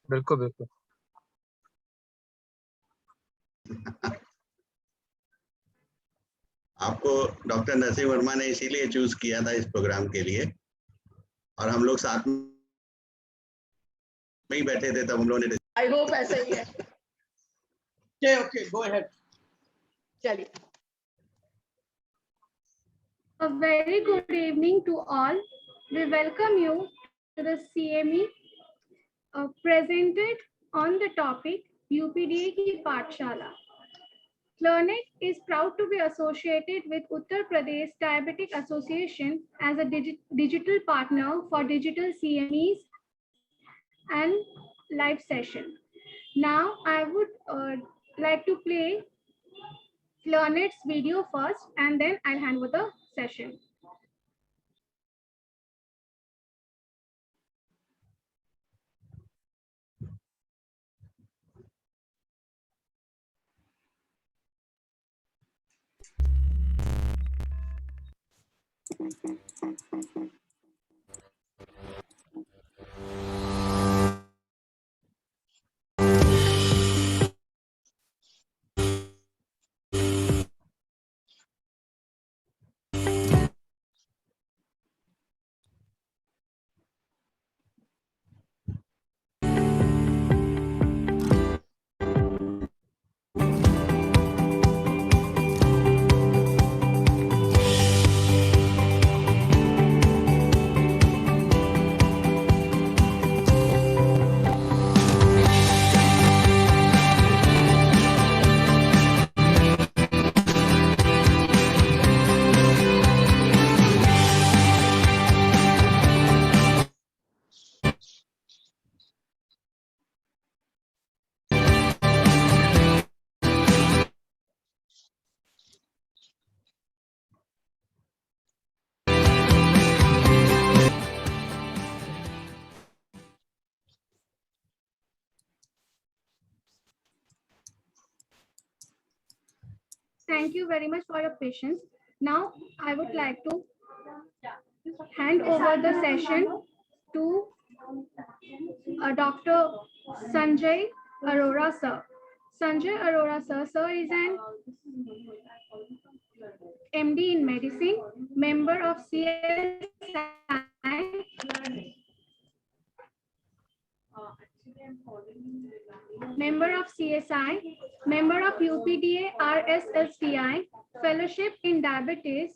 बिल्कुल बिल्कुल। आपको डॉक्टर नरसिंह वर्मा ने इसीलिए चूज किया था इस प्रोग्राम के लिए, और हम लोग साथ में ही बैठे थे तब हम लोगों ने। आई होप ऐसा ही है। Okay go ahead. चलिए। A very good evening to all. We welcome you to the CME presented on the topic UPDA की पाठशाला. Clernet is proud to be associated with Uttar Pradesh Diabetic Association as a digital partner for digital CMEs and live session. Now I would like to play Clernet's video first, and then I'll hand over the session. Thank you very much for your patience. Now I would like to hand over the session to Dr. Sanjay Arora sir. Sanjay Arora sir is an MD in medicine, member of CSI, member of UPDA RSSDI, fellowship in diabetes,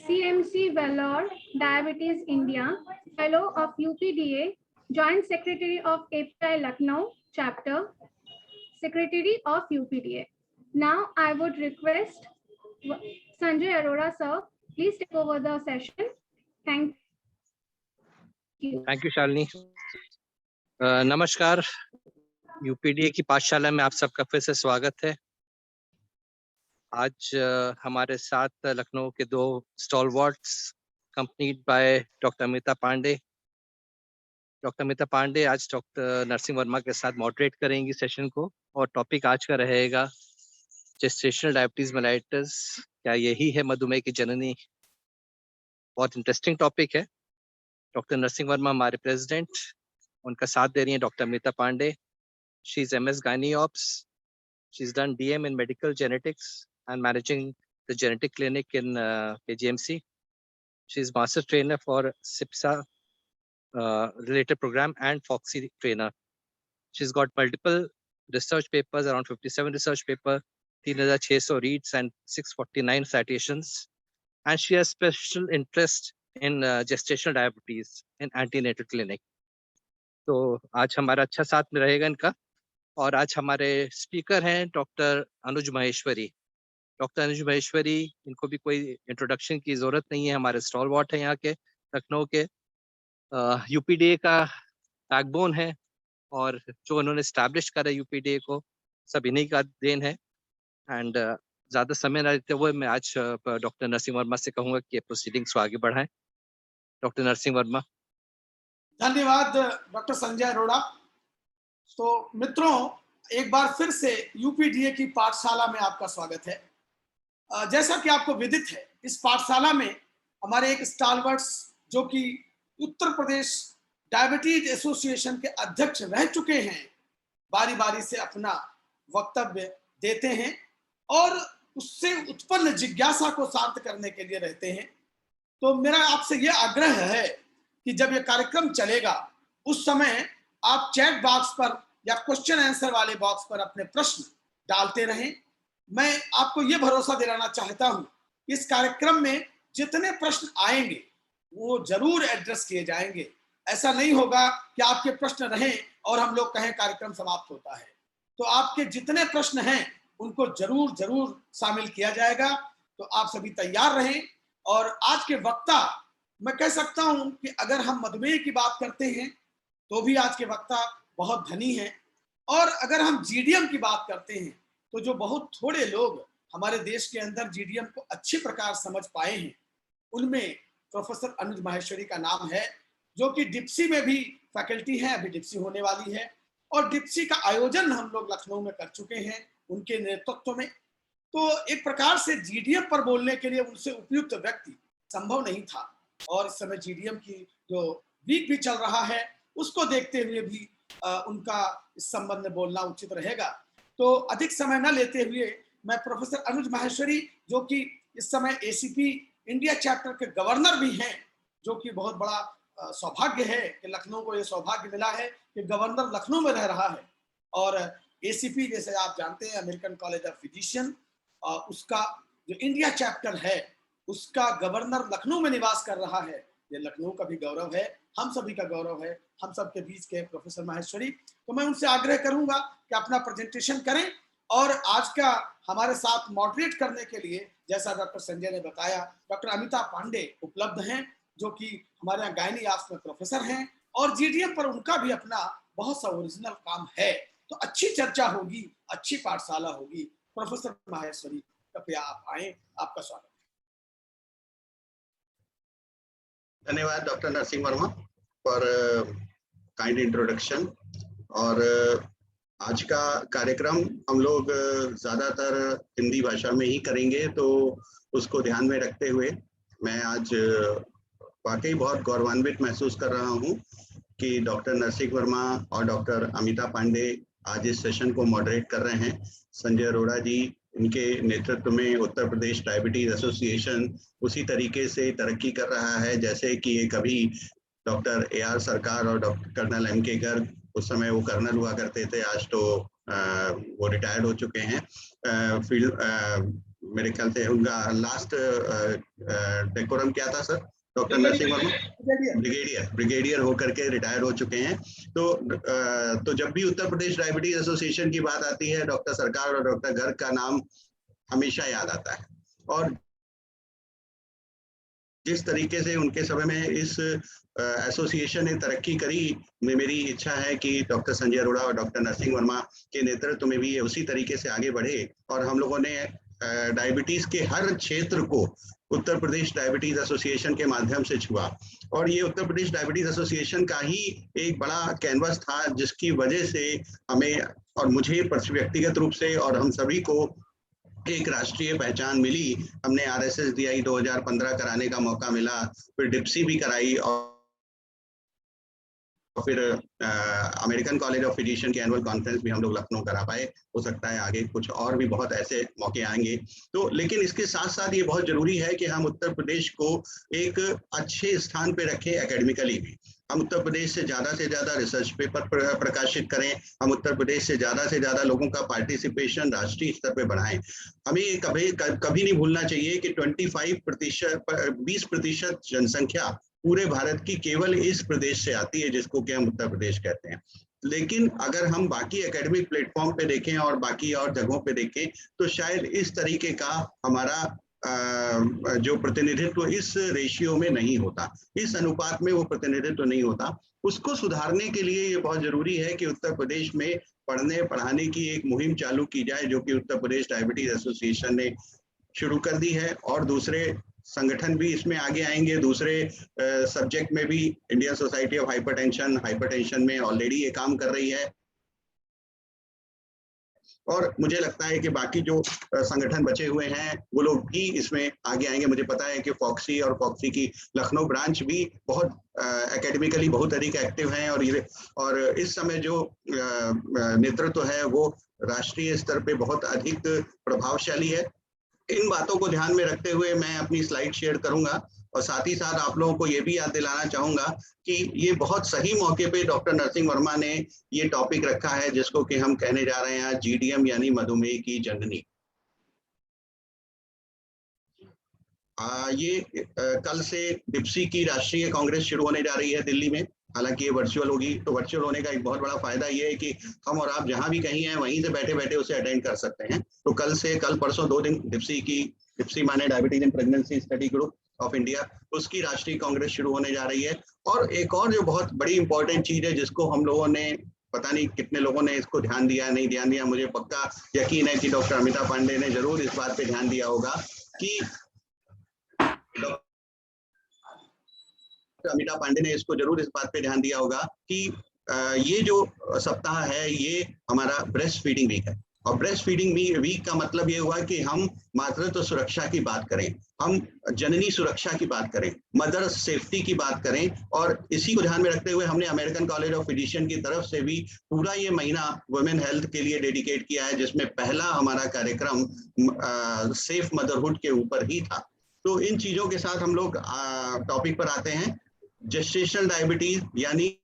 CMC Vellore Diabetes India, fellow of UPDA, joint secretary of API Lucknow chapter, secretary of UPDA. Now I would request Sanjay Arora sir, please take over the session. Thank you. Thank you Shalini. नमस्कार, यूपीडीए की पाठशाला में आप सबका फिर से स्वागत है। आज हमारे साथ लखनऊ के दो stalwarts accompanied by doctor Amita Pandey. Doctor Amita Pandey आज डॉक्टर नरसिंह वर्मा के साथ मॉडरेट करेंगी सेशन को, और टॉपिक आज का रहेगा जेस्टेशनल डायबिटीज मेलाइटिस, क्या यही है मधुमेह की जननी। बहुत इंटरेस्टिंग टॉपिक है। डॉक्टर नरसिंह वर्मा हमारे प्रेसिडेंट, उनका साथ दे रही हैं doctor Amita Pande. She is MS Gynae Ops. She's done DM in medical genetics and managing the genetic clinic in KGMC. She's master trainer for SIPSA related program and FOXY trainer. She's got multiple research papers, around 57 research papers, 3,600 reads and 649 citations. And she has special interest in gestational diabetes in antenatal clinic. तो आज हमारा अच्छा साथ में रहेगा इनका। और आज हमारे स्पीकर हैं डॉक्टर अनुज महेश्वरी। डॉक्टर अनुज महेश्वरी, इनको भी कोई इंट्रोडक्शन की जरूरत नहीं है, हमारे स्टॉलवर्ट हैं यहाँ के लखनऊ के। यूपीडीए का बैकबोन है, और जो उन्होंने स्टैब्लिश करा यूपीडीए को, सब इन्हीं का देन है। एंड ज्यादा समय न लेते हुए मैं आज डॉक्टर नरसिंह वर्मा से कहूँगा कि प्रोसीडिंग्स को आगे बढ़ाएं। डॉक्टर नरसिंह वर्मा। धन्यवाद डॉक्टर संजय अरोड़ा। तो मित्रों, एक बार फिर से यूपीडीए की पाठशाला में आपका स्वागत है। जैसा कि आपको विदित है, इस पाठशाला में हमारे एक स्टालवर्ट्स जो कि उत्तर प्रदेश डायबिटीज एसोसिएशन के अध्यक्ष रह चुके हैं, बारी बारी से अपना वक्तव्य देते हैं और उससे उत्पन्न जिज्ञासा को शांत करने के लिए रहते हैं। तो मेरा आपसे यह आग्रह है कि जब यह कार्यक्रम चलेगा उस समय आप चैट बॉक्स पर या क्वेश्चन आंसर वाले बॉक्स पर अपने प्रश्न डालते रहें। मैं आपको यह भरोसा दिलाना चाहता हूं, इस कार्यक्रम में जितने प्रश्न आएंगे वो जरूर एड्रेस किए जाएंगे। ऐसा नहीं होगा कि आपके प्रश्न रहें और हम लोग कहें कार्यक्रम समाप्त होता है। तो आपके जितने प्रश्न हैं उनको जरूर जरूर शामिल किया जाएगा। तो आप सभी तैयार रहें। और आज के वक्ता, मैं कह सकता हूं कि अगर हम मधुमेह की बात करते हैं तो भी आज के वक्ता बहुत धनी हैं, और अगर हम जीडीएम की बात करते हैं तो जो बहुत थोड़े लोग हमारे देश के अंदर जीडीएम को अच्छी प्रकार समझ पाए हैं उनमें प्रोफेसर अनुज माहेश्वरी का नाम है, जो कि डिप्सी में भी फैकल्टी है, अभी डिप्सी होने वाली है, और डिप्सी का आयोजन हम लोग लखनऊ में कर चुके हैं उनके नेतृत्व में। तो एक प्रकार से जीडीएम पर बोलने के लिए उनसे उपयुक्त व्यक्ति संभव नहीं था, और इस समय जीडीएम की जो वीक भी चल रहा है उसको देखते हुए भी उनका इस संबंध में बोलना उचित रहेगा। तो अधिक समय न लेते हुए मैं प्रोफेसर अनुज माहेश्वरी, जो कि इस समय एसीपी इंडिया चैप्टर के गवर्नर भी हैं, जो कि बहुत बड़ा सौभाग्य है कि लखनऊ को यह सौभाग्य मिला है कि गवर्नर लखनऊ में रह रहा है, और एसीपी जैसे आप जानते हैं अमेरिकन कॉलेज ऑफ फिजिशियन, उसका जो इंडिया चैप्टर है उसका गवर्नर लखनऊ में निवास कर रहा है। ये लखनऊ का भी गौरव है, हम सभी का गौरव है, हम सबके बीच के प्रोफेसर माहेश्वरी। तो मैं उनसे आग्रह करूंगा कि अपना प्रेजेंटेशन करें, और आज का हमारे साथ मॉडरेट करने के लिए, जैसा डॉक्टर संजय ने बताया, डॉक्टर अमिता पांडे उपलब्ध हैं, जो कि हमारे यहाँ गायनी आर्ट्स में प्रोफेसर हैं, और जीडीएम पर उनका भी अपना बहुत सा ओरिजिनल काम है। तो अच्छी चर्चा होगी, अच्छी पाठशाला होगी। प्रोफेसर माहेश्वरी, कृपया आप आए, आपका स्वागत। धन्यवाद doctor Narsingh Verma for kind introduction. और आज का कार्यक्रम हम लोग ज़्यादातर हिंदी भाषा में ही करेंगे, तो उसको ध्यान में रखते हुए मैं आज वाकई बहुत गौरवान्वित महसूस कर रहा हूँ कि डॉक्टर नरसिंह वर्मा और डॉक्टर अमिता पांडे आज इस सेशन को मॉडरेट कर रहे हैं। संजय अरोड़ा जी, इनके नेतृत्व में उत्तर प्रदेश डायबिटीज एसोसिएशन उसी तरीके से तरक्की कर रहा है जैसे कि ये कभी डॉक्टर AR सरकार और डॉक्टर कर्नल MK गर्ग, उस समय वो कर्नल हुआ करते थे, आज तो वो रिटायर्ड हो चुके हैं। मेरे ख्याल से उनका लास्ट डेकोरम क्या था सर? डॉक्टर नरसिंह वर्मा ब्रिगेडियर होकर के रिटायर हो चुके हैं। तो जब भी उत्तर प्रदेश डायबिटीज एसोसिएशन की बात आती है, डॉक्टर सरकार और डॉक्टर गर्ग का नाम हमेशा याद आता है। और जिस तरीके से उनके समय में इस एसोसिएशन ने तरक्की करी, मेरी इच्छा है कि डॉक्टर संजय अरोड़ा और डॉक्टर नरसिंह वर्मा के नेतृत्व में भी ये उसी तरीके से आगे बढ़े, और हम लोगों ने डायबिटीज के हर क्षेत्र को उत्तर प्रदेश डायबिटीज एसोसिएशन के माध्यम से छुआ। और ये उत्तर प्रदेश डायबिटीज एसोसिएशन का ही एक बड़ा कैनवस था, जिसकी वजह से हमें और मुझे व्यक्तिगत रूप से और हम सभी को एक राष्ट्रीय पहचान मिली। हमने RSSDI 2015 कराने का मौका मिला, फिर डिप्सी भी कराई, और फिर अमेरिकन कॉलेज ऑफ फिजिशियन की एनुअल कॉन्फ्रेंस भी हम लोग लखनऊ करा पाए। हो सकता है आगे कुछ और भी बहुत ऐसे मौके आएंगे। तो लेकिन इसके साथ साथ ये बहुत जरूरी है कि हम उत्तर प्रदेश को एक अच्छे स्थान पे रखें एकेडमिकली भी। हम उत्तर प्रदेश से ज्यादा रिसर्च पेपर प्रकाशित करें, हम उत्तर प्रदेश से ज्यादा लोगों का पार्टिसिपेशन राष्ट्रीय स्तर पे बढ़ाएं। हमें कभी नहीं भूलना चाहिए कि 20% जनसंख्या पूरे भारत की केवल इस प्रदेश से आती है, जिसको कि हम उत्तर प्रदेश कहते हैं। लेकिन अगर हम बाकी एकेडमिक प्लेटफॉर्म पे देखें और बाकी और जगहों पे देखें, तो शायद इस तरीके का हमारा जो प्रतिनिधित्व इस रेशियो में नहीं होता, इस अनुपात में वो प्रतिनिधित्व नहीं होता। उसको सुधारने के लिए ये बहुत जरूरी है कि उत्तर प्रदेश में पढ़ने पढ़ाने की एक मुहिम चालू की जाए, जो कि उत्तर प्रदेश डायबिटीज एसोसिएशन ने शुरू कर दी है, और दूसरे संगठन भी इसमें आगे आएंगे। दूसरे सब्जेक्ट में भी इंडियन सोसाइटी ऑफ हाइपरटेंशन में ऑलरेडी ये काम कर रही है, और मुझे लगता है कि बाकी जो संगठन बचे हुए हैं वो लोग भी इसमें आगे आएंगे। मुझे पता है कि फॉक्सी और फॉक्सी की लखनऊ ब्रांच भी बहुत एकेडमिकली बहुत अधिक एक्टिव हैं, और इस समय जो नेतृत्व है वो राष्ट्रीय स्तर पे बहुत अधिक प्रभावशाली है। इन बातों को ध्यान में रखते हुए मैं अपनी स्लाइड शेयर करूंगा, और साथ ही साथ आप लोगों को ये भी याद दिलाना चाहूंगा कि ये बहुत सही मौके पे डॉक्टर नरसिंह वर्मा ने ये टॉपिक रखा है जिसको कि हम कहने जा रहे हैं GDM यानी मधुमेह की जननी। ये कल से डिप्सी की राष्ट्रीय कांग्रेस शुरू होने जा रही है दिल्ली में। हालांकि ये वर्चुअल होगी, तो वर्चुअल होने का एक बहुत बड़ा फायदा ये है कि हम और आप जहां भी कहीं हैं वहीं से बैठे बैठे उसे अटेंड कर सकते हैं। तो कल परसों 2 दिन डिप्सी माने diabetes and pregnancy study group of India, उसकी राष्ट्रीय कांग्रेस शुरू होने जा रही है। और एक और जो बहुत बड़ी इंपॉर्टेंट चीज है जिसको हम लोगों ने, पता नहीं कितने लोगों ने इसको ध्यान दिया नहीं ध्यान दिया, मुझे पक्का यकीन है कि डॉक्टर अमिता पांडे ने जरूर इस बात पे ध्यान दिया होगा कि अमिता पांडे ने इसको जरूर इस बात पे ध्यान दिया होगा कि ये जो सप्ताह है ये हमारा ब्रेस्ट फीडिंग वीक है। और ब्रेस्ट फीडिंग वीक का मतलब ये हुआ कि हम मातृत्व सुरक्षा की बात करें, हम जननी सुरक्षा की बात करें, मदर सेफ्टी की बात करें। और इसी को ध्यान में रखते हुए हमने अमेरिकन कॉलेज ऑफ फिजिशियन की तरफ से भी पूरा ये महीना वुमेन हेल्थ के लिए डेडिकेट किया है, जिसमें पहला हमारा कार्यक्रम सेफ मदरहुड के ऊपर ही था। तो इन चीजों के साथ हम लोग टॉपिक पर आते हैं। जेस्टेशनल डायबिटीज यानी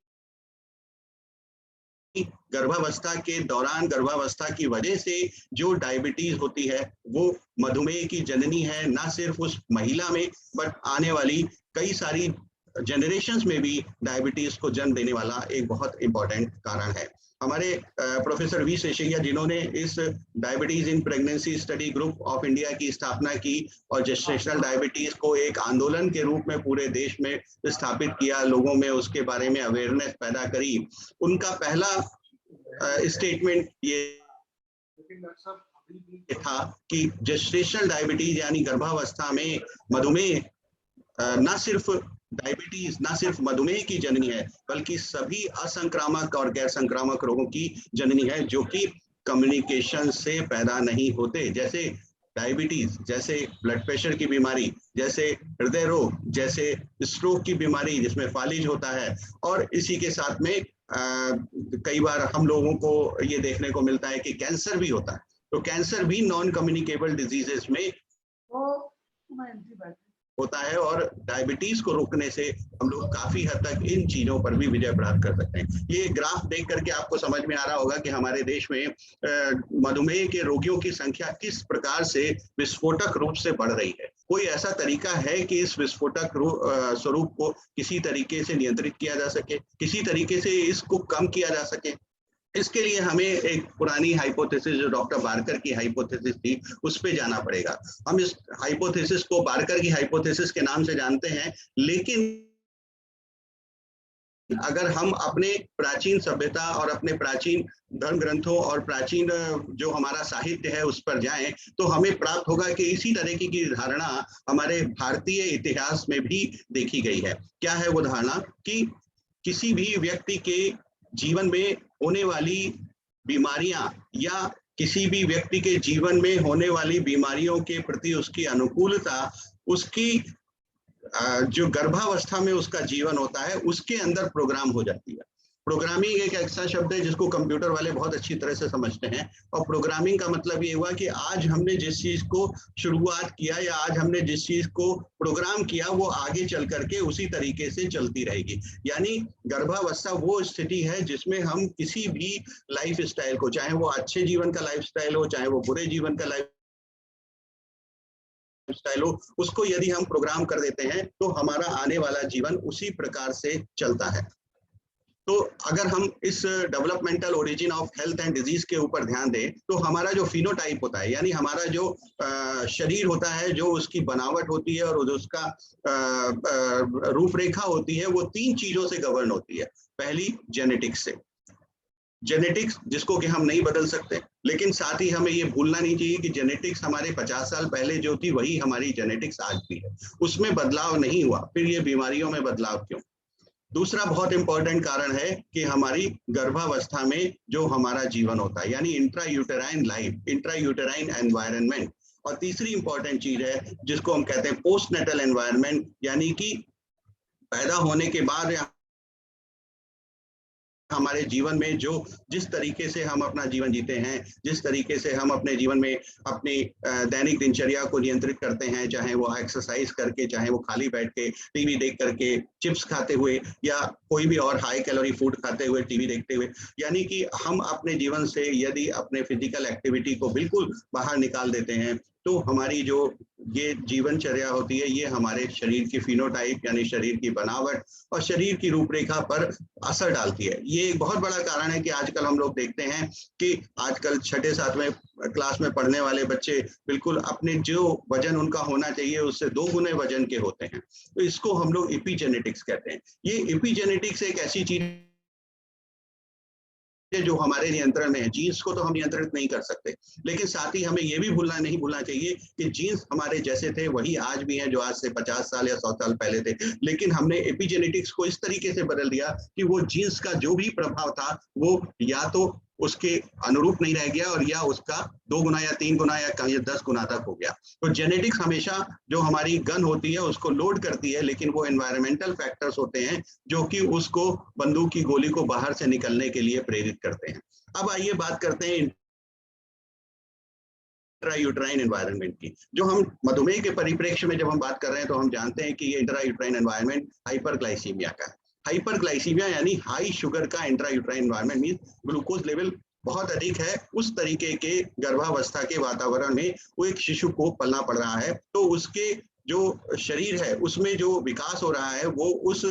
गर्भावस्था के दौरान, गर्भावस्था की वजह से जो डायबिटीज होती है वो मधुमेह की जननी है, ना सिर्फ उस महिला में बट आने वाली कई सारी जनरेशंस में भी डायबिटीज को जन्म देने वाला एक बहुत इंपॉर्टेंट कारण है। हमारे प्रोफेसर वी शेषैया जिन्होंने इस diabetes in pregnancy study group of India की स्थापना की और जेस्टेशनल डायबिटीज को एक आंदोलन के रूप में पूरे देश में स्थापित किया, लोगों में उसके बारे में अवेयरनेस पैदा करी, उनका पहला स्टेटमेंट ये था कि जेस्टेशनल डायबिटीज यानी गर्भावस्था में मधुमेह ना सिर्फ डायबिटीज, ना सिर्फ मधुमेह की जननी है बल्कि सभी असंक्रामक और गैर संक्रामक रोगों की जननी है जो कि कम्युनिकेशन से पैदा नहीं होते, जैसे डायबिटीज, जैसे ब्लड प्रेशर की बीमारी, जैसे हृदय रोग, जैसे स्ट्रोक की बीमारी जिसमें फालिज होता है। और इसी के साथ में कई बार हम लोगों को ये देखने को मिलता है कि कैंसर भी होता है। तो कैंसर भी नॉन कम्युनिकेबल डिजीजेस में होता है, और डायबिटीज को रोकने से हम लोग काफी हद तक इन चीजों पर भी विजय प्राप्त कर सकते हैं। ये ग्राफ देख करके आपको समझ में आ रहा होगा कि हमारे देश में मधुमेह के रोगियों की संख्या किस प्रकार से विस्फोटक रूप से बढ़ रही है। कोई ऐसा तरीका है कि इस विस्फोटक स्वरूप को किसी तरीके से नियंत्रित किया जा सके, किसी तरीके से इसको कम किया जा सके? इसके लिए हमें एक पुरानी हाइपोथेसिस जो डॉक्टर बार्कर की हाइपोथेसिस थी उस पे जाना पड़ेगा। हम इस हाइपोथेसिस को बार्कर की हाइपोथेसिस के नाम से जानते हैं, लेकिन अगर हम अपने प्राचीन सभ्यता और अपने प्राचीन धर्म ग्रंथों और प्राचीन जो हमारा साहित्य है उस पर जाएं तो हमें प्राप्त होगा कि इसी तरह की धारणा हमारे भारतीय इतिहास में भी देखी गई है। क्या है वो धारणा कि किसी भी व्यक्ति के जीवन में होने वाली बीमारियां या किसी भी व्यक्ति के जीवन में होने वाली बीमारियों के प्रति उसकी अनुकूलता, उसकी जो गर्भावस्था में उसका जीवन होता है उसके अंदर प्रोग्राम हो जाती है। प्रोग्रामिंग एक ऐसा शब्द है जिसको कंप्यूटर वाले बहुत अच्छी तरह से समझते हैं, और प्रोग्रामिंग का मतलब ये हुआ कि आज हमने जिस चीज को शुरुआत किया या आज हमने जिस चीज को प्रोग्राम किया वो आगे चल करके उसी तरीके से चलती रहेगी। यानी गर्भावस्था वो स्थिति है जिसमें हम किसी भी लाइफ स्टाइल को, चाहे वो अच्छे जीवन का लाइफ स्टाइल हो चाहे वो बुरे जीवन का लाइफ स्टाइल हो, उसको यदि हम प्रोग्राम कर देते हैं तो हमारा आने वाला जीवन उसी प्रकार से चलता है। तो अगर हम इस developmental origin of health and disease के ऊपर ध्यान दें तो हमारा जो फिनोटाइप होता है यानी हमारा जो शरीर होता है, जो उसकी बनावट होती है और उसका रूपरेखा होती है, वो 3 चीजों से गवर्न होती है। पहली जेनेटिक्स से, जेनेटिक्स जिसको कि हम नहीं बदल सकते, लेकिन साथ ही हमें ये भूलना नहीं चाहिए कि जेनेटिक्स हमारे 50 साल पहले जो थी वही हमारी जेनेटिक्स आज भी है, उसमें बदलाव नहीं हुआ। फिर ये बीमारियों में बदलाव क्यों? दूसरा बहुत इंपॉर्टेंट कारण है कि हमारी गर्भावस्था में जो हमारा जीवन होता है, यानी intra uterine life, intra uterine environment. और तीसरी इंपॉर्टेंट चीज है जिसको हम कहते हैं पोस्ट नेटल एनवायरनमेंट, यानी कि पैदा होने के बाद हमारे जीवन में जो जिस तरीके से हम अपना जीवन जीते हैं, जिस तरीके से हम अपने जीवन में अपनी दैनिक दिनचर्या को नियंत्रित करते हैं, चाहे वो एक्सरसाइज करके, चाहे वो खाली बैठ के टीवी देख करके, चिप्स खाते हुए, या कोई भी और हाई कैलोरी फूड खाते हुए, टीवी देखते हुए, यानी कि हम अपने जीवन से यदि अपने फिजिकल एक्टिविटी को बिल्कुल बाहर निकाल देते हैं तो हमारी जो ये जीवनचर्या होती है ये हमारे शरीर की फिनोटाइप यानी शरीर की बनावट और शरीर की रूपरेखा पर असर डालती है। ये एक बहुत बड़ा कारण है कि आजकल हम लोग देखते हैं कि आजकल 6-7वें क्लास में पढ़ने वाले बच्चे बिल्कुल अपने जो वजन उनका होना चाहिए उससे 2 गुने वजन के होते हैं। तो इसको हम लोग एपिजेनेटिक्स कहते हैं। ये एपिजेनेटिक्स एक ऐसी चीज जो हमारे नियंत्रण में है। जीन्स को तो हम नियंत्रित नहीं कर सकते, लेकिन साथ ही हमें यह भी नहीं भूलना चाहिए कि जीन्स हमारे जैसे थे वही आज भी हैं जो आज से 50 साल या 100 साल पहले थे, लेकिन हमने एपिजेनेटिक्स को इस तरीके से बदल दिया कि वो जीन्स का जो भी प्रभाव था वो या तो उसके अनुरूप नहीं रह गया और या उसका 2 गुना या 3 गुना या 10 गुना तक हो गया। तो जेनेटिक्स हमेशा जो हमारी गन होती है उसको लोड करती है, लेकिन वो एनवायरमेंटल फैक्टर्स होते हैं जो कि उसको बंदूक की गोली को बाहर से निकलने के लिए प्रेरित करते हैं। अब आइए बात करते हैं इंट्रायूट्राइन एनवायरनमेंट की। जो हम मधुमेह के परिप्रेक्ष्य में जब हम बात कर रहे हैं तो हम जानते हैं कि ये इंट्रायूट्राइन एनवायरनमेंट हाइपरग्लाइसीमिया का है। हाइपरग्लाइसीमिया यानी हाई शुगर का intrauterine environment means glucose level बहुत अधिक है। उस तरीके के गर्भावस्था के वातावरण में वो एक शिशु को पलना पड़ रहा है, तो उसके जो शरीर है उसमें जो विकास हो रहा है वो उस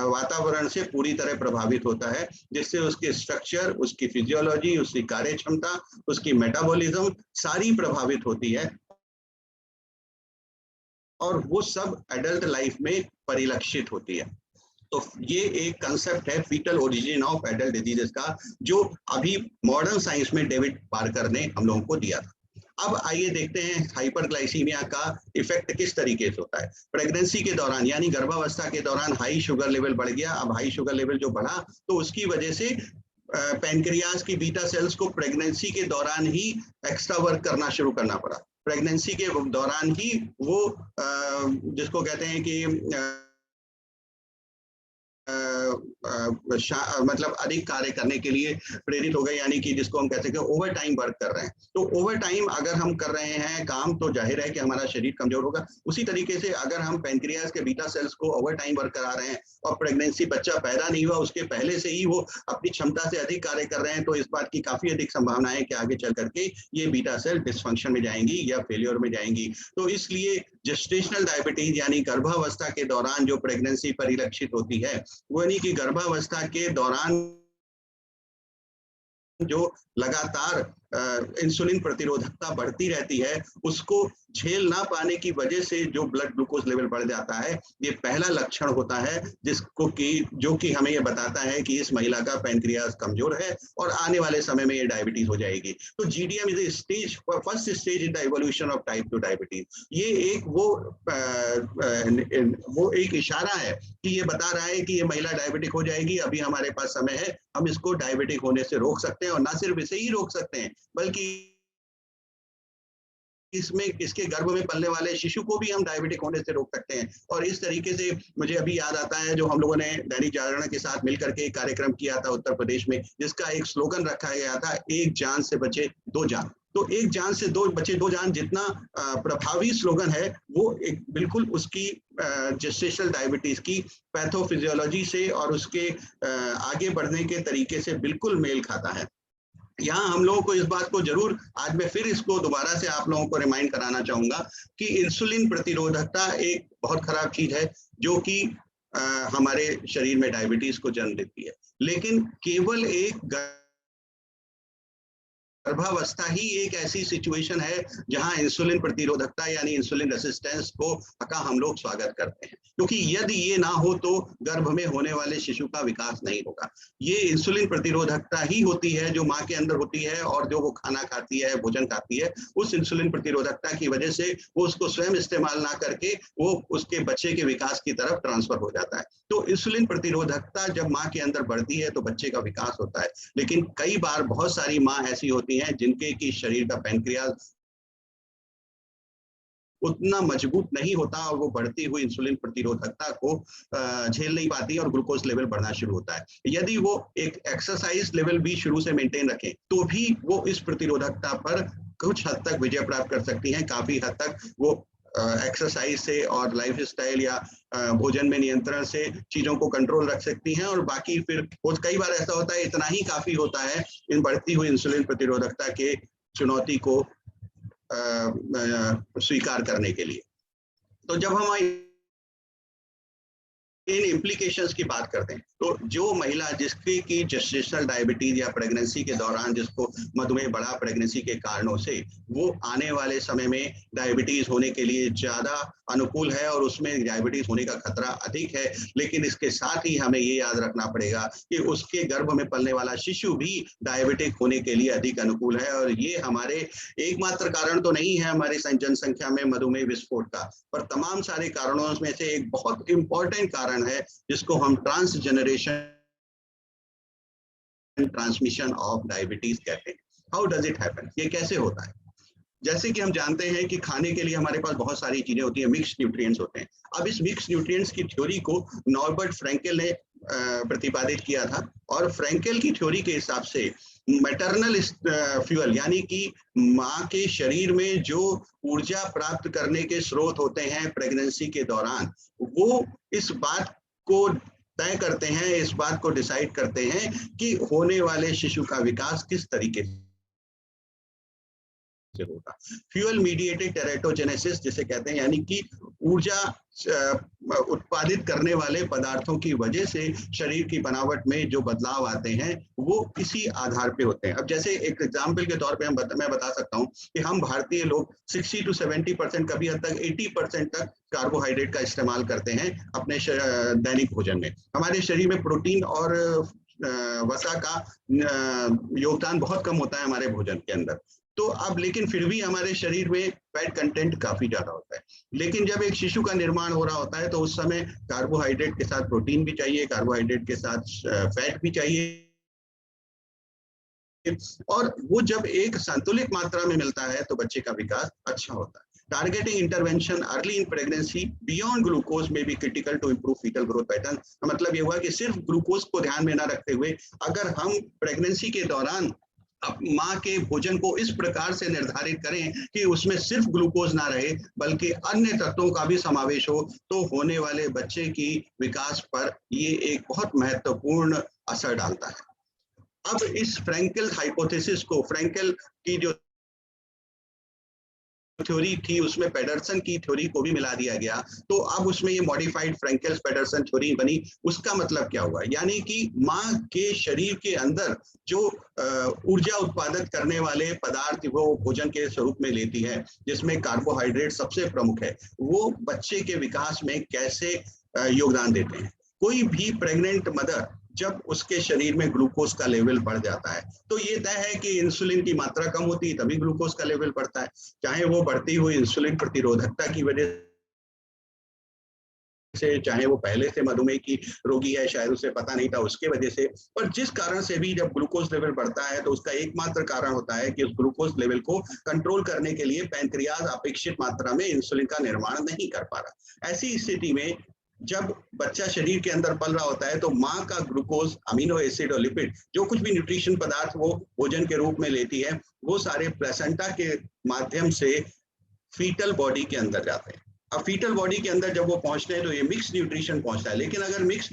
वातावरण से पूरी तरह प्रभावित होता है, जिससे उसके स्ट्रक्चर, उसकी फिजियोलॉजी, उसकी कार्य क्षमता, उसकी मेटाबॉलिज्म सारी प्रभावित होती है और वो सब एडल्ट लाइफ में परिलक्षित होती है। तो ये एक कंसेप्ट है fetal origin of adult diseases का, जो अभी मॉडर्न साइंस में डेविड पार्कर ने हम लोगों को दिया था। अब आइए देखते हैं हाइपरग्लाइसीमिया का इफेक्ट किस तरीके से होता है। प्रेगनेंसी के दौरान यानी गर्भावस्था के दौरान हाई शुगर लेवल बढ़ गया। अब हाई शुगर लेवल जो बढ़ा तो उसकी वजह से पैनक्रियाज की बीटा सेल्स को प्रेगनेंसी के दौरान ही एक्स्ट्रा वर्क करना शुरू करना पड़ा। प्रेगनेंसी के दौरान ही वो जिसको कहते हैं कि मतलब अधिक कार्य करने के लिए प्रेरित हो गए, यानी कि जिसको हम कहते हैं कि ओवर टाइम वर्क कर रहे हैं। तो ओवर टाइम अगर हम कर रहे हैं काम तो जाहिर है कि हमारा शरीर कमजोर होगा। उसी तरीके से अगर हम पैनक्रियाज के बीटा सेल्स को ओवर टाइम वर्क करा रहे हैं और प्रेगनेंसी बच्चा पैदा नहीं हुआ उसके पहले से ही वो अपनी क्षमता से अधिक कार्य कर रहे हैं, तो इस बात की काफी अधिक संभावना है कि आगे चल करके ये बीटा सेल डिसफंक्शन में जाएंगी या फेलियर में जाएंगी। तो इसलिए जेस्टेशनल डायबिटीज यानी गर्भावस्था के दौरान जो प्रेगनेंसी परिलक्षित होती है वो यानी कि गर्भावस्था के दौरान जो लगातार इंसुलिन प्रतिरोधकता बढ़ती रहती है उसको झेल ना पाने की वजह से जो ब्लड ग्लूकोज लेवल बढ़ जाता है, ये पहला लक्षण होता है जिसको कि जो कि हमें ये बताता है कि इस महिला का पैनक्रियाज कमजोर है और आने वाले समय में ये डायबिटीज हो जाएगी। तो GDM is stage, first stage in the evolution of type 2 diabetes. ये एक वो एक इशारा है कि ये बता रहा है कि ये महिला डायबिटिक हो जाएगी, अभी हमारे पास समय है, हम इसको डायबिटिक होने से रोक सकते हैं। और ना सिर्फ इसे ही रोक सकते हैं बल्कि इसमें इसके गर्भ में पलने वाले शिशु को भी हम डायबिटिक होने से रोक सकते हैं। और इस तरीके से मुझे अभी याद आता है जो हम लोगों ने दैनिक जागरण के साथ मिलकर के एक कार्यक्रम किया था उत्तर प्रदेश में, जिसका एक स्लोगन रखा गया था, एक जान से बचे 2 जान। तो एक जान से बचे 2 जान जितना प्रभावी स्लोगन है वो एक बिल्कुल उसकी जेस्टेशनल डायबिटीज की पैथोफिजियोलॉजी से और उसके आगे बढ़ने के तरीके से बिल्कुल मेल खाता है। यहाँ हम लोगों को इस बात को जरूर, आज मैं फिर इसको दोबारा से आप लोगों को रिमाइंड कराना चाहूंगा कि इंसुलिन प्रतिरोधकता एक बहुत खराब चीज है जो कि हमारे शरीर में डायबिटीज को जन्म देती है। लेकिन केवल एक गर्भावस्था ही एक ऐसी सिचुएशन है जहां इंसुलिन प्रतिरोधकता यानी इंसुलिन रेसिस्टेंस का हम लोग स्वागत करते हैं, क्योंकि यदि ये ना हो तो गर्भ में होने वाले शिशु का विकास नहीं होगा। ये इंसुलिन प्रतिरोधकता ही होती है जो माँ के अंदर होती है, और जो वो खाना खाती है, भोजन खाती है, उस इंसुलिन प्रतिरोधकता की वजह से वो उसको स्वयं इस्तेमाल ना करके वो उसके बच्चे के विकास की तरफ ट्रांसफर हो जाता है। तो इंसुलिन प्रतिरोधकता जब माँ के अंदर बढ़ती है तो बच्चे का विकास होता है। लेकिन कई बार बहुत सारी माँ ऐसी होती हैं जिनके की शरीर का पैंक्रियाज उतना मजबूत नहीं होता और वो बढ़ती हुई इंसुलिन प्रतिरोधकता को झेल नहीं पाती और ग्लूकोज लेवल बढ़ना शुरू होता है। यदि वो एक एक्सरसाइज लेवल भी शुरू से मेंटेन रखें तो भी वो इस प्रतिरोधकता पर कुछ हद तक विजय प्राप्त कर सकती हैं। काफी हद तक वो एक्सरसाइज से और लाइफ स्टाइल या भोजन में नियंत्रण से चीजों को कंट्रोल रख सकती हैं, और बाकी फिर कई बार ऐसा होता है इतना ही काफी होता है इन बढ़ती हुई इंसुलिन प्रतिरोधकता के चुनौती को स्वीकार करने के लिए। तो जब हम इन इम्प्लीकेशंस की बात करते हैं तो जो महिला जिसकी की जेस्टेशनल डायबिटीज या प्रेगनेंसी के दौरान जिसको मधुमेह बढ़ा प्रेगनेंसी के कारणों से, वो आने वाले समय में डायबिटीज होने के लिए ज्यादा अनुकूल है और उसमें डायबिटीज होने का खतरा अधिक है। लेकिन इसके साथ ही हमें ये याद रखना पड़ेगा कि उसके गर्भ में पलने वाला शिशु भी डायबिटिक होने के लिए अधिक अनुकूल है, और ये हमारे एकमात्र कारण तो नहीं है हमारी जनसंख्या में मधुमेह विस्फोट का, पर तमाम सारे कारणों में से एक बहुत इंपॉर्टेंट कारण है जिसको हम ट्रांसजेनरेशन ट्रांसमिशन ऑफ डायबिटीज कहते हैं। How does it happen? ये कैसे होता है? जैसे कि हम जानते हैं कि खाने के लिए हमारे पास बहुत सारी चीजें होती हैं, मिक्स न्यूट्रिएंट्स होते हैं। अब इस मिक्स न्यूट्रिएंट्स की थ्योरी को नॉर्बर्ट फ्रैंकेल ने प्रतिपादित किया था, और फ्रैंकेल की थ्योरी के हिसाब से मैटरनल फ्यूल यानी कि माँ के शरीर में जो ऊर्जा प्राप्त करने के स्रोत होते हैं प्रेगनेंसी के दौरान, वो इस बात को तय करते हैं, इस बात को डिसाइड करते हैं कि होने वाले शिशु का विकास किस तरीके से होगा। फ्यूल मीडिएटेड टेरेटोजेनेसिस जिसे कहते हैं, यानी कि ऊर्जा उत्पादित करने वाले पदार्थों की वजह से शरीर की बनावट में जो बदलाव आते हैं वो इसी आधार पे होते हैं। अब जैसे एक एग्जाम्पल के तौर पे मैं बता सकता हूँ कि हम भारतीय लोग 60 to 70%, कभी हद तक 80% तक कार्बोहाइड्रेट का इस्तेमाल करते हैं अपने दैनिक भोजन में। हमारे शरीर में प्रोटीन और वसा का योगदान बहुत कम होता है हमारे भोजन के अंदर। तो अब लेकिन फिर भी हमारे शरीर में फैट कंटेंट काफी ज्यादा होता है। लेकिन जब एक शिशु का निर्माण हो रहा होता है तो उस समय कार्बोहाइड्रेट के साथ प्रोटीन भी चाहिए, कार्बोहाइड्रेट के साथ फैट भी चाहिए, और वो जब एक संतुलित मात्रा में मिलता है तो बच्चे का विकास अच्छा होता है। Targeting intervention early in pregnancy beyond glucose may be critical to improve fetal growth pattern। मतलब ये हुआ कि सिर्फ ग्लूकोज को ध्यान में न रखते हुए अगर हम प्रेगनेंसी के दौरान माँ के भोजन को इस प्रकार से निर्धारित करें कि उसमें सिर्फ ग्लूकोज ना रहे बल्कि अन्य तत्वों का भी समावेश हो, तो होने वाले बच्चे की विकास पर ये एक बहुत महत्वपूर्ण असर डालता है। अब इस फ्रैंकेल हाइपोथेसिस को, फ्रैंकेल की जो थ्योरी थी उसमें पेडरसन की थ्योरी को भी मिला दिया गया, तो अब उसमें ये मॉडिफाइड फ्रैंकेल पेडरसन थ्योरी बनी। उसका मतलब क्या हुआ? यानी कि माँ के शरीर के अंदर जो ऊर्जा उत्पादक करने वाले पदार्थ वो भोजन के स्वरूप में लेती है, जिसमें कार्बोहाइड्रेट सबसे प्रमुख है, वो बच्चे के विकास में कैसे योगदान देते हैं। कोई भी प्रेग्नेंट मदर जब उसके शरीर में ग्लूकोज का लेवल बढ़ जाता है तो ये तय है कि इंसुलिन की मात्रा कम होती है तभी ग्लूकोज का लेवल बढ़ता है, चाहे वो बढ़ती हुई इंसुलिन प्रतिरोधकता की वजह से, चाहे वो पहले से मधुमेह की रोगी है, शायद उसे पता नहीं था उसके वजह से, पर जिस कारण से भी जब ग्लूकोज लेवल बढ़ता है तो उसका एकमात्र कारण होता है कि उस ग्लूकोज लेवल को कंट्रोल करने के लिए पैंक्रियाज अपेक्षित मात्रा में इंसुलिन का निर्माण नहीं कर पा रहा। ऐसी स्थिति में जब बच्चा शरीर के अंदर पल रहा होता है तो माँ का ग्लूकोज, अमीनो एसिड और लिपिड, जो कुछ भी न्यूट्रिशन पदार्थ वो भोजन के रूप में लेती है, वो सारे प्लेसेंटा के माध्यम से फीटल बॉडी के अंदर जाते हैं। अब फीटल बॉडी के अंदर जब वो पहुंचते हैं तो ये मिक्स न्यूट्रिशन पहुंचता है, लेकिन अगर मिक्स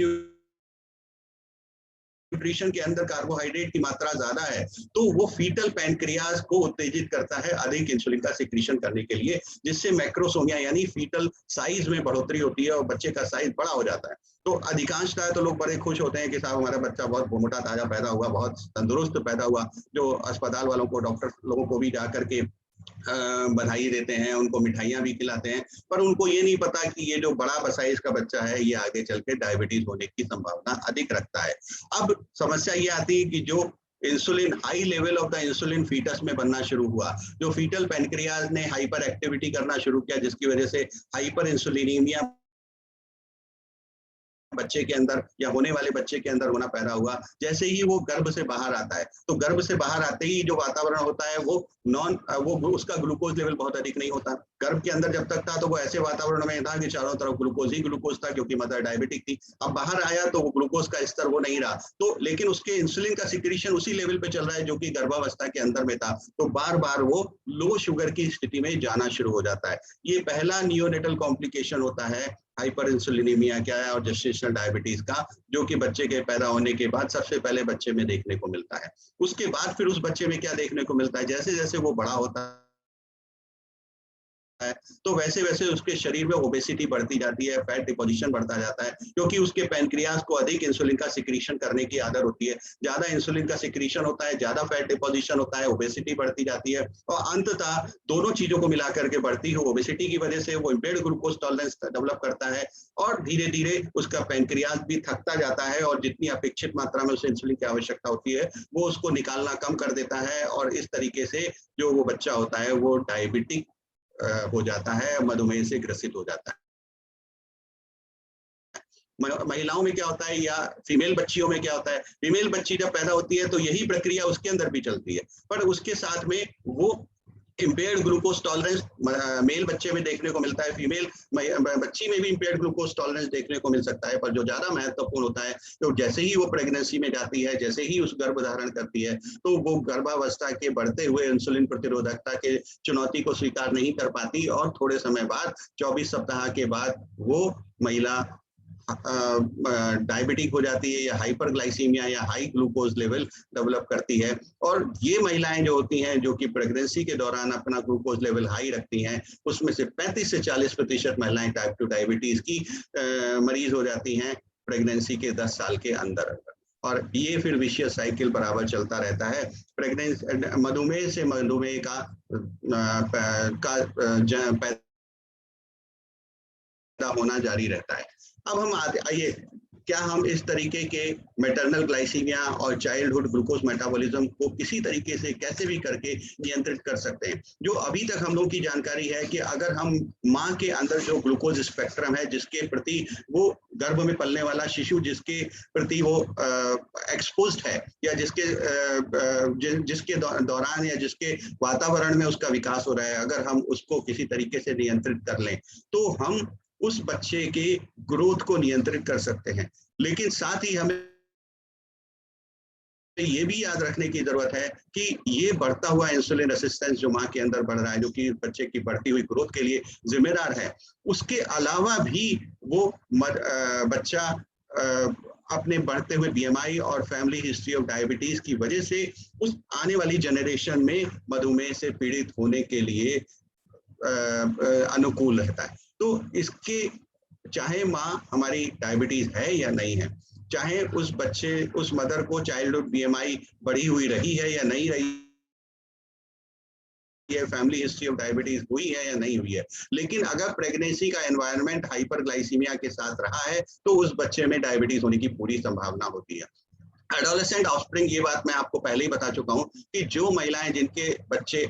न्यूट्रिशन के अंदर कार्बोहाइड्रेट की मात्रा ज्यादा है तो वो फीटल पैंक्रियाज को उत्तेजित करता है अधिक इंसुलिन का सिक्रीशन करने के लिए, जिससे मैक्रोसोमिया यानी फीटल साइज में बढ़ोतरी होती है और बच्चे का साइज बड़ा हो जाता है। तो अधिकांशतः तो लोग बड़े खुश होते हैं कि साहब हमारा बच्चा बहुत मोटा ताजा पैदा हुआ, बहुत तंदुरुस्त पैदा हुआ, जो अस्पताल वालों को, डॉक्टर लोगों को भी जा करके बधाई देते हैं, उनको मिठाइयाँ भी खिलाते हैं, पर उनको ये नहीं पता कि ये जो बड़ा साइज का बच्चा है ये आगे चल के डायबिटीज होने की संभावना अधिक रखता है। अब समस्या ये आती है कि जो insulin, high level of the insulin fetus में बनना शुरू हुआ, जो फीटल पैनक्रियाज ने हाइपर एक्टिविटी करना शुरू किया, जिसकी वजह से हाइपर इंसुलिनीमिया बच्चे के अंदर या होने वाले बच्चे के अंदर होना पैदा हुआ। जैसे ही वो गर्भ से बाहर आता है, तो गर्भ से बाहर आते ही जो वातावरण होता है वो उसका ग्लूकोज लेवल बहुत अधिक नहीं होता। गर्भ के अंदर जब तक था तो वो ऐसे वातावरण में था कि चारों तरफ ग्लूकोज ही ग्लूकोज था, क्योंकि मदर डायबिटिक थी। अब बाहर आया तो वो ग्लूकोज का स्तर वो नहीं रहा, तो लेकिन उसके इंसुलिन का सिक्रीशन उसी लेवल पे चल रहा है जो कि गर्भावस्था के अंदर में था, तो बार बार वो लो शुगर की स्थिति में जाना शुरू हो जाता है। ये पहला नियोनेटल कॉम्प्लिकेशन होता है हाइपर इंसुलिनीमिया क्या है और जेस्टेशनल डायबिटीज का, जो कि बच्चे के पैदा होने के बाद सबसे पहले बच्चे में देखने को मिलता है। उसके बाद फिर उस बच्चे में क्या देखने को मिलता है, जैसे जैसे वो बड़ा होता है तो वैसे वैसे उसके शरीर में ओबेसिटी बढ़ती जाती है, फैट डिपोजिशन बढ़ता जाता है, क्योंकि उसके पैनक्रियाज को अधिक इंसुलिन का सिक्रीशन करने की आदत होती है। ज्यादा इंसुलिन का सिक्रीशन होता है, ज्यादा फैट डिपोजिशन होता है, ओबेसिटी बढ़ती जाती है, और अंततः दोनों चीजों को मिलाकर के बढ़ती है ओबेसिटी की वजह से वो इम्पेयर्ड ग्लूकोज टॉलरेंस डेवलप करता है, और धीरे धीरे उसका पैनक्रियाज भी थकता जाता है, और जितनी अपेक्षित मात्रा में उसे इंसुलिन की आवश्यकता होती है वो उसको निकालना कम कर देता है, और इस तरीके से जो वो बच्चा होता है वो डायबिटिक हो जाता है, मधुमेह से ग्रसित हो जाता है। महिलाओं में क्या होता है या फीमेल बच्चियों में क्या होता है, फीमेल बच्ची जब पैदा होती है तो यही प्रक्रिया उसके अंदर भी चलती है, पर उसके साथ में वो इम्पेयर्ड ग्लूकोज टॉलरेंस मेल बच्चे में देखने को मिलता है, फीमेल बच्ची में भी इम्पेयर्ड ग्लूकोज टॉलरेंस देखने को मिल सकता है, पर जो ज्यादा महत्वपूर्ण होता है तो जैसे ही वो प्रेगनेंसी में जाती है, जैसे ही उस गर्भ धारण करती है, तो वो गर्भावस्था के बढ़ते हुए इंसुलिन प्रतिरोधकता के चुनौती को स्वीकार नहीं कर पाती, और थोड़े समय बाद 24 सप्ताह के बाद वो महिला डायबिटिक हो जाती है, या हाइपरग्लाइसीमिया या हाई ग्लूकोज लेवल डेवलप करती है। और ये महिलाएं जो होती हैं जो कि प्रेगनेंसी के दौरान अपना ग्लूकोज लेवल हाई रखती हैं, उसमें से 35 से 40% महिलाएं टाइप 2 डायबिटीज की मरीज हो जाती हैं प्रेगनेंसी के 10 साल के अंदर, और ये फिर विशियस साइकिल बराबर चलता रहता है। प्रेगनेंसी, मधुमेह से मधुमेह का होना जारी रहता है। अब हम आइए, क्या हम इस तरीके के मैटरनल ग्लाइसीमिया और चाइल्डहुड ग्लूकोज मेटाबॉलिज्म को किसी तरीके से कैसे भी करके नियंत्रित कर सकते हैं? जो अभी तक हम लोग की जानकारी है कि अगर हम माँ के अंदर जो ग्लूकोज स्पेक्ट्रम है, जिसके प्रति वो गर्भ में पलने वाला शिशु जिसके प्रति वो एक्सपोज्ड है, या जिसके दौरान या जिसके वातावरण में उसका विकास हो रहा है, अगर हम उसको किसी तरीके से नियंत्रित कर लें तो हम उस बच्चे के ग्रोथ को नियंत्रित कर सकते हैं। लेकिन साथ ही हमें ये भी याद रखने की जरूरत है कि ये बढ़ता हुआ इंसुलिन रेसिस्टेंस जो माँ के अंदर बढ़ रहा है, जो कि बच्चे की बढ़ती हुई ग्रोथ के लिए जिम्मेदार है, उसके अलावा भी वो बच्चा अपने बढ़ते हुए BMI और फैमिली हिस्ट्री ऑफ डायबिटीज की वजह से उस आने वाली जनरेशन में मधुमेह से पीड़ित होने के लिए अनुकूल रहता है। तो इसके चाहे माँ हमारी डायबिटीज है या नहीं है, चाहे उस बच्चे, उस मदर को चाइल्डहुड BMI बढ़ी हुई रही है या नहीं रही है, फैमिली हिस्ट्री ऑफ डायबिटीज हुई है या नहीं हुई है, लेकिन अगर प्रेगनेंसी का एनवायरनमेंट हाइपरग्लाइसीमिया के साथ रहा है तो उस बच्चे में डायबिटीज होने की पूरी संभावना होती है। एडोलेसेंट ऑफस्प्रिंग, ये बात मैं आपको पहले ही बता चुका हूं कि जो महिलाएं जिनके बच्चे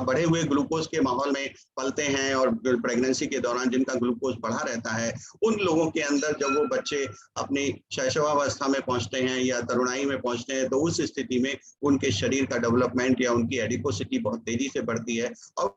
बढ़े हुए ग्लूकोज के माहौल में पलते हैं और प्रेगनेंसी के दौरान जिनका ग्लूकोज बढ़ा रहता है, उन लोगों के अंदर जब वो बच्चे अपनी शैशवावस्था में पहुंचते हैं या तरुणाई में पहुंचते हैं, तो उस स्थिति में उनके शरीर का डेवलपमेंट या उनकी एडिपोसिटी बहुत तेजी से बढ़ती है और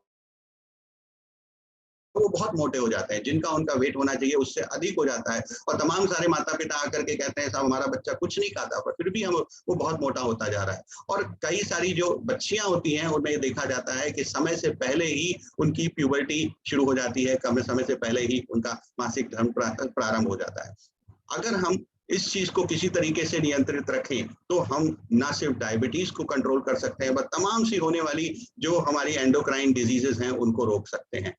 वो बहुत मोटे हो जाते हैं, जिनका उनका वेट होना चाहिए उससे अधिक हो जाता है, और तमाम सारे माता पिता आकर के कहते हैं साहब हमारा बच्चा कुछ नहीं खाता, पर फिर भी वो बहुत मोटा होता जा रहा है। और कई सारी जो बच्चियां होती हैं उनमें ये देखा जाता है कि समय से पहले ही उनकी प्यूबर्टी शुरू हो जाती है, कम समय से पहले ही उनका मासिक धर्म प्रारंभ हो जाता है। अगर हम इस चीज को किसी तरीके से नियंत्रित रखें तो हम ना सिर्फ डायबिटीज को कंट्रोल कर सकते हैं, बल्कि तमाम सी होने वाली जो हमारी एंडोक्राइन डिजीजेस हैं उनको रोक सकते हैं।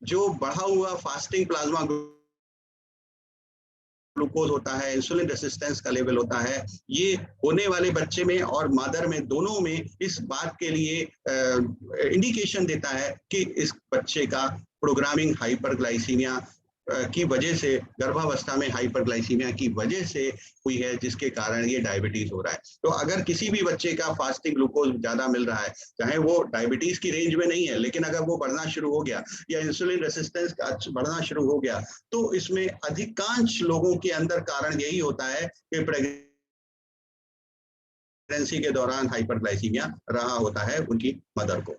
जो बढ़ा हुआ फास्टिंग प्लाज्मा ग्लूकोज होता है, इंसुलिन रेसिस्टेंस का लेवल होता है, ये होने वाले बच्चे में और मदर में दोनों में इस बात के लिए इंडिकेशन देता है कि इस बच्चे का प्रोग्रामिंग हाइपरग्लाइसीमिया की वजह से, गर्भावस्था में हाइपरग्लाइसीमिया की वजह से हुई है, जिसके कारण ये डायबिटीज हो रहा है। तो अगर किसी भी बच्चे का फास्टिंग ग्लूकोज ज्यादा मिल रहा है, चाहे वो डायबिटीज की रेंज में नहीं है, लेकिन अगर वो बढ़ना शुरू हो गया या इंसुलिन रेसिस्टेंस बढ़ना शुरू हो गया, तो इसमें अधिकांश लोगों के अंदर कारण यही होता है कि प्रेगनेंसी के दौरान हाइपरग्लाइसीमिया रहा होता है उनकी मदर को।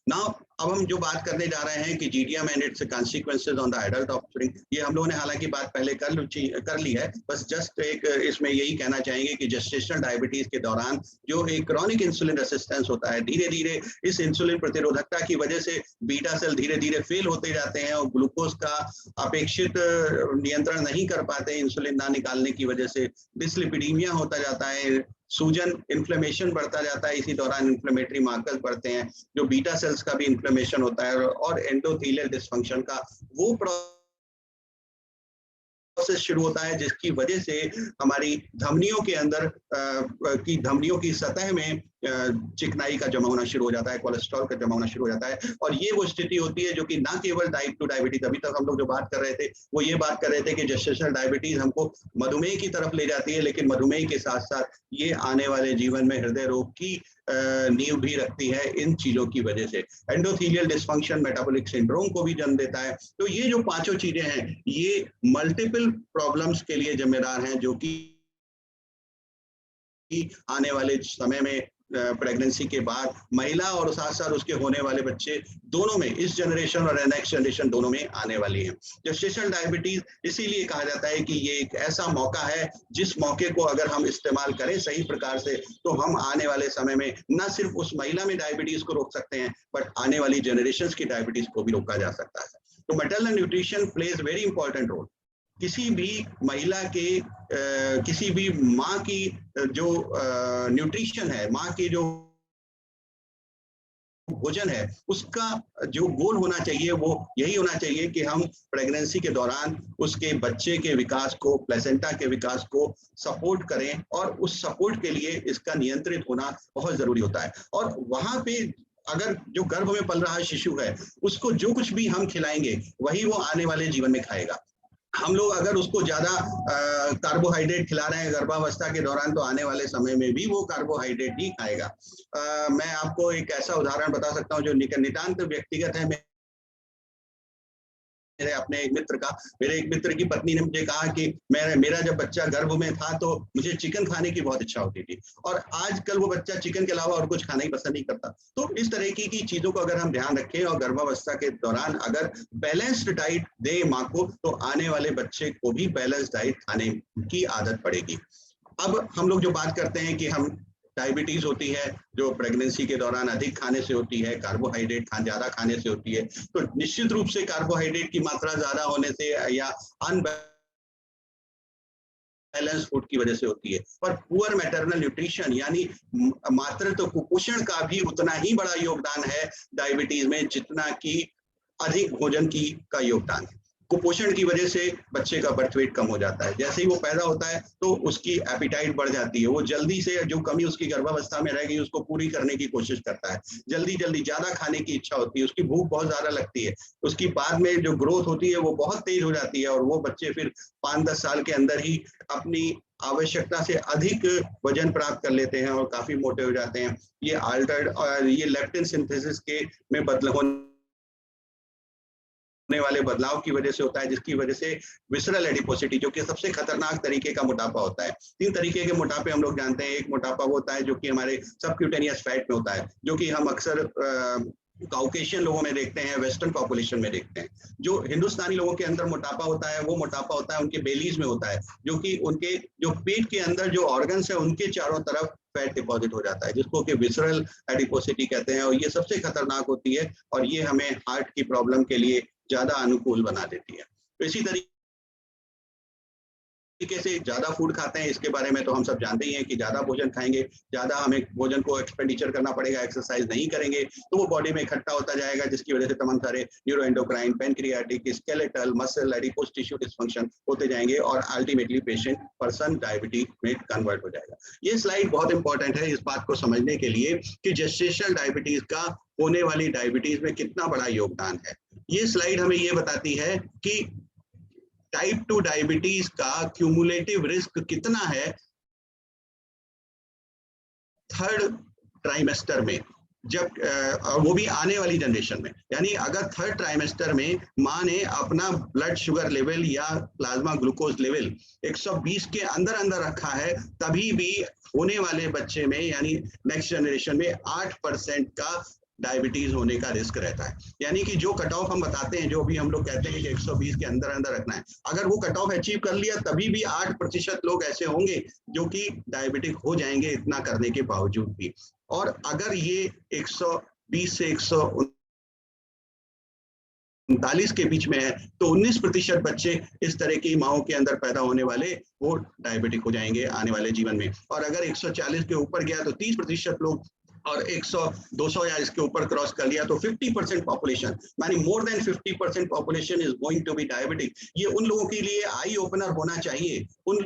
नाउ अब हम जो बात करने जा रहे हैं कि GDM and it's consequences on the adult offspring, ये हम लोगों ने हालांकि बात पहले कर ली है, बस जस्ट एक इसमें यही कहना चाहेंगे कि जेस्टेशनल डायबिटीज के दौरान जो एक क्रॉनिक इंसुलिन रेसिस्टेंस होता है, धीरे धीरे इस इंसुलिन प्रतिरोधकता की वजह से बीटा सेल धीरे धीरे फेल होते जाते हैं और ग्लूकोज का अपेक्षित नियंत्रण नहीं कर पाते इंसुलिन ना निकालने की वजह से, डिसलिपिडीमिया होता जाता है, सूजन, इन्फ्लेमेशन बढ़ता जाता है, इसी दौरान इन्फ्लेमेटरी मार्कर्स बढ़ते हैं, जो बीटा सेल्स का भी इन्फ्लेमेशन होता है और एंडोथेलियल डिसफंक्शन का वो प्रोसेस शुरू होता है, जिसकी वजह से हमारी धमनियों के अंदर धमनियों की सतह में चिकनाई का जमा होना शुरू हो जाता है, कोलेस्ट्रॉल का जमा होना शुरू हो जाता है। और ये वो स्थिति होती है जो कि ना केवल टाइप 2 डायबिटीज, अभी तक हम लोग जो बात कर रहे थे वो ये बात कर रहे थे कि जेस्टेशनल डायबिटीज हमको मधुमेह की तरफ ले जाती है, लेकिन मधुमेह के साथ साथ ये आने वाले जीवन में हृदय रोग की नींव भी रखती है इन चीजों की वजह से। एंडोथेलियल डिसफंक्शन मेटाबॉलिक सिंड्रोम को भी जन्म देता है। तो ये जो पांचों चीजें हैं, ये मल्टीपल प्रॉब्लम्स के लिए जिम्मेदार हैं, जो कि आने वाले समय में प्रेगनेंसी के बाद महिला और साथ साथ उसके होने वाले बच्चे दोनों में, इस जनरेशन और नेक्स्ट जनरेशन दोनों में आने वाली है। जेस्टेशनल डायबिटीज इसीलिए कहा जाता है कि ये एक ऐसा मौका है, जिस मौके को अगर हम इस्तेमाल करें सही प्रकार से, तो हम आने वाले समय में न सिर्फ उस महिला में डायबिटीज को रोक सकते हैं, बट आने वाली जनरेशन की डायबिटीज को भी रोका जा सकता है। तो maternal nutrition plays very important role. किसी भी महिला के किसी भी माँ की जो न्यूट्रिशन है, माँ की जो भोजन है, उसका जो गोल होना चाहिए वो यही होना चाहिए कि हम प्रेगनेंसी के दौरान उसके बच्चे के विकास को, प्लेसेंटा के विकास को सपोर्ट करें, और उस सपोर्ट के लिए इसका नियंत्रित होना बहुत जरूरी होता है। और वहां पे अगर जो गर्भ में पल रहा शिशु है, उसको जो कुछ भी हम खिलाएंगे वही वो आने वाले जीवन में खाएगा। हम लोग अगर उसको ज्यादा कार्बोहाइड्रेट खिला रहे हैं गर्भावस्था के दौरान, तो आने वाले समय में भी वो कार्बोहाइड्रेट ही खाएगा। मैं आपको एक ऐसा उदाहरण बता सकता हूँ जो नितांत व्यक्तिगत है। मेरे एक मित्र की पत्नी ने मुझे कहा कि मेरा जब बच्चा गर्भ में था तो मुझे चिकन खाने की बहुत इच्छा होती थी, और आजकल वो बच्चा चिकन के अलावा और कुछ खाना ही पसंद नहीं करता। तो इस तरह की चीजों को अगर हम ध्यान रखें और गर्भावस्था के दौरान अगर बैलेंस्ड डाइट दे माँ को, तो आने वाले बच्चे को भी बैलेंस्ड डाइट खाने की आदत पड़ेगी। अब हम लोग जो बात करते हैं कि हम डायबिटीज होती है जो प्रेगनेंसी के दौरान अधिक खाने से होती है, कार्बोहाइड्रेट ज्यादा खाने से होती है, तो निश्चित रूप से कार्बोहाइड्रेट की मात्रा ज्यादा होने से या अनबैलेंस फूड की वजह से होती है। पर पुअर मैटरनल न्यूट्रिशन यानी मातृत्व कुपोषण का भी उतना ही बड़ा योगदान है डायबिटीज में, जितना कि अधिक भोजन का योगदान है। कुपोषण की वजह से बच्चे का बर्थ वेट कम हो जाता है। जैसे ही वो पैदा होता है तो उसकी एपिटाइट बढ़ जाती है, वो जल्दी से जो कमी उसकी गर्भावस्था में रह गई उसको पूरी करने की कोशिश करता है, जल्दी ज्यादा खाने की इच्छा होती है, उसकी भूख बहुत ज्यादा लगती है, उसकी बाद में जो ग्रोथ होती है वो बहुत तेज हो जाती है, और वो बच्चे फिर 5-10 साल के अंदर ही अपनी आवश्यकता से अधिक वजन प्राप्त कर लेते हैं और काफी मोटे हो जाते हैं। ये ये लेप्टिन सिंथेसिस के में होने वाले बदलाव की वजह से होता है, जिसकी वजह से विसरल एडिपोसिटी, जो कि सबसे खतरनाक तरीके का मोटापा होता है। 3 तरीके के मोटापे हम लोग जानते हैं। एक मोटापा होता है जो कि हमारे सबक्यूटेनियस फैट में होता है, जो कि हम अक्सर काउकेशियन लोगों में देखते हैं, वेस्टर्न पॉपुलेशन में देखते हैं। जो हिंदुस्तानी लोगों के अंदर मोटापा होता है, वो मोटापा होता है उनके बेलीज में होता है, जो कि उनके जो पेट के अंदर जो ऑर्गन्स है उनके चारों तरफ फैट डिपॉजिट हो जाता है, जिसको कि विसरल एडिपोसिटी कहते हैं, और ये सबसे खतरनाक होती है, और ये हमें हार्ट की प्रॉब्लम के लिए ज्यादा अनुकूल बना देती है। तो इसी तरीके तरीके से ज्यादा फूड खाते हैं, इसके बारे में तो हम सब जानते ही हैं कि ज्यादा भोजन खाएंगे, ज्यादा हमें भोजन को एक्सपेंडिचर करना पड़ेगा, एक्सरसाइज नहीं करेंगे तो वो बॉडी में इकट्ठा होता जाएगा, जिसकी वजह से तमाम सारे neuroendocrine, pancreatic, skeletal, muscle, adipose tissue dysfunction होते जाएंगे और अल्टीमेटली पेशेंट पर्सन डायबिटीज में कन्वर्ट हो जाएगा। ये स्लाइड बहुत इंपॉर्टेंट है इस बात को समझने के लिए कि जेस्टेशनल डायबिटीज का होने वाली डायबिटीज में कितना बड़ा योगदान है। ये स्लाइड हमें ये बताती है कि टाइप 2 डायबिटीज का क्यूमुलेटिव रिस्क कितना है थर्ड ट्राइमेस्टर में, जब वो भी आने वाली जनरेशन में। यानी अगर थर्ड ट्राइमेस्टर में माँ ने अपना ब्लड शुगर लेवल या प्लाज्मा ग्लूकोज लेवल 120 के अंदर अंदर रखा है, तभी भी होने वाले बच्चे में यानी नेक्स्ट जनरेशन में 8% का डायबिटीज होने का रिस्क रहता है। यानी कि जो कट ऑफ हम बताते हैं, जो भी हम लोग कहते हैं कि 120 के अंदर अंदर रखना है, अगर वो कट ऑफ अचीव कर लिया तभी भी 8% लोग ऐसे होंगे जो कि डायबिटिक हो जाएंगे इतना करने के बावजूद भी। और अगर ये 120 से 139 के बीच में है तो 19% बच्चे इस तरह की माओं के अंदर पैदा होने वाले वो डायबिटिक हो जाएंगे आने वाले जीवन में। और अगर 140 के ऊपर गया तो 30% लोग, और 100-200 या इसके ऊपर क्रॉस कर लिया तो 50% population, many more than 50% population is going to be diabetic. ये उन लोगों के लिए आई ओपनर होना चाहिए, उन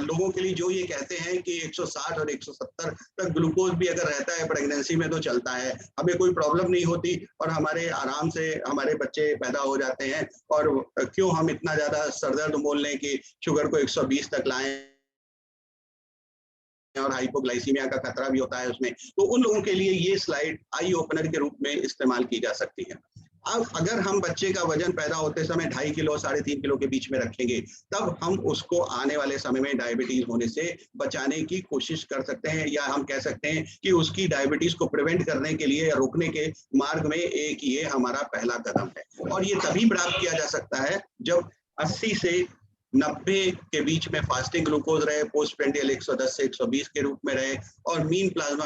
लोगों के लिए जो ये कहते हैं कि 160 और 170 तक ग्लूकोज भी अगर रहता है प्रेगनेंसी में तो चलता है, हमें कोई प्रॉब्लम नहीं होती और हमारे आराम से हमारे बच्चे पैदा हो जाते हैं। और क्यों हम इतना ज्यादा सरदर्द मोल लें कि शुगर को 120 तक लाएं और हाइपोग्लाइसीमिया का खतरा भी होता है उसमें। तो उन लोगों के लिए ये स्लाइड आई ओपनर के रूप में इस्तेमाल की जा सकती है। अब अगर हम बच्चे का वजन पैदा होते समय 2.5 किलो 3.5 किलो के बीच में रखेंगे, तब हम उसको आने वाले समय में डायबिटीज होने से बचाने की कोशिश कर सकते हैं, या हम कह सकते हैं कि उसकी डायबिटीज को प्रिवेंट करने के लिए या रोकने के मार्ग में एक ये हमारा पहला कदम है। और ये तभी प्राप्त किया जा सकता है जब 80 से 90 के बीच में फास्टिंग ग्लूकोज रहे, पोस्ट प्रेंडियल 110 से 120 के रूप में रहे, और मीन प्लाज्मा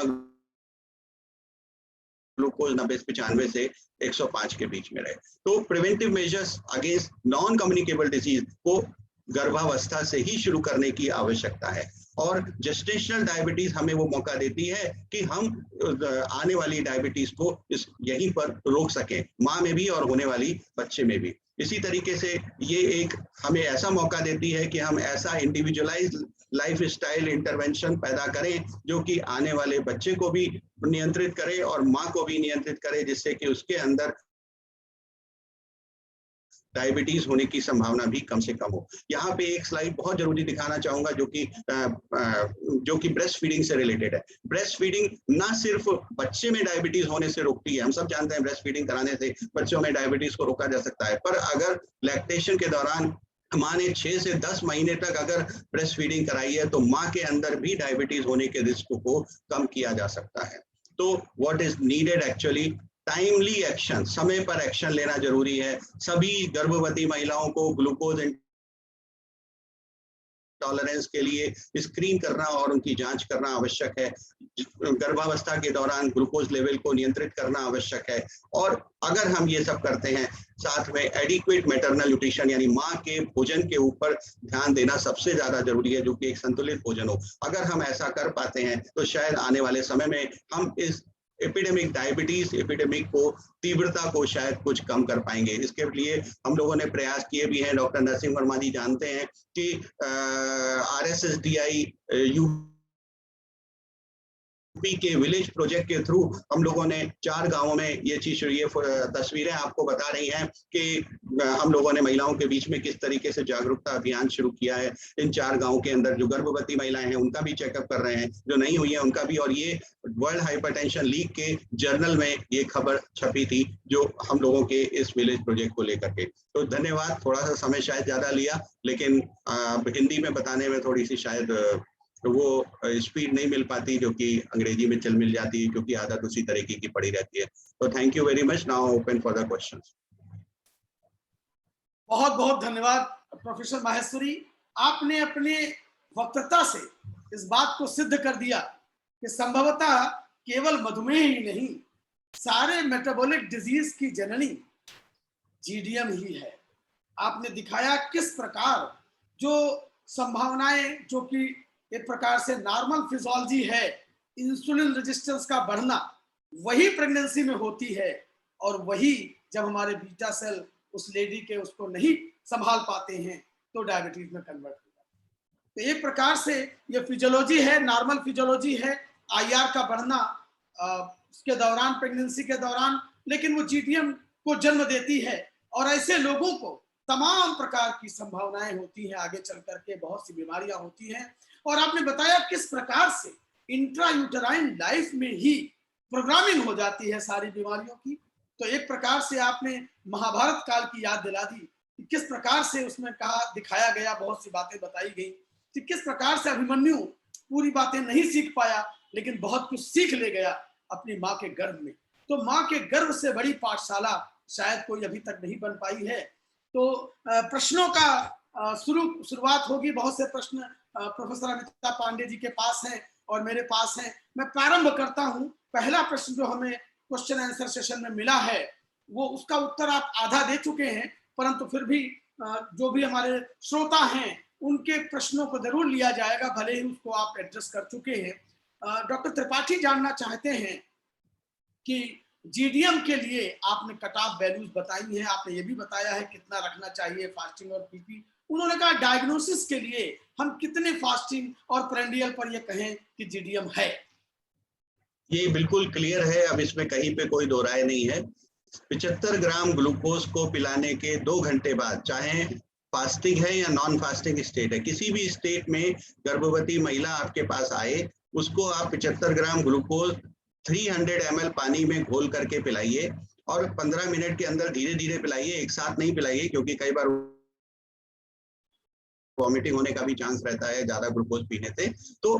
ग्लूकोज 90-95 से 105 के बीच में रहे। तो preventive measures against non communicable disease को गर्भावस्था से ही शुरू करने की आवश्यकता है। और जेस्टेशनल डायबिटीज हमें वो मौका देती है कि हम आने वाली डायबिटीज को यहीं पर रोक सकें, माँ में भी और होने वाली बच्चे में भी। इसी तरीके से ये एक हमें ऐसा मौका देती है कि हम ऐसा इंडिविजुअलाइज लाइफ स्टाइल इंटरवेंशन पैदा करें जो कि आने वाले बच्चे को भी नियंत्रित करे और माँ को भी नियंत्रित करे, जिससे कि उसके अंदर डायबिटीज होने की संभावना भी कम से कम हो। यहाँ पे एक स्लाइड बहुत जरूरी दिखाना चाहूंगा जो कि ब्रेस्ट फीडिंग से रिलेटेड है। ब्रेस्ट फीडिंग ना सिर्फ बच्चे में डायबिटीज होने से रोकती है, हम सब जानते हैं ब्रेस्ट फीडिंग कराने से बच्चों में डायबिटीज को रोका जा सकता है, पर अगर लैक्टेशन के दौरान माँ ने 6 से 10 महीने तक अगर ब्रेस्ट फीडिंग कराई है तो माँ के अंदर भी डायबिटीज होने के रिस्क को कम किया जा सकता है। तो what is needed actually, timely action, समय पर एक्शन लेना जरूरी है। सभी गर्भवती महिलाओं को ग्लूकोज टॉलरेंस के लिए स्क्रीन करना और उनकी जांच करना आवश्यक है। गर्भावस्था के दौरान ग्लूकोज लेवल को नियंत्रित करना आवश्यक है। और अगर हम ये सब करते हैं, साथ में एडिक्वेट मैटरनल न्यूट्रिशन यानी माँ के भोजन के ऊपर ध्यान देना सबसे ज्यादा जरूरी है, जो कि एक संतुलित भोजन हो। अगर हम ऐसा कर पाते हैं तो शायद आने वाले समय में हम इस एपिडेमिक डायबिटीज एपिडेमिक को तीव्रता को शायद कुछ कम कर पाएंगे। इसके लिए हम लोगों ने प्रयास किए भी हैं। डॉक्टर नरसिंह वर्मा जी जानते हैं कि RSSDI यूपी के विलेज प्रोजेक्ट के थ्रू हम लोगों ने 4 गांवों में ये तस्वीरें आपको बता रही हैं कि हम लोगों ने महिलाओं के बीच में किस तरीके से जागरूकता अभियान शुरू किया है। इन 4 गांवों के अंदर जो गर्भवती महिलाएं हैं उनका भी चेकअप कर रहे हैं, जो नहीं हुई है उनका भी। और ये वर्ल्ड हाइपरटेंशन लीग के जर्नल में ये खबर छपी थी जो हम लोगों के इस विलेज प्रोजेक्ट को लेकर के। तो धन्यवाद, थोड़ा सा समय शायद ज्यादा लिया, लेकिन हिंदी में बताने में थोड़ी सी शायद वो स्पीड नहीं मिल पाती जो कि अंग्रेजी में मिल जाती है, क्योंकि आदत उसी तरीके की पड़ी रहती है। तो thank you very much. Now open for the questions. बहुत बहुत धन्यवाद प्रोफेसर माहेश्वरी। आपने अपने वक्तृता से इस बात को सिद्ध कर दिया कि संभवतः केवल मधुमेह ही नहीं, सारे मेटाबॉलिक डिजीज की जननी GDM ही है। आपने दिखाया किस प्रकार जो संभावनाएं जो कि एक प्रकार से नॉर्मल फिजियोलॉजी है, इंसुलिन रेजिस्टेंस का बढ़ना, वही प्रेगनेंसी में होती है, और वही जब हमारे बीटा सेल उस लेडी के उसको नहीं संभाल पाते हैं तो डायबिटीज में कन्वर्ट हो जाता है। तो एक प्रकार से ये फिजियोलॉजी है, नॉर्मल फिजियोलॉजी है, आईआर का बढ़ना उसके दौरान, प्रेगनेंसी के दौरान, लेकिन वो जीटीएम को जन्म देती है, और ऐसे लोगों को तमाम प्रकार की संभावनाएं होती हैं, आगे चल करके बहुत सी बीमारियां होती हैं। और आपने बताया किस प्रकार से इंट्रायूटेराइन लाइफ में ही प्रोग्रामिंग हो जाती है सारी बीमारियों की। तो एक प्रकार से आपने महाभारत काल की याद दिला दी कि किस प्रकार से उसमें कहा, दिखाया गया, बहुत सी बातें बताई गई कि किस प्रकार से अभिमन्यु पूरी बातें नहीं सीख पाया, लेकिन बहुत कुछ सीख ले गया अपनी माँ के गर्भ में। तो माँ के गर्भ से बड़ी पाठशाला शायद कोई अभी तक नहीं बन पाई है। तो प्रश्नों का शुरुआत होगी। बहुत से प्रश्न प्रोफेसर अमिता पांडे जी के पास हैं और मेरे पास हैं। मैं प्रारंभ करता हूं। पहला प्रश्न जो हमें क्वेश्चन आंसर सेशन में मिला है, वो उसका उत्तर आप आधा दे चुके हैं, परंतु फिर भी जो भी हमारे श्रोता हैं उनके प्रश्नों को जरूर लिया जाएगा, भले ही उसको आप एड्रेस कर चुके हैं। डॉक्टर त्रिपाठी जानना चाहते हैं कि जीडीएम के लिए आपने कट ऑफ वैल्यूज बताई हैं, आपने ये भी बताया है कितना रखना चाहिए फास्टिंग और पीपी। उन्होंने कहा डायग्नोसिस के लिए हम कितने फास्टिंग और प्रेंडियल पर ये कहें कि जीडीएम है। ये बिल्कुल क्लियर है, अब इसमें कहीं पे कोई दो राय नहीं है। 75 ग्राम ग्लूकोज को पिलाने के 2 घंटे बाद, चाहे फास्टिंग है या नॉन फास्टिंग स्टेट है, किसी भी स्टेट में गर्भवती महिला आपके पास आए, उसको आप 75 ग्राम ग्लूकोज 300 ml पानी में घोल करके पिलाइए, और 15 मिनट के अंदर धीरे धीरे पिलाइए, एक साथ नहीं पिलाइए, क्योंकि कई बार वॉमिटिंग होने का भी चांस रहता है ज्यादा ग्लूकोज पीने से। तो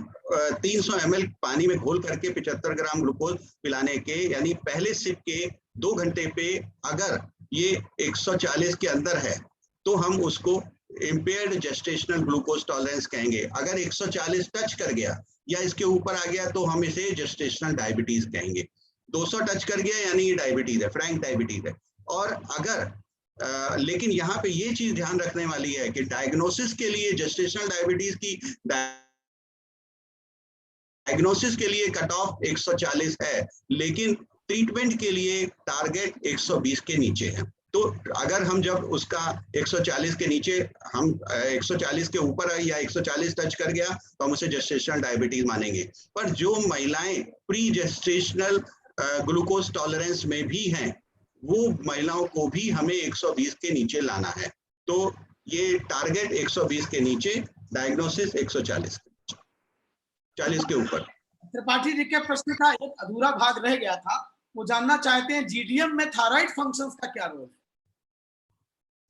300 ml पानी में घोल करके 75 ग्राम ग्लूकोज पिलाने के, यानी पहले सिप के 2 घंटे पे अगर ये 140 के अंदर है तो हम उसको इम्पेयर्ड जेस्टेशनल ग्लूकोज टॉलरेंस कहेंगे। अगर 140 टच कर गया या इसके ऊपर आ गया तो हम इसे जेस्टेशनल डायबिटीज कहेंगे। 200 टच कर गया यानी ये डायबिटीज है, फ्रैंक डायबिटीज है। और अगर लेकिन यहाँ पे ये चीज ध्यान रखने वाली है कि डायग्नोसिस के लिए, जेस्टेशनल डायबिटीज की डायग्नोसिस के लिए कट ऑफ 140 है, लेकिन ट्रीटमेंट के लिए टारगेट 120 के नीचे है। तो अगर हम जब उसका 140 के नीचे, हम 140 के ऊपर या 140 टच कर गया तो हम उसे जेस्टेशनल डायबिटीज मानेंगे। पर जो महिलाएं प्री जेस्टेशनल ग्लूकोज टॉलरेंस में भी हैं, वो महिलाओं को भी हमें 120 के नीचे लाना है। तो ये टारगेट 120 के नीचे, डायग्नोसिस 140 के ऊपर। त्रिपाठी जी के प्रश्न का एक अधूरा भाग रह गया था, वो जानना चाहते हैं जीडीएम में थायराइड फंक्शंस का क्या रोल है।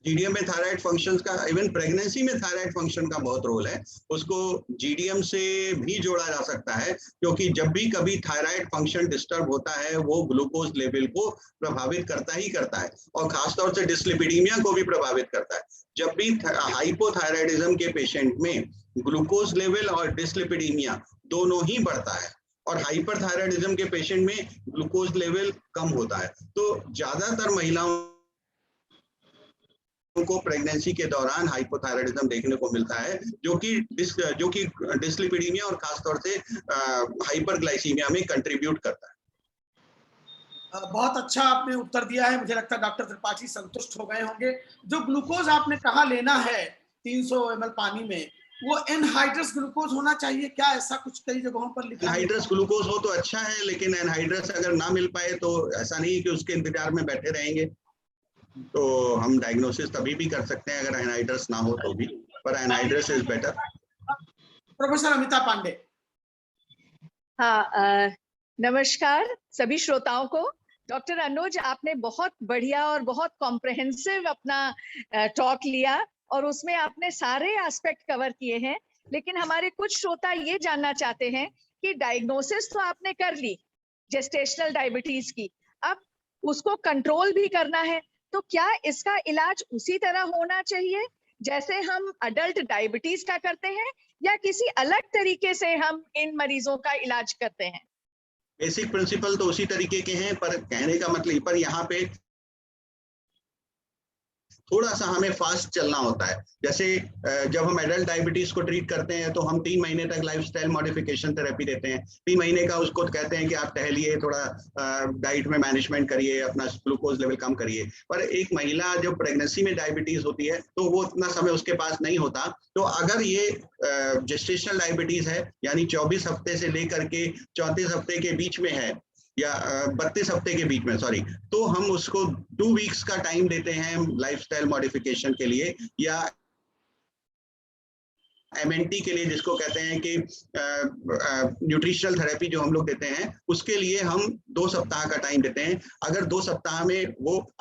जीडीएम में थायराइड फंक्शंस का, इवन प्रेगनेंसी में थायराइड फंक्शन का बहुत रोल है। उसको जीडीएम से भी जोड़ा जा सकता है, क्योंकि जब भी कभी थायराइड फंक्शन डिस्टर्ब होता है वो ग्लूकोज लेवल को प्रभावित करता ही करता है, और खासतौर से डिस्लिपिडीमिया को भी प्रभावित करता है। जब भी हाइपोथायराइडिज्म के पेशेंट में ग्लूकोज लेवल और डिस्लिपिडीमिया दोनों ही बढ़ता है, और हाइपरथायराइडिज्म के पेशेंट में ग्लूकोज लेवल कम होता है। तो ज्यादातर महिलाओं को प्रेगनेंसी के दौरान हाइपोथायराइडिज्म देखने को मिलता है, जो कि डिस्लिपिडीमिया और खासतौर से हाइपरग्लाइसीमिया में कंट्रीब्यूट करता है। बहुत अच्छा आपने उत्तर दिया है। मुझे लगता है डॉक्टर त्रिपाठी संतुष्ट हो गए होंगे। जो ग्लूकोज आपने कहा लेना है 300 ml पानी में, वो एनहाइड्रस ग्लूकोज होना चाहिए क्या? ऐसा कुछ कई जगहों पर लिखा है। एनहाइड्रस ग्लूकोज हो तो अच्छा है, लेकिन एनहाइड्रस अगर ना मिल पाए तो ऐसा नहीं कि उसके इंतजार में बैठे रहेंगे। तो हम डायग्नोसिस तभी भी कर सकते हैं अगर एनहाइड्रस ना हो तो भी, पर anhydrous is better. Professor Amita Pande. हाँ, नमस्कार सभी श्रोताओं को। डॉक्टर अनुज, आपने बहुत बढ़िया और बहुत कॉम्प्रहेंसिव अपना टॉक लिया, और उसमें आपने सारे एस्पेक्ट कवर किए हैं। लेकिन हमारे कुछ श्रोता ये जानना चाहते हैं कि डायग्नोसिस तो आपने कर ली जेस्टेशनल डायबिटीज की, अब उसको कंट्रोल भी करना है, तो क्या इसका इलाज उसी तरह होना चाहिए जैसे हम अडल्ट डायबिटीज का करते हैं, या किसी अलग तरीके से हम इन मरीजों का इलाज करते हैं? बेसिक प्रिंसिपल तो उसी तरीके के हैं, पर कहने का मतलब पर यहाँ पे थोड़ा सा हमें फास्ट चलना होता है। जैसे जब हम एडल्ट डायबिटीज को ट्रीट करते हैं तो हम 3 महीने तक लाइफस्टाइल मॉडिफिकेशन थेरेपी देते हैं। 3 महीने का उसको कहते हैं कि आप टहलिए, थोड़ा डाइट में मैनेजमेंट करिए, अपना ग्लूकोज लेवल कम करिए। पर एक महिला जो प्रेगनेंसी में डायबिटीज होती है तो वो उतना समय उसके पास नहीं होता। तो अगर ये जेस्टेशनल डायबिटीज है, यानी 24 हफ्ते से लेकर के 34 हफ्ते के बीच में है, या 32 हफ्ते के बीच में, सॉरी, तो हम उसको 2 वीक्स का टाइम देते हैं लाइफस्टाइल मॉडिफिकेशन के लिए, या MNT के लिए, जिसको कहते हैं कि न्यूट्रिशनल थेरेपी जो हम लोग देते हैं, उसके लिए हम 2 सप्ताह का टाइम देते हैं। अगर 2 सप्ताह में वो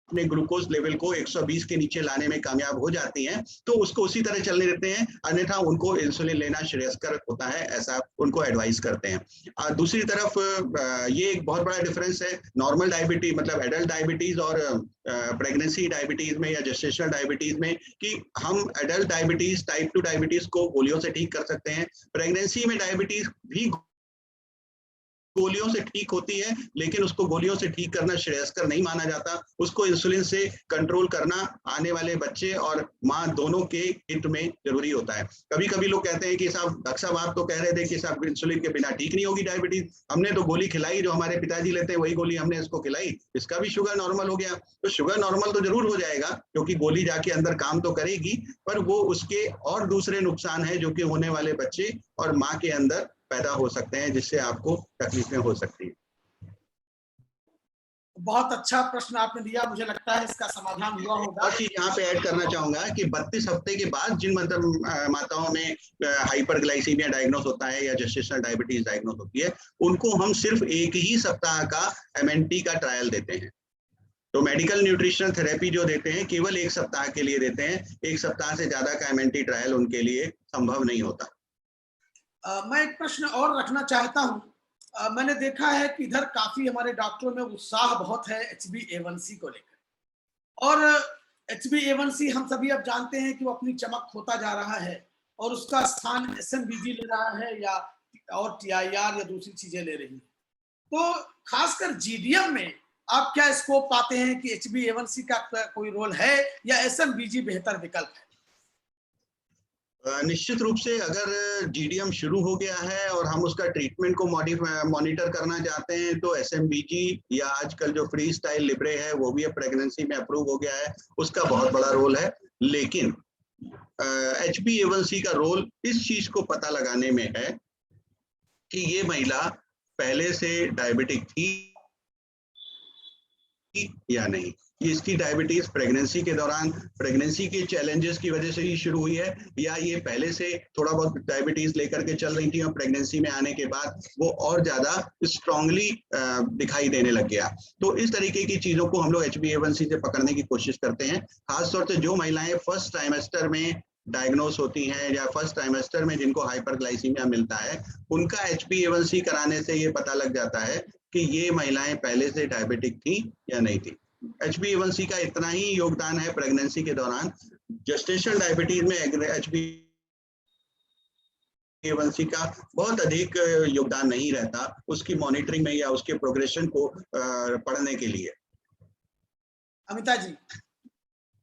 अपने ग्लूकोज लेवल को 120 के नीचे लाने में कामयाब हो जाती हैं तो उसको उसी तरह चलने देते हैं, अन्यथा उनको इंसुलिन लेना श्रेयस्कर होता है, ऐसा उनको एडवाइस करते हैं। दूसरी तरफ ये एक बहुत बड़ा डिफरेंस है नॉर्मल डायबिटीज, मतलब एडल्ट डायबिटीज और प्रेगनेंसी डायबिटीज में या जेस्टेशनल डायबिटीज में, कि हम एडल्ट डायबिटीज, टाइप 2 डायबिटीज को गोलियों से ठीक कर सकते हैं। प्रेगनेंसी में डायबिटीज भी गोलियों से ठीक होती है, लेकिन उसको गोलियों से ठीक करना श्रेयस्कर नहीं माना जाता। उसको इंसुलिन से कंट्रोल करना आने वाले बच्चे और माँ दोनों के हित में जरूरी होता है। कभी कभी लोग कहते हैं कि साहब, डॉक्टर साहब आप तो कह रहे थे कि साहब इंसुलिन के बिना ठीक नहीं होगी डायबिटीज, हमने तो गोली खिलाई, जो हमारे पिताजी लेते हैं वही गोली हमने इसको खिलाई, इसका भी शुगर नॉर्मल हो गया। तो शुगर नॉर्मल तो जरूर हो जाएगा, क्योंकि गोली जाके अंदर काम तो करेगी, पर वो उसके और दूसरे नुकसान है जो कि होने वाले बच्चे और माँ के अंदर पैदा हो सकते हैं, जिससे आपको तकलीफें हो सकती है। बहुत अच्छा प्रश्न आपने दिया, मुझे लगता है इसका समाधान हुआ होगा। और चीज यहाँ पे ऐड करना चाहूंगा कि 32 हफ्ते के बाद जिन माताओं में हाइपरग्लाइसीमिया डायग्नोस होता है या जेस्टेशनल डायबिटीज डायग्नोस होती है, उनको हम सिर्फ 1 ही सप्ताह का MNT का ट्रायल देते हैं। तो मेडिकल न्यूट्रिशनल थेरेपी जो देते हैं केवल 1 सप्ताह के लिए देते हैं, 1 सप्ताह से ज्यादा का MNT ट्रायल उनके लिए संभव नहीं होता। मैं एक प्रश्न और रखना चाहता हूं। मैंने देखा है कि इधर काफी हमारे डॉक्टरों में उत्साह बहुत है HbA1c को लेकर, और HbA1c हम सभी अब जानते हैं कि वो अपनी चमक खोता जा रहा है और उसका स्थान SMBG ले रहा है, या और TIR या दूसरी चीजें ले रही है। तो खासकर GDM में आप क्या स्कोप पाते हैं कि HbA1c का कोई रोल है या SMBG बेहतर विकल्प है? निश्चित रूप से अगर GDM शुरू हो गया है और हम उसका ट्रीटमेंट को मॉनिटर करना चाहते हैं तो SMBG या आजकल जो फ्री स्टाइल लिब्रे है वो भी अब प्रेगनेंसी में अप्रूव हो गया है, उसका बहुत बड़ा रोल है। लेकिन HbA1c का रोल इस चीज को पता लगाने में है कि ये महिला पहले से डायबिटिक थी या नहीं, इसकी डायबिटीज प्रेगनेंसी के दौरान प्रेगनेंसी के चैलेंजेस की वजह से ही शुरू हुई है, या ये पहले से थोड़ा बहुत डायबिटीज लेकर के चल रही थी और प्रेगनेंसी में आने के बाद वो और ज्यादा स्ट्रांगली दिखाई देने लग गया। तो इस तरीके की चीजों को हम लोग HbA1c से पकड़ने की कोशिश करते हैं। खासतौर से जो महिलाएं फर्स्ट ट्राइमेस्टर में डायग्नोस होती हैं या फर्स्ट ट्राइमेस्टर में जिनको हाइपरग्लाइसीमिया मिलता है, उनका HbA1c कराने से ये पता लग जाता है कि ये महिलाएं पहले से डायबिटिक थी या नहीं थी। HbA1c का इतना ही योगदान है प्रेगनेंसी के दौरान। जेस्टेशनल डायबिटीज में HbA1c का बहुत अधिक योगदान नहीं रहता उसकी मॉनिटरिंग में या उसके प्रोग्रेशन को पढ़ने के लिए। अमिता जी।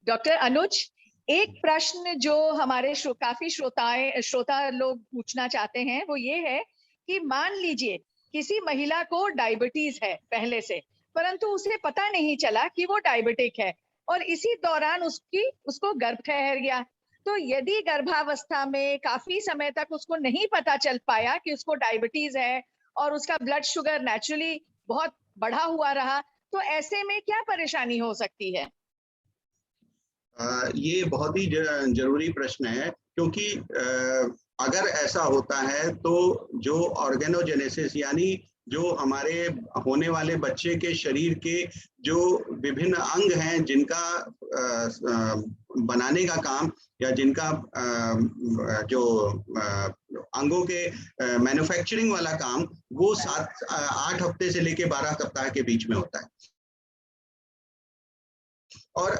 डॉक्टर अनुज, एक प्रश्न जो हमारे काफी श्रोता लोग पूछना चाहते हैं वो ये है कि मान लीजिए किसी महिला को डायबिटीज है पहले से, परंतु उसे पता नहीं चला कि वो डायबिटिक है और इसी दौरान उसको गर्भ ठहर गया, तो यदि गर्भावस्था में काफी समय तक उसको नहीं पता चल पाया कि उसको डायबिटीज है और उसका ब्लड शुगर नेचुरली बहुत बढ़ा हुआ रहा, तो ऐसे में क्या परेशानी हो सकती है? ये बहुत ही जरूरी प्रश्न है, क्योंकि अगर ऐसा होता है तो जो ऑर्गेनोजेनेसिस यानी जो हमारे होने वाले बच्चे के शरीर के जो विभिन्न अंग हैं जिनका बनाने का काम या जिनका जो अंगों के मैन्युफैक्चरिंग वाला काम, वो 8 हफ्ते से लेके 12 सप्ताह के बीच में होता है, और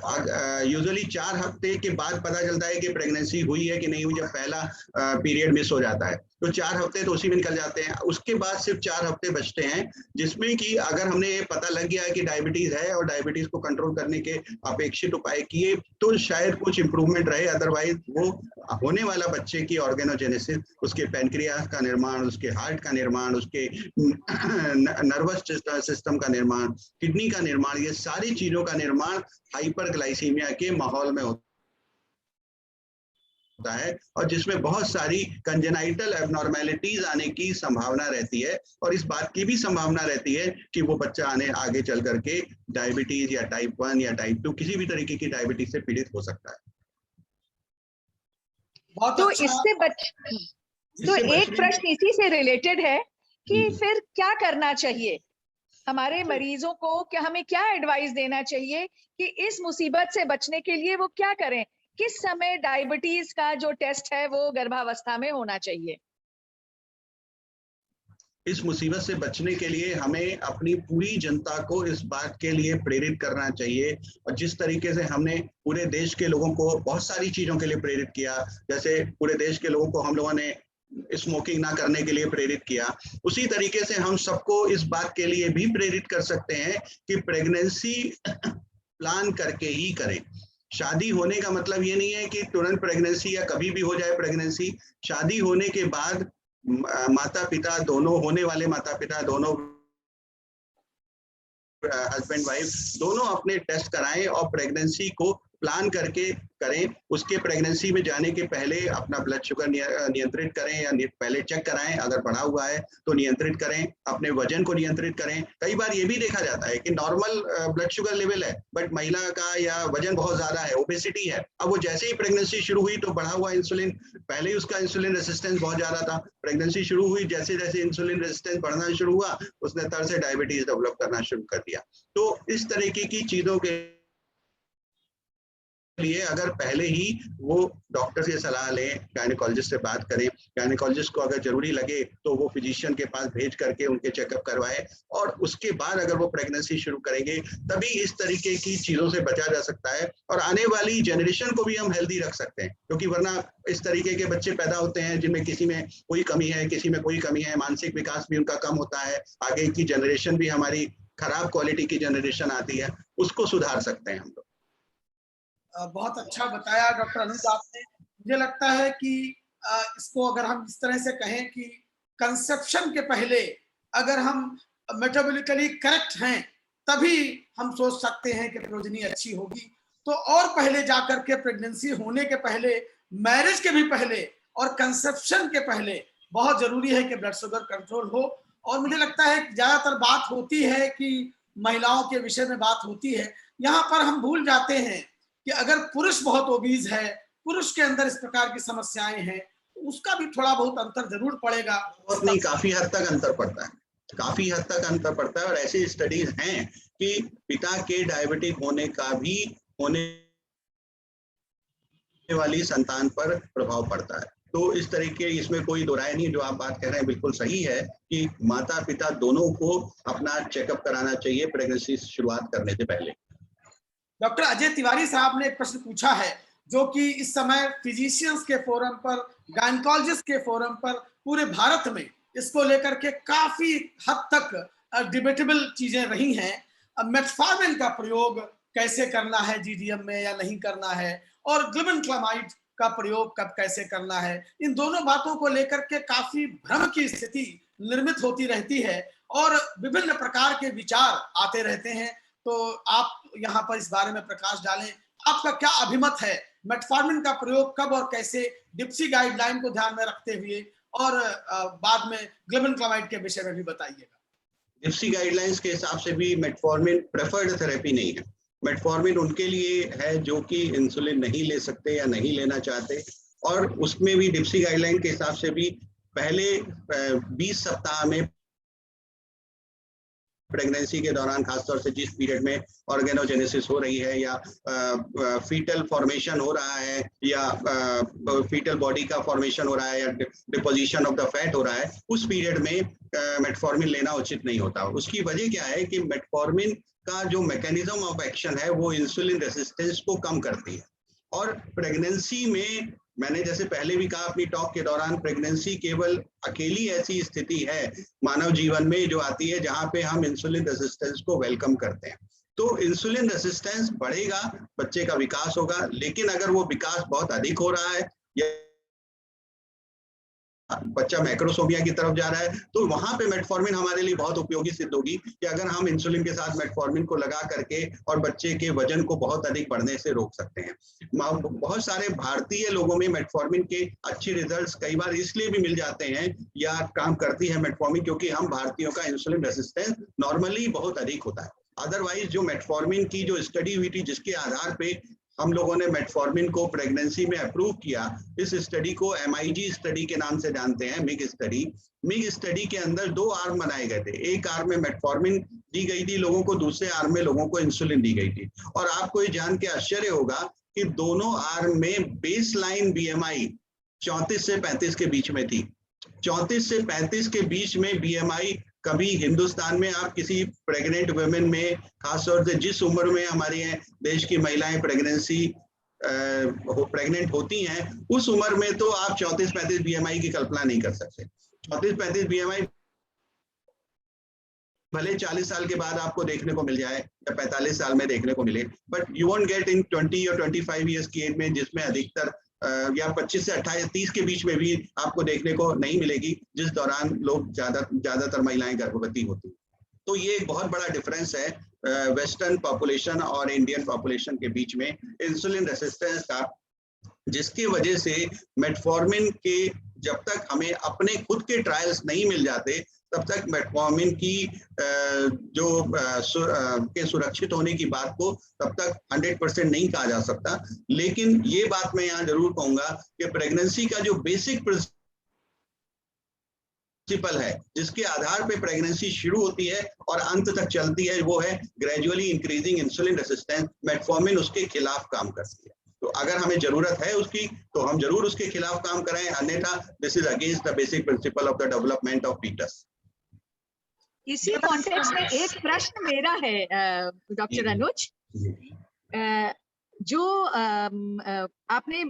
यूजुअली 4 हफ्ते के बाद पता चलता है कि प्रेगनेंसी हुई है कि नहीं हुई, जब पहला पीरियड मिस हो जाता है। तो 4 हफ्ते तो उसी में निकल जाते हैं। उसके बाद सिर्फ 4 हफ्ते बचते हैं, जिसमें कि अगर हमने ये पता लग गया है कि डायबिटीज है और डायबिटीज को कंट्रोल करने के अपेक्षित उपाय किए तो शायद कुछ इंप्रूवमेंट रहे, अदरवाइज वो होने वाला बच्चे की ऑर्गेनोजेनेसिस, उसके पैनक्रियास का निर्माण, उसके हार्ट का निर्माण, उसके नर्वस सिस्टम का निर्माण, किडनी का निर्माण, ये सारी चीजों का निर्माण हाइपरग्लाइसीमिया के माहौल में होता है और जिसमें बहुत सारी कंजेनाइटल एबनॉर्मेलिटीज आने की संभावना रहती है और इस बात की भी संभावना रहती है कि वो बच्चा आगे चल करके डायबिटीज या टाइप 1 या टाइप 2 किसी भी तरीके की डायबिटीज से पीड़ित हो सकता है। बहुत तो अच्छा। तो एक प्रश्न इसी से रिलेटेड है कि फिर क्या करना चाहिए हमारे मरीजों को, क्या हमें क्या एडवाइस देना चाहिए कि इस मुसीबत से बचने के लिए वो क्या करें, किस समय डायबिटीज का जो टेस्ट है वो गर्भावस्था में होना चाहिए? इस मुसीबत से बचने के लिए हमें अपनी पूरी जनता को इस बात के लिए प्रेरित करना चाहिए और जिस तरीके से हमने पूरे देश के लोगों को बहुत सारी चीजों के लिए प्रेरित किया, जैसे पूरे देश के लोगों को हम लोगों ने स्मोकिंग ना करने के लिए प्रेरित किया, उसी तरीके से हम सबको इस बात के लिए भी प्रेरित कर सकते हैं कि प्रेगनेंसी प्लान करके ही करें। शादी होने का मतलब ये नहीं है कि तुरंत प्रेगनेंसी या कभी भी हो जाए प्रेगनेंसी। शादी होने के बाद माता पिता दोनों, होने वाले माता पिता दोनों, हस्बैंड वाइफ दोनों अपने टेस्ट कराएं और प्रेगनेंसी को प्लान करके करें। उसके प्रेगनेंसी में जाने के पहले अपना ब्लड शुगर नियंत्रित करें या पहले चेक कराएं, अगर बढ़ा हुआ है तो नियंत्रित करें, अपने वजन को नियंत्रित करें। कई बार ये भी देखा जाता है कि नॉर्मल ब्लड शुगर लेवल है बट महिला का या वजन बहुत ज्यादा है, ओबेसिटी है। अब वो जैसे ही प्रेगनेंसी शुरू हुई तो बढ़ा हुआ इंसुलिन, पहले ही उसका इंसुलिन रेजिस्टेंस बहुत ज्यादा था, प्रेगनेंसी शुरू हुई जैसे जैसे इंसुलिन रेजिस्टेंस बढ़ना शुरू हुआ उसने तरह से डायबिटीज डेवलप करना शुरू कर दिया। तो इस तरीके की चीजों के लिए अगर पहले ही वो डॉक्टर से सलाह लें, गायनेकोलॉजिस्ट से बात करें, गायनेकोलॉजिस्ट को अगर जरूरी लगे तो वो फिजिशियन के पास भेज करके उनके चेकअप करवाएं और उसके बाद अगर वो प्रेगनेंसी शुरू करेंगे तभी इस तरीके की चीजों से बचा जा सकता है और आने वाली जनरेशन को भी हम हेल्दी रख सकते हैं। क्योंकि वरना इस तरीके के बच्चे पैदा होते हैं जिनमें किसी में कोई कमी है, किसी में कोई कमी है, मानसिक विकास भी उनका कम होता है, आगे की जनरेशन भी हमारी खराब क्वालिटी की जनरेशन आती है, उसको सुधार सकते हैं हम लोग। बहुत अच्छा बताया डॉक्टर अनुज आपने। मुझे लगता है कि इसको अगर हम इस तरह से कहें कि कंसेप्शन के पहले अगर हम मेटाबॉलिकली करेक्ट हैं तभी हम सोच सकते हैं कि प्रोजनी अच्छी होगी। तो और पहले जाकर के प्रेगनेंसी होने के पहले, मैरिज के भी पहले और कंसेप्शन के पहले बहुत जरूरी है कि ब्लड शुगर कंट्रोल हो। और मुझे लगता है कि ज्यादातर बात होती है कि महिलाओं के विषय में बात होती है, यहाँ पर हम भूल जाते हैं कि अगर पुरुष बहुत ओबीज है, पुरुष के अंदर इस प्रकार की समस्याएं हैं, तो उसका भी थोड़ा बहुत अंतर जरूर पड़ेगा। बहुत नहीं, काफी हद तक अंतर पड़ता है, काफी हद तक अंतर पड़ता है और ऐसी स्टडीज हैं कि पिता के डायबिटिक होने का भी होने वाली संतान पर प्रभाव पड़ता है। तो इस तरीके, इसमें कोई दो राय नहीं, जो आप बात कह रहे हैं बिल्कुल सही है कि माता पिता दोनों को अपना चेकअप कराना चाहिए प्रेगनेंसी शुरुआत करने से पहले। डॉक्टर अजय तिवारी साहब ने एक प्रश्न पूछा है जो कि इस समय फिजिशियंस के फोरम पर, गायनेकोलॉजिस्ट के फोरम पर पूरे भारत में इसको लेकर के काफी हद तक डिबेटेबल चीजें रही हैं। मेटफॉर्मिन का प्रयोग कैसे करना है जीडीएम में या नहीं करना है, और ग्लुबेनक्लामाइड का प्रयोग कब कैसे करना है, इन दोनों बातों को लेकर के काफी भ्रम की स्थिति निर्मित होती रहती है और विभिन्न प्रकार के विचार आते रहते हैं। तो आप यहाँ पर इस बारे में प्रकाश डालें, आपका क्या अभिमत है, मेटफॉर्मिन का प्रयोग कब और कैसे, डिप्सी गाइडलाइन को ध्यान में रखते हुए, और बाद में ग्लुबेनक्लामाइड के विषय में भी बताइएगा। डिप्सी गाइडलाइंस के हिसाब से भी मेटफॉर्मिन प्रेफर्ड थेरेपी नहीं है। मेटफॉर्मिन उनके लिए है जो कि इंसुलिन नहीं ले सकते या नहीं लेना चाहते, और उसमें भी डिप्सी गाइडलाइन के हिसाब से भी पहले 20 सप्ताह में प्रेगनेंसी के दौरान, खासतौर से जिस पीरियड में ऑर्गेनोजेनेसिस हो रही है या फीटल फॉर्मेशन हो रहा है या फीटल बॉडी का फॉर्मेशन हो रहा है या डिपोजिशन ऑफ द फैट हो रहा है, उस पीरियड में मेटफॉर्मिन लेना उचित नहीं होता। उसकी वजह क्या है कि मेटफॉर्मिन का जो मैकेनिज्म ऑफ एक्शन है वो इंसुलिन रेसिस्टेंस को कम करती है और प्रेगनेंसी में मैंने जैसे पहले भी कहा अपनी टॉक के दौरान, प्रेगनेंसी केवल अकेली ऐसी स्थिति है मानव जीवन में जो आती है जहां पे हम इंसुलिन रेजिस्टेंस को वेलकम करते हैं। तो इंसुलिन रेजिस्टेंस बढ़ेगा, बच्चे का विकास होगा, लेकिन अगर वो विकास बहुत अधिक हो रहा है या बच्चा मैक्रोसोमिया की तरफ जा रहा है, तो वहां पे मेटफॉर्मिन हमारे लिए बहुत उपयोगी सिद्ध होगी कि अगर हम इंसुलिन के साथ मेटफॉर्मिन को लगा करके और बच्चे के वजन को बहुत अधिक बढ़ने से रोक सकते हैं। बहुत सारे भारतीय लोगों में मेटफॉर्मिन के अच्छे रिजल्ट्स कई बार इसलिए भी मिल जाते हैं या काम करती है मेटफॉर्मिन, क्योंकि हम भारतीयों का इंसुलिन रेजिस्टेंस नॉर्मली बहुत अधिक होता है। अदरवाइज जो मेटफॉर्मिन की जो स्टडी हुई थी, जिसके आधार पे हम लोगों ने मेटफॉर्मिन को प्रेगनेंसी में अप्रूव किया, इस स्टडी को MIG स्टडी के नाम से जानते हैं, मिग स्टडी। मिग स्टडी के अंदर 2 आर्म बनाए गए थे। एक आर्म में मेटफॉर्मिन दी गई थी लोगों को, दूसरे आर्म में लोगों को इंसुलिन दी गई थी। और आपको ये जान के आश्चर्य होगा कि दोनों आर्म में बेसलाइन BMI 34 से 35 के बीच में थी। 34 से 35 के बीच में BMI कभी हिंदुस्तान में आप किसी प्रेग्नेंट वुमेन में, खासतौर से जिस उम्र में हमारे देश की महिलाएं प्रेग्नेंट होती हैं, उस उम्र में तो आप 34-35 BMI की कल्पना नहीं कर सकते। 34-35 BMI भले 40 साल के बाद आपको देखने को मिल जाए या 45 साल में देखने को मिले, but you won't get in 20 और 25 ईयर्स की एज में, जिसमें अधिकतर या 25 से 28 30 के बीच में भी आपको देखने को नहीं मिलेगी, जिस दौरान लोग ज्यादातर महिलाएं गर्भवती होती हैं। तो ये एक बहुत बड़ा डिफरेंस है वेस्टर्न पॉपुलेशन और इंडियन पॉपुलेशन के बीच में इंसुलिन रेसिस्टेंस का, जिसकी वजह से मेटफॉर्मिन के जब तक हमें अपने खुद के ट्रायल्स नहीं मिल जाते, तब तक मेटफॉर्मिन की के सुरक्षित होने की बात को तब तक 100% नहीं कहा जा सकता। लेकिन ये बात मैं यहाँ जरूर कहूंगा कि प्रेगनेंसी का जो बेसिक प्रिंसिपल है, जिसके आधार पे प्रेगनेंसी शुरू होती है और अंत तक चलती है, वो है gradually increasing insulin resistance. Metformin उसके खिलाफ काम करती है। तो अगर हमें जरूरत है उसकी, तो हम जरूर उसके खिलाफ काम करें, अन्यथा this is against the basic principle of the development of fetus. इसी कॉन्टेक्स्ट में एक प्रश्न मेरा है डॉक्टर अनुज, जो आपने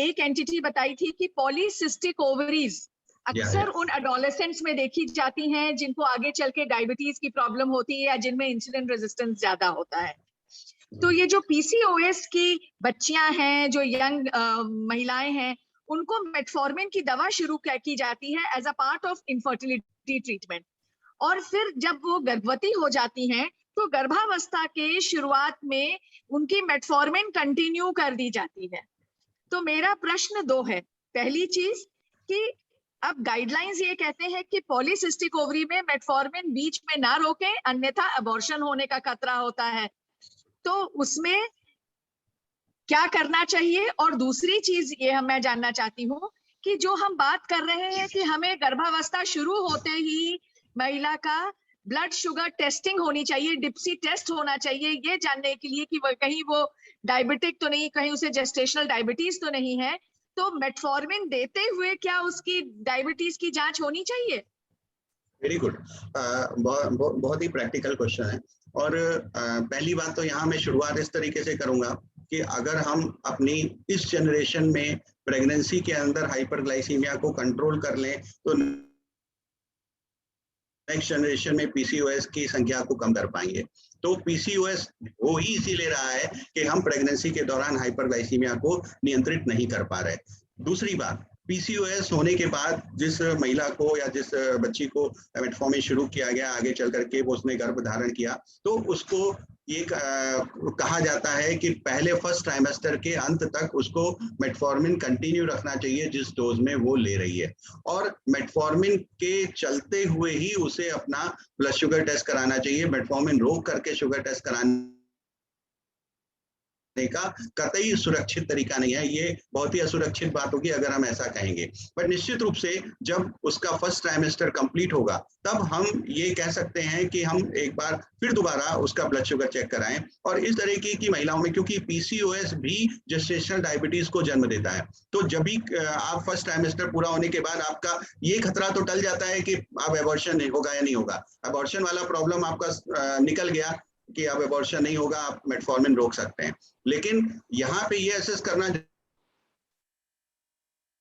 एक एंटिटी बताई थी कि पॉलीसिस्टिक ओवरीज अक्सर उन एडोलेसेंट्स में देखी जाती हैं जिनको आगे चल के डायबिटीज की प्रॉब्लम होती है या जिनमें इंसुलिन रेजिस्टेंस ज्यादा होता है। तो ये जो PCOS की बच्चियां हैं, जो यंग महिलाएं हैं, उनको मेटफॉर्मिन की दवा शुरू की जाती है as a part of infertility treatment, और फिर जब वो गर्भवती हो जाती हैं तो गर्भावस्था के शुरुआत में उनकी मेटफॉर्मिन कंटिन्यू कर दी जाती है। तो मेरा प्रश्न 2 है। पहली चीज कि अब गाइडलाइंस ये कहते हैं कि पॉलीसिस्टिक ओवरी में मेटफॉर्मिन बीच में ना रोकें, अन्यथा अबॉर्शन होने का खतरा होता है। तो उसमें क्या करना चाहिए? और दूसरी चीज ये मैं जानना चाहती हूँ कि जो हम बात कर रहे हैं कि हमें गर्भावस्था शुरू होते ही महिला का ब्लड शुगर टेस्टिंग होनी चाहिए, डिप्सी टेस्ट होना चाहिए, ये जानने के लिए कि वो कहीं वो डायबिटिक तो नहीं, कहीं उसे जेस्टेशनल डायबिटीज तो नहीं है। तो मेटफॉर्मिन देते हुए क्या उसकी डायबिटीज की जांच होनी चाहिए? वेरी गुड, बहुत ही प्रैक्टिकल क्वेश्चन है। और पहली बात तो यहाँ मैं शुरुआत इस तरीके से करूंगा कि अगर हम अपनी इस जनरेशन में प्रेगनेंसी के अंदर हाइपरग्लाइसीमिया को कंट्रोल कर लें, तो नेक्स्ट जनरेशन में PCOS की संख्या को कम कर पाएंगे। तो PCOS हो ही इसीलिए रहा है कि हम प्रेगनेंसी के दौरान हाइपरग्लाइसीमिया को नियंत्रित नहीं कर पा रहे। दूसरी बात, PCOS होने के बाद जिस महिला को या जिस बच्ची को मेटफॉर्मिन शुरू किया गया, आगे चल करके वो उसने गर्भ धारण किया, तो उसको ये कहा जाता है कि पहले फर्स्ट ट्राइमेस्टर के अंत तक उसको मेटफॉर्मिन कंटिन्यू रखना चाहिए जिस डोज में वो ले रही है, और मेटफॉर्मिन के चलते हुए ही उसे अपना ब्लड शुगर टेस्ट कराना चाहिए। मेटफॉर्मिन रोक करके शुगर टेस्ट कराने का कतई सुरक्षित तरीका नहीं है। ये बहुत ही असुरक्षित बात होगी अगर हम ऐसा कहेंगे। पर निश्चित रूप से जब उसका फर्स्ट ट्राइमेस्टर कंप्लीट होगा, तब हम ये कह सकते हैं कि हम एक बार फिर दोबारा उसका ब्लड शुगर चेक कराएं। और इस तरीके की महिलाओं में, क्योंकि PCOS भी जेस्टेशनल डायबिटीज को जन्म देता है, तो जब भी आप फर्स्ट ट्राइमेस्टर पूरा होने के बाद आपका ये खतरा तो टल जाता है कि अब एबॉर्शन होगा या नहीं होगा। एबॉर्शन वाला प्रॉब्लम आपका निकल गया कि अब एबॉर्शन नहीं होगा, आप मेटफॉर्मिन रोक सकते हैं। लेकिन यहाँ पे ये असेस करना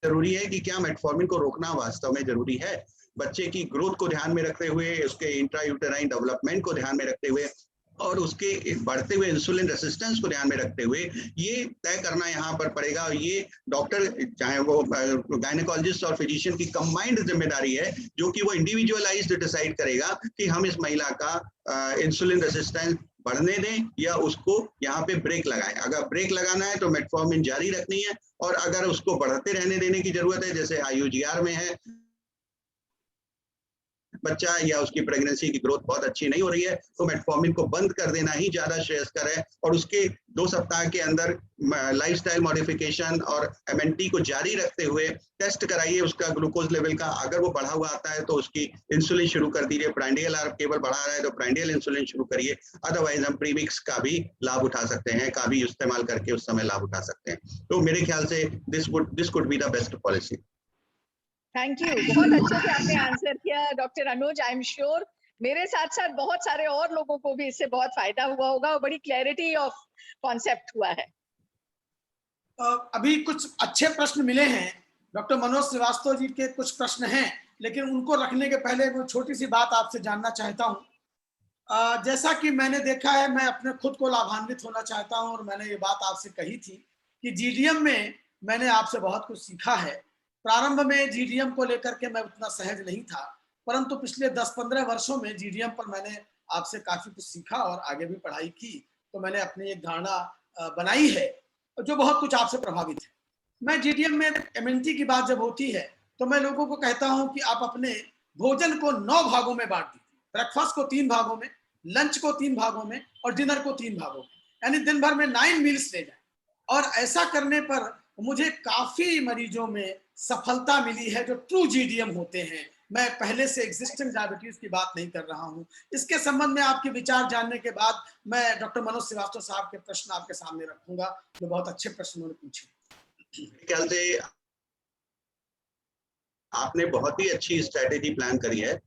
जरूरी है कि क्या मेटफॉर्मिन को रोकना वास्तव में जरूरी है। बच्चे की ग्रोथ को ध्यान में रखते हुए, उसके इंट्रायूटेराइन डेवलपमेंट को ध्यान में रखते हुए और उसके बढ़ते हुए इंसुलिन रेसिस्टेंस को ध्यान में रखते हुए ये तय करना यहाँ पर पड़ेगा। और ये डॉक्टर, चाहे वो गायनेकोलॉजिस्ट और फिजिशियन की कंबाइंड जिम्मेदारी है, जो कि वो इंडिविजुअलाइज्ड डिसाइड करेगा कि हम इस महिला का इंसुलिन रेसिस्टेंस बढ़ने दें या उसको यहाँ पे ब्रेक लगाएं। अगर ब्रेक लगाना है तो मेटफॉर्मिन जारी रखनी है, और अगर उसको बढ़ते रहने देने की जरूरत है, जैसे IUGR में है, बच्चा या उसकी प्रेगनेंसी की ग्रोथ बहुत अच्छी नहीं हो रही है, तो मेटफॉर्मिन को बंद कर देना ही ज्यादा श्रेयस्कर है। और उसके 2 सप्ताह के अंदर लाइफस्टाइल मॉडिफिकेशन और MNT को जारी रखते हुए टेस्ट कराइए उसका ग्लूकोज लेवल का। अगर वो बढ़ा हुआ आता है तो उसकी इंसुलिन शुरू कर दीजिए। प्राइंडियल केवल बढ़ा रहा है तो प्राइंडियल इंसुलिन शुरू करिए। अदरवाइज हम प्रीमिक्स का भी लाभ उठा सकते हैं, का भी इस्तेमाल करके उस समय लाभ उठा सकते हैं। तो मेरे ख्याल से this could be the best policy. Thank you, बहुत अच्छे से आपने आंसर किया doctor Anuj. I am sure मेरे साथ साथ बहुत सारे और लोगों को भी इससे बहुत फायदा हुआ होगा और बड़ी क्लैरिटी ऑफ कॉन्सेप्ट हुआ है। अभी कुछ अच्छे प्रश्न मिले हैं, डॉक्टर मनोज श्रीवास्तव जी के कुछ प्रश्न हैं, लेकिन उनको रखने के पहले वो छोटी सी बात आपसे जानना चाहता हूँ। जैसा कि मैंने देखा है, मैं अपने खुद को लाभान्वित होना चाहता हूँ और मैंने ये बात आपसे कही थी कि GDM में मैंने आपसे बहुत कुछ सीखा है। प्रारंभ में GDM को लेकर के मैं उतना सहज नहीं था, परंतु पिछले 10-15 वर्षों में GDM पर मैंने आपसे काफी कुछ सीखा और आगे भी पढ़ाई की, तो मैंने अपनी एक धारणा बनाई है जो बहुत कुछ आपसे प्रभावित है। मैं GDM में MNT की बात जब होती है तो मैं लोगों को कहता हूं कि आप अपने भोजन को 9 भागों में बांट दीजिए। ब्रेकफास्ट को 3 भागों में, लंच को 3 भागों में और डिनर को 3 भागों में, यानी दिन भर में 9 मील्स ले जाए। और ऐसा करने पर मुझे काफी मरीजों में सफलता मिली है जो ट्रू GDM होते हैं। मैं पहले से एग्जिस्टिंग डायबिटीज की बात नहीं कर रहा हूं। इसके संबंध में आपके विचार जानने के बाद मैं डॉक्टर मनोज श्रीवास्तव साहब के प्रश्न आपके सामने रखूंगा, जो बहुत अच्छे प्रश्न उन्होंने पूछे। ख्याल से आपने बहुत ही अच्छी स्ट्रेटेजी प्लान करी है।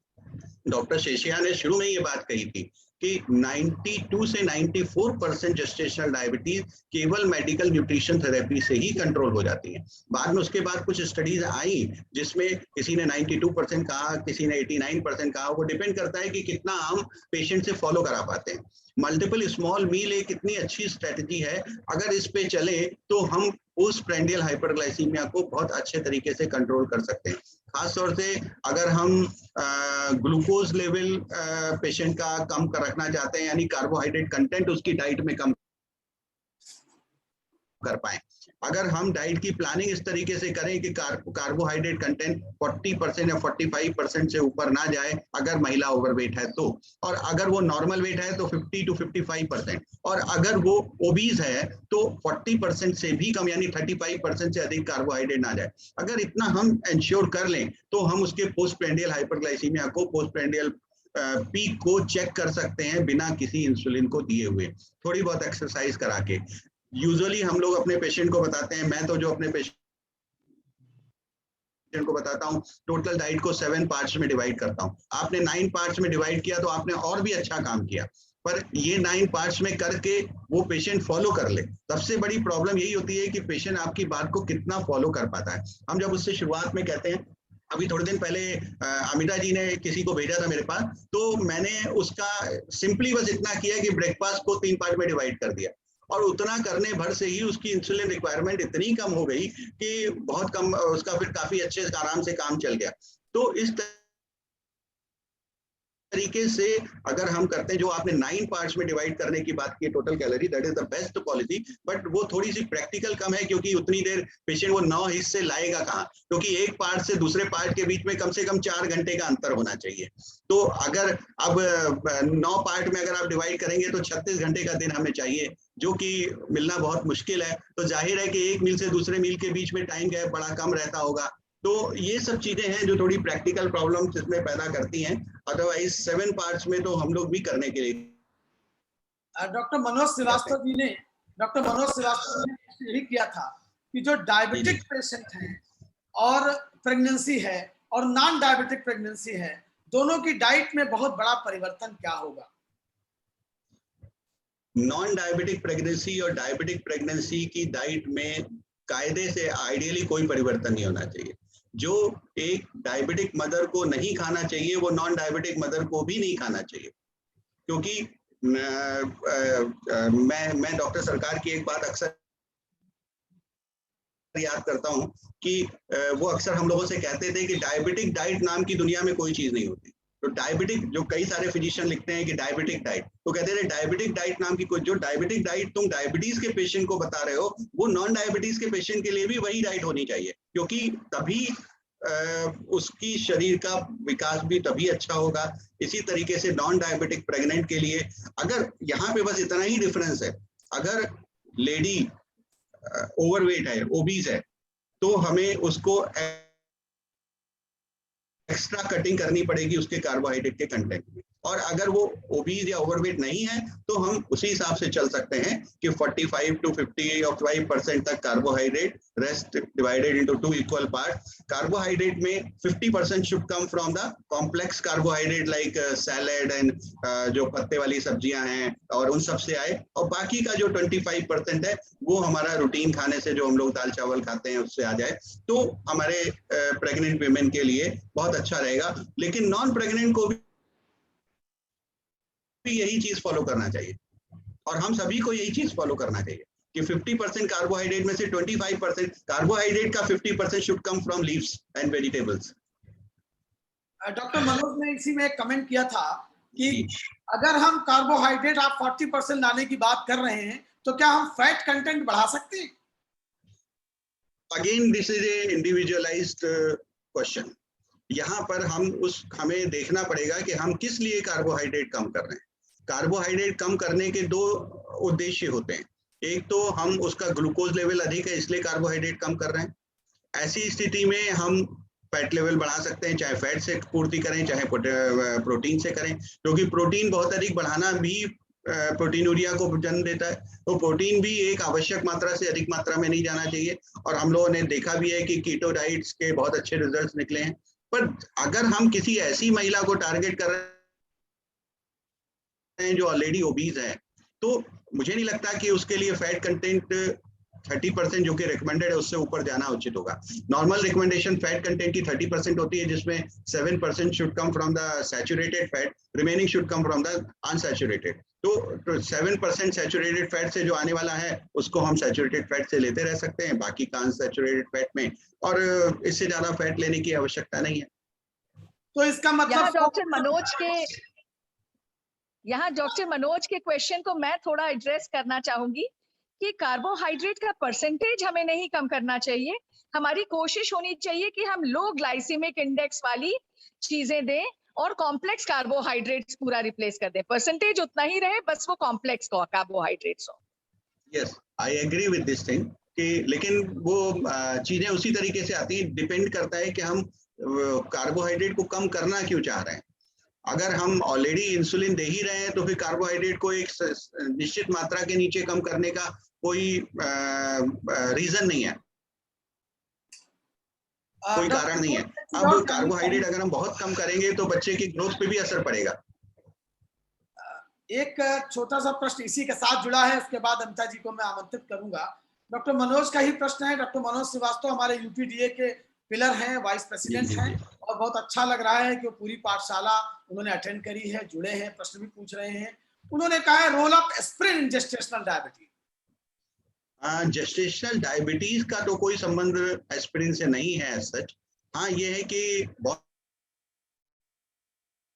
डॉक्टर शेषिया ने शुरू में ये बात कही थी कि 92 से 94% जेस्टेशनल डायबिटीज केवल मेडिकल न्यूट्रिशन थेरेपी से ही कंट्रोल हो जाती है। बाद में उसके बाद कुछ स्टडीज आई जिसमें किसी ने 92% कहा, किसी ने 89% कहा। वो डिपेंड करता है कि कितना हम पेशेंट से फॉलो करा पाते हैं। मल्टीपल स्मॉल मील एक इतनी अच्छी स्ट्रेटजी है, अगर इस पे चले तो हम पोस्ट प्रेंडियल हाइपरग्लाइसीमिया को बहुत अच्छे तरीके से कंट्रोल कर सकते हैं। खासतौर से अगर हम ग्लूकोज लेवल पेशेंट का कम कर रखना चाहते हैं, यानी कार्बोहाइड्रेट कंटेंट उसकी डाइट में कम कर पाए। अगर हम डाइट की प्लानिंग इस तरीके से करें कि कार्बोहाइड्रेट कंटेंट 40% या 45% से ऊपर ना जाए अगर महिला ओवरवेट है तो, और अगर वो नॉर्मल वेट है तो 50 to 55%, और अगर वो ओबीज है तो 40% से भी कम, यानी 35% से अधिक कार्बोहाइड्रेट ना जाए। अगर इतना हम इंश्योर कर लें तो हम उसके पोस्ट प्रेंडियल हाइपरग्लाइसीमिया को, पोस्ट प्रेंडियल पीक को चेक कर सकते हैं बिना किसी इंसुलिन को दिए हुए, थोड़ी बहुत एक्सरसाइज करा के। यूजुअली हम लोग अपने पेशेंट को बताते हैं, मैं तो जो अपने पेशेंट को बताता हूं, टोटल डाइट को 7 पार्ट्स में डिवाइड करता हूं। आपने 9 पार्ट्स में डिवाइड किया तो आपने और भी अच्छा काम किया, पर ये 9 पार्ट्स में करके वो पेशेंट फॉलो कर ले। सबसे बड़ी प्रॉब्लम यही होती है कि पेशेंट आपकी बात को कितना फॉलो कर पाता है। हम जब उससे शुरुआत में कहते हैं, अभी थोड़े दिन पहले अमिता जी ने किसी को भेजा था मेरे पास, तो मैंने उसका सिंपली बस इतना किया कि ब्रेकफास्ट को 3 पार्ट में डिवाइड कर दिया, और उतना करने भर से ही उसकी इंसुलिन रिक्वायरमेंट इतनी कम हो गई कि बहुत कम, उसका फिर काफी अच्छे आराम से काम चल गया। तो इस तरीके से अगर हम करते हैं, जो आपने 9 पार्ट्स में डिवाइड करने की बात की total calorie, that is the best policy, but वो थोड़ी सी प्रैक्टिकल कम है क्योंकि उतनी देर पेशेंट वो 9 हिस्से लाएगा कहाँ, क्योंकि एक पार्ट से दूसरे पार्ट के बीच में कम से कम 4 घंटे का अंतर होना चाहिए। तो अगर अब 9 पार्ट में अगर आप डिवाइड करेंगे तो 36 घंटे का दिन हमें चाहिए, जो कि मिलना बहुत मुश्किल है। तो जाहिर है कि एक मील से दूसरे मील के बीच में टाइम गैप बड़ा कम रहता होगा। तो ये सब चीजें हैं जो थोड़ी प्रैक्टिकल प्रॉब्लम इसमें पैदा करती हैं। अदरवाइज 7 पार्ट्स में तो हम लोग भी करने के लिए। डॉक्टर मनोज श्रीवास्तव जी ने यही किया था कि जो डायबिटिक पेशेंट हैं और प्रेगनेंसी है और नॉन डायबिटिक प्रेगनेंसी है, दोनों की डाइट में बहुत बड़ा परिवर्तन क्या होगा? नॉन डायबिटिक प्रेगनेंसी और डायबिटिक प्रेगनेंसी की डाइट में कायदे से आइडियली कोई परिवर्तन नहीं होना चाहिए। जो एक डायबिटिक मदर को नहीं खाना चाहिए वो नॉन डायबिटिक मदर को भी नहीं खाना चाहिए, क्योंकि मैं डॉक्टर सरकार की एक बात अक्सर याद करता हूं कि वो अक्सर हम लोगों से कहते थे कि डायबिटिक डाइट नाम की दुनिया में कोई चीज नहीं होती। तो डायबिटिक, जो कई सारे फिजिशियन लिखते हैं कि डायबिटिक डाइट, तो कहते थे डायबिटिक डाइट नाम की कोई, जो डायबिटिक डाइट तुम डायबिटीज के पेशेंट को बता रहे हो वो नॉन डायबिटीज के पेशेंट के लिए भी वही डाइट होनी चाहिए, क्योंकि तभी उसकी शरीर का विकास भी तभी अच्छा होगा। इसी तरीके से नॉन डायबिटिक प्रेग्नेंट के लिए, अगर यहाँ पे बस इतना ही डिफरेंस है, अगर लेडी ओवरवेट है, ओबीज है, तो हमें उसको एक्स्ट्रा कटिंग करनी पड़ेगी उसके कार्बोहाइड्रेट के कंटेंट में। और अगर वो ओबीज या ओवरवेट नहीं है तो हम उसी हिसाब से चल सकते हैं कि 45 to 55% तक carbohydrate, rest divided into 2 equal part. Carbohydrate में 50% should come from the complex carbohydrate like salad and जो पत्ते वाली सब्जियां हैं और उन सब से आए, और बाकी का जो 25% है वो हमारा रूटीन खाने से, जो हम लोग दाल चावल खाते हैं उससे आ जाए, तो हमारे प्रेग्नेंट विमेन के लिए बहुत अच्छा रहेगा। लेकिन नॉन प्रेग्नेंट को भी यही चीज फॉलो करना चाहिए, और हम सभी को यही चीज फॉलो करना चाहिए कि 50% कार्बोहाइड्रेट में से 25% कार्बोहाइड्रेट का 50% should come from leaves and vegetables. Doctor Manoj ने इसी में एक कमेंट किया था कि अगर हम कार्बोहाइड्रेट आप 40% लाने की बात कर रहे हैं तो क्या हम फैट कंटेंट बढ़ा सकते हैं? Again this is a individualised question. यहाँ पर हमें देखना पड़ेगा कि हम किस लिए कार्बोहाइड्रेट कम कर रहे हैं। कार्बोहाइड्रेट कम करने के दो उद्देश्य होते हैं। एक तो हम उसका ग्लूकोज लेवल अधिक है इसलिए कार्बोहाइड्रेट कम कर रहे हैं। ऐसी स्थिति में हम फैट लेवल बढ़ा सकते हैं, चाहे फैट से पूर्ति करें चाहे प्रोटीन से करें, क्योंकि प्रोटीन बहुत अधिक बढ़ाना भी प्रोटीनूरिया को जन्म देता है। तो प्रोटीन भी एक आवश्यक मात्रा से अधिक मात्रा में नहीं जाना चाहिए, और हम लोगों ने देखा भी है कि कीटो डाइट्स के बहुत अच्छे रिजल्ट्स निकले हैं। पर अगर हम किसी ऐसी महिला को टारगेट कर रहे हैं जो ऑलरेडी ओबीज है, तो मुझे नहीं लगता कि उसके लिए फैट कंटेंट 30% जो कि रिकमेंडेड है उससे ऊपर जाना उचित होगा। नॉर्मल रिकमेंडेशन फैट कंटेंट की 30% होती है, जिसमें 7% should come from the saturated fat, remaining should come from the unsaturated. तो 7% सैचुरेटेड फैट से जो आने वाला है उसको हम सैचुरेटेड फैट से लेते रह सकते हैं, बाकी का अनसैचुरेटेड फैट में, और इससे ज्यादा फैट लेने की आवश्यकता नहीं है। तो इसका मतलब यहाँ डॉक्टर मनोज के क्वेश्चन को मैं थोड़ा एड्रेस करना चाहूंगी कि कार्बोहाइड्रेट का परसेंटेज हमें नहीं कम करना चाहिए। हमारी कोशिश होनी चाहिए कि हम लो ग्लाइसेमिक इंडेक्स वाली चीजें दें और कॉम्प्लेक्स कार्बोहाइड्रेट्स पूरा रिप्लेस कर दें। परसेंटेज उतना ही रहे, बस वो कॉम्प्लेक्स कार्बोहाइड्रेट्स हो। Yes, I agree with this thing कि, लेकिन वो चीजें उसी तरीके से आती हैं, डिपेंड करता है कि हम कार्बोहाइड्रेट को कम करना क्यों चाह रहे हैं। अगर हम ऑलरेडी इंसुलिन दे ही रहे हैं तो फिर कार्बोहाइड्रेट को एक निश्चित मात्रा के नीचे कम करने का कोई रीजन नहीं है, कोई कारण नहीं है। अब कार्बोहाइड्रेट अगर हम बहुत कम करेंगे तो बच्चे की ग्रोथ पे भी असर पड़ेगा। एक छोटा सा प्रश्न इसी के साथ जुड़ा है, उसके बाद अमिता जी को मैं आमंत्रित करूंगा। डॉक्टर मनोज का ही प्रश्न है। डॉक्टर मनोज श्रीवास्तव हमारे यूपीडीए के पिलर हैं, वाइस प्रेसिडेंट हैं, और बहुत अच्छा लग रहा है कि वो पूरी पाठशाला उन्होंने अटेंड करी है, जुड़े हैं, प्रश्न भी पूछ रहे हैं। उन्होंने कहा है role of aspirin in gestational diabetes. Gestational diabetes का तो कोई संबंध एस्पिरिन से नहीं है सच। हाँ, ये है कि बहुत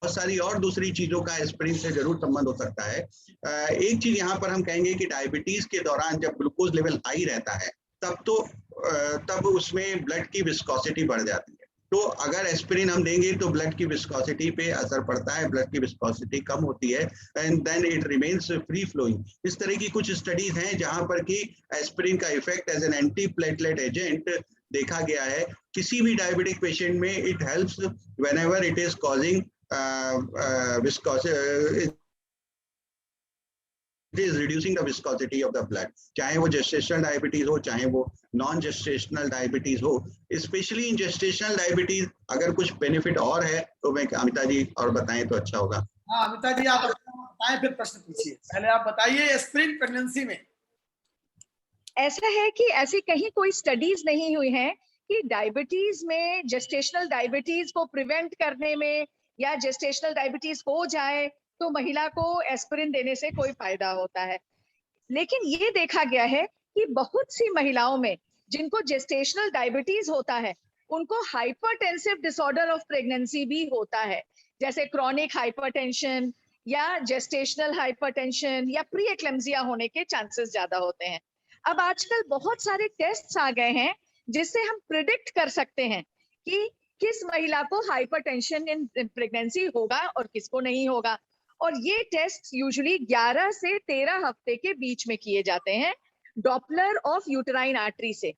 सारी और दूसरी चीजों का एस्पिरिन से जरूर संबंध हो सकता है। एक चीज यहाँ पर हम कहेंगे कि डायबिटीज के दौरान जब ग्लूकोज लेवल हाई रहता है तब उसमें ब्लड की विस्कोसिटी बढ़ जाती है। तो अगर एस्पिरिन हम देंगे तो ब्लड की विस्कोसिटी पे असर पड़ता है, ब्लड की विस्कोसिटी कम होती है and then it remains free flowing. इस तरह की कुछ स्टडीज हैं जहां पर कि एस्पिरिन का effect as an anti platelet agent देखा गया है। किसी भी डायबिटिक पेशेंट में it helps whenever it is causing it is reducing the viscosity of the blood, चाहे वो gestational diabetes हो चाहे वो non gestational diabetes हो। स्पेशली इन gestational diabetes अगर कुछ बेनिफिट और है तो मैं अमिता जी और बताएं तो अच्छा होगा। हाँ अमिता जी, आप बताएं फिर प्रश्न पूछिए। पहले आप बताइए एस्पिरिन प्रेगनेंसी में। ऐसा है कि ऐसी कहीं कोई स्टडीज नहीं हुई हैं कि डायबिटीज में, जेस्टेशनल डायबिटीज को प्रिवेंट करने में या जेस्टेशनल डायबिटीज हो जाए तो महिला को एस्पिरिन देने से कोई फायदा होता है। लेकिन ये देखा गया है कि बहुत सी महिलाओं में जिनको जेस्टेशनल डायबिटीज होता है उनको हाइपरटेंसिव डिसऑर्डर ऑफ प्रेगनेंसी भी होता है, जैसे क्रॉनिक हाइपरटेंशन या जेस्टेशनल हाइपरटेंशन या प्री एक्लेम्सिया होने के चांसेस ज्यादा होते हैं। अब आजकल बहुत सारे टेस्ट्स आ गए हैं जिससे हम प्रिडिक्ट कर सकते हैं कि किस महिला को हाइपरटेंशन इन प्रेगनेंसी होगा और किसको नहीं होगा। और ये टेस्ट यूजुअली 11 से 13 हफ्ते के बीच में किए जाते हैं डॉपलर ऑफ यूटेराइन आर्टरी से।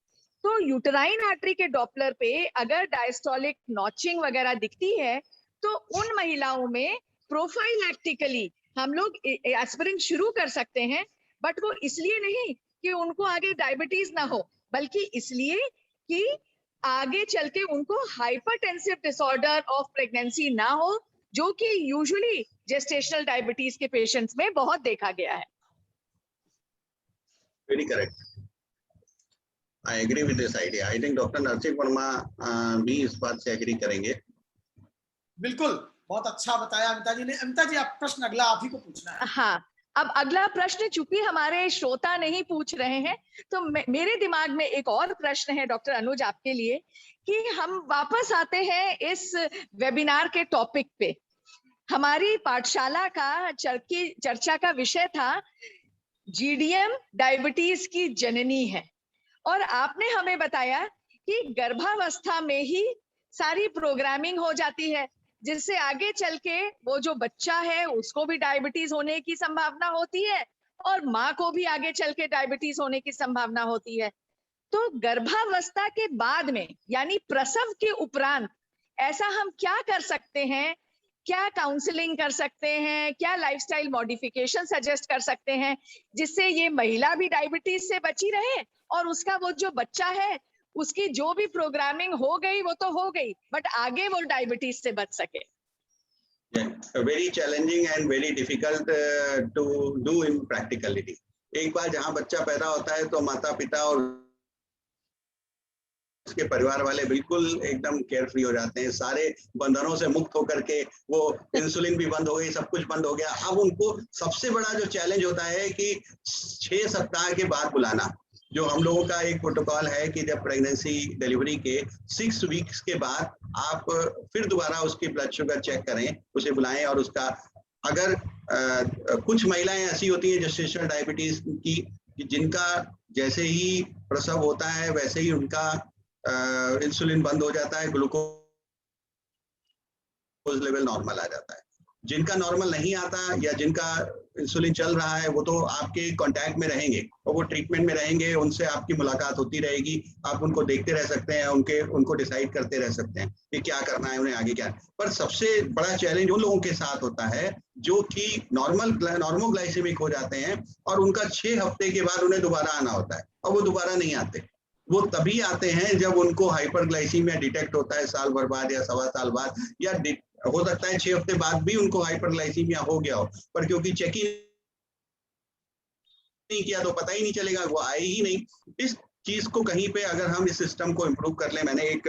तो यूटेराइन आर्टरी के डॉपलर पे अगर डायस्टोलिक नॉचिंग वगैरह दिखती है तो उन महिलाओं में प्रोफाइलैक्टिकली हम लोग एस्पिरिन शुरू कर सकते हैं, बट वो इसलिए नहीं कि उनको आगे डायबिटीज ना हो, बल्कि इसलिए कि आगे चल के उनको हाइपरटेंसिव डिसऑर्डर ऑफ प्रेगनेंसी ना हो, जो कि यूजुअली जेस्टेशनल डायबिटीज के पेशेंट्स में बहुत देखा गया है। Very correct, I agree with this idea. I think doctor Narsingh Verma भी इस बात से एग्री करेंगे। बिल्कुल, बहुत अच्छा बताया अमिता जी ने। अमिता जी, आप प्रश्न अगला आप ही को पूछना है। हाँ, अब अगला प्रश्न चूंकि हमारे श्रोता नहीं पूछ रहे हैं तो मेरे दिमाग में एक और प्रश्न है डॉक्टर अनुज आपके लिए, कि हम वापस आते हैं इस वेबिनार के टॉपिक पे। हमारी पाठशाला का चर्चा का विषय था जीडीएम डायबिटीज की जननी है, और आपने हमें बताया कि गर्भावस्था में ही सारी प्रोग्रामिंग हो जाती है, जिससे आगे चल के वो जो बच्चा है उसको भी डायबिटीज होने की संभावना होती है और माँ को भी आगे चल के डायबिटीज होने की संभावना होती है। तो गर्भावस्था के बाद में, यानी प्रसव के उपरांत, ऐसा हम क्या कर सकते हैं? क्या काउंसलिंग कर सकते हैं? क्या लाइफस्टाइल मॉडिफिकेशन सजेस्ट कर सकते हैं जिससे ये महिला भी डायबिटीज से बची रहे और उसका वो जो बच्चा है उसकी जो भी प्रोग्रामिंग हो गई वो तो हो गई, बट आगे वो डायबिटीज से बच सके? Very challenging and very difficult to do in practicality. एक बार जहाँ बच्चा पैदा होता है तो माता पिता और उसके परिवार वाले बिल्कुल एकदम केयर फ्री हो जाते हैं, सारे बंधनों से मुक्त होकर के, वो इंसुलिन भी बंद हो गई, सब कुछ बंद हो गया। अब उनको सबसे बड़ा जो चैलेंज होता है कि 6 सप्ताह के बाद बुलाना, जो हम लोगों का एक प्रोटोकॉल है कि जब प्रेगनेंसी डिलीवरी के 6 वीक्स के बाद आप फिर दोबारा उसकी ब्लड शुगर चेक करें, उसे बुलाएं। और उसका अगर कुछ महिलाएं ऐसी होती हैं जेस्टेशनल डायबिटीज की कि जिनका जैसे ही प्रसव होता है वैसे ही उनका इंसुलिन बंद हो जाता है, ग्लूकोज लेवल नॉर्मल आ जाता है। जिनका नॉर्मल नहीं आता या जिनका इंसुलिन चल रहा है वो तो आपके कांटेक्ट में रहेंगे और वो ट्रीटमेंट में रहेंगे, उनसे आपकी मुलाकात होती रहेगी, आप उनको देखते रह सकते हैं, उनको डिसाइड करते रह सकते हैं कि क्या करना है उन्हें आगे क्या है। पर सबसे बड़ा चैलेंज उन लोगों के साथ होता है जो कि नॉर्मोग्लाइसेमिक हो जाते हैं और उनका 6 हफ्ते के बाद उन्हें दोबारा आना होता है, और वो दोबारा नहीं आते। वो तभी आते हैं जब उनको हाइपरग्लाइसीमिया डिटेक्ट होता है, साल भर बाद या 1.25 साल बाद, या हो सकता है 6 हफ्ते बाद भी उनको हाइपरग्लाइसीमिया हो गया हो, पर क्योंकि चेक ही नहीं किया तो पता ही नहीं चलेगा, वो आए ही नहीं। इस चीज को कहीं पे अगर हम इस सिस्टम को इम्प्रूव कर ले, मैंने एक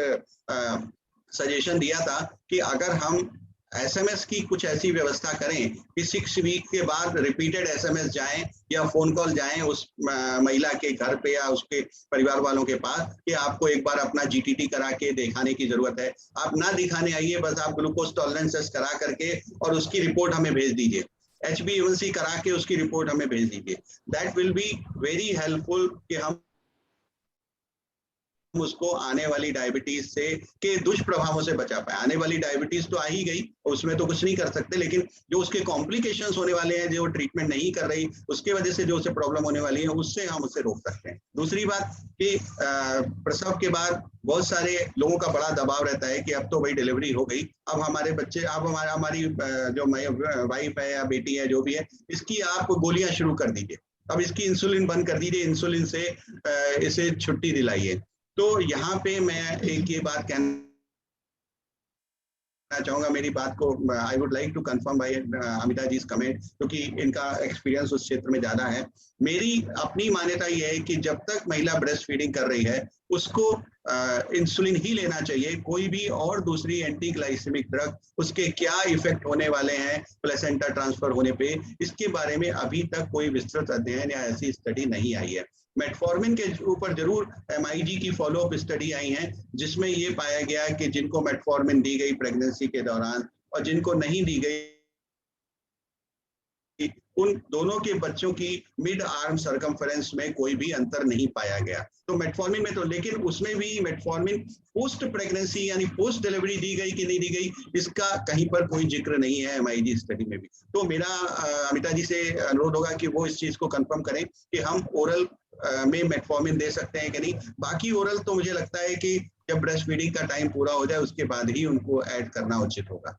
सजेशन दिया था कि अगर हम एसएमएस की कुछ ऐसी व्यवस्था करें कि 6 वीक के बाद रिपीटेड एसएमएस जाएं या फोन कॉल जाएं उस महिला के घर पे या उसके परिवार वालों के पास कि आपको एक बार अपना जीटीटी करा के दिखाने की जरूरत है। आप ना दिखाने आइए, बस आप ग्लूकोज टॉलरेंसेस करा करके और उसकी रिपोर्ट हमें भेज दीजिए, HbA1c करा के उसकी रिपोर्ट हमें भेज दीजिए। That will be very helpful कि हम उसको आने वाली डायबिटीज से के दुष्प्रभावों से बचा पाए। आने वाली डायबिटीज तो आ ही गई, उसमें तो कुछ नहीं कर सकते, लेकिन जो उसके कॉम्प्लिकेशंस होने वाले हैं, जो ट्रीटमेंट नहीं कर रही उसके वजह से जो उसे प्रॉब्लम होने वाली है, उससे हम उसे रोक सकते हैं। दूसरी बात कि प्रसव के बाद बहुत सारे लोगों का बड़ा दबाव रहता है कि अब तो भाई डिलीवरी हो गई, अब हमारे बच्चे, अब हमारी जो वाइफ है या बेटी है जो भी है, इसकी आप गोलियां शुरू कर दीजिए, अब इसकी इंसुलिन बंद कर दीजिए, इंसुलिन से इसे छुट्टी दिलाइए। तो यहाँ पे मैं एक ये बात कहना चाहूंगा मेरी बात को, I would like to confirm by Amita ji comment, क्योंकि इनका एक्सपीरियंस उस क्षेत्र में ज्यादा है। मेरी अपनी मान्यता ये है कि जब तक महिला ब्रेस्ट फीडिंग कर रही है उसको इंसुलिन ही लेना चाहिए। कोई भी और दूसरी एंटी ग्लाइसेमिक ड्रग उसके क्या इफेक्ट होने वाले हैं प्लेसेंटा ट्रांसफर होने पे, इसके बारे में अभी तक कोई विस्तृत अध्ययन या ऐसी स्टडी नहीं आई है। मेटफॉर्मिन के ऊपर जरूर MIG की फॉलोअप स्टडी आई है जिसमें ये पाया गया कि जिनको मेटफॉर्मिन दी गई प्रेगनेंसी के दौरान और जिनको नहीं दी गई, उन दोनों के बच्चों की मिड आर्म सर्कमफेरेंस में कोई भी अंतर नहीं पाया गया। तो मेटफॉर्मिन में तो, लेकिन उसमें भी मेटफॉर्मिन पोस्ट प्रेगनेंसी यानी पोस्ट डिलीवरी दी गई कि नहीं दी गई, इसका कहीं पर कोई जिक्र नहीं है MIG स्टडी में भी। तो मेरा अमिता जी से अनुरोध होगा कि वो इस चीज को कंफर्म करें कि हम ओरल में मेटफॉर्मिन दे सकते हैं कि नहीं। बाकी ओरल तो मुझे लगता है कि जब ब्रेस्ट फीडिंग का टाइम पूरा हो जाए उसके बाद ही उनको ऐड करना उचित होगा।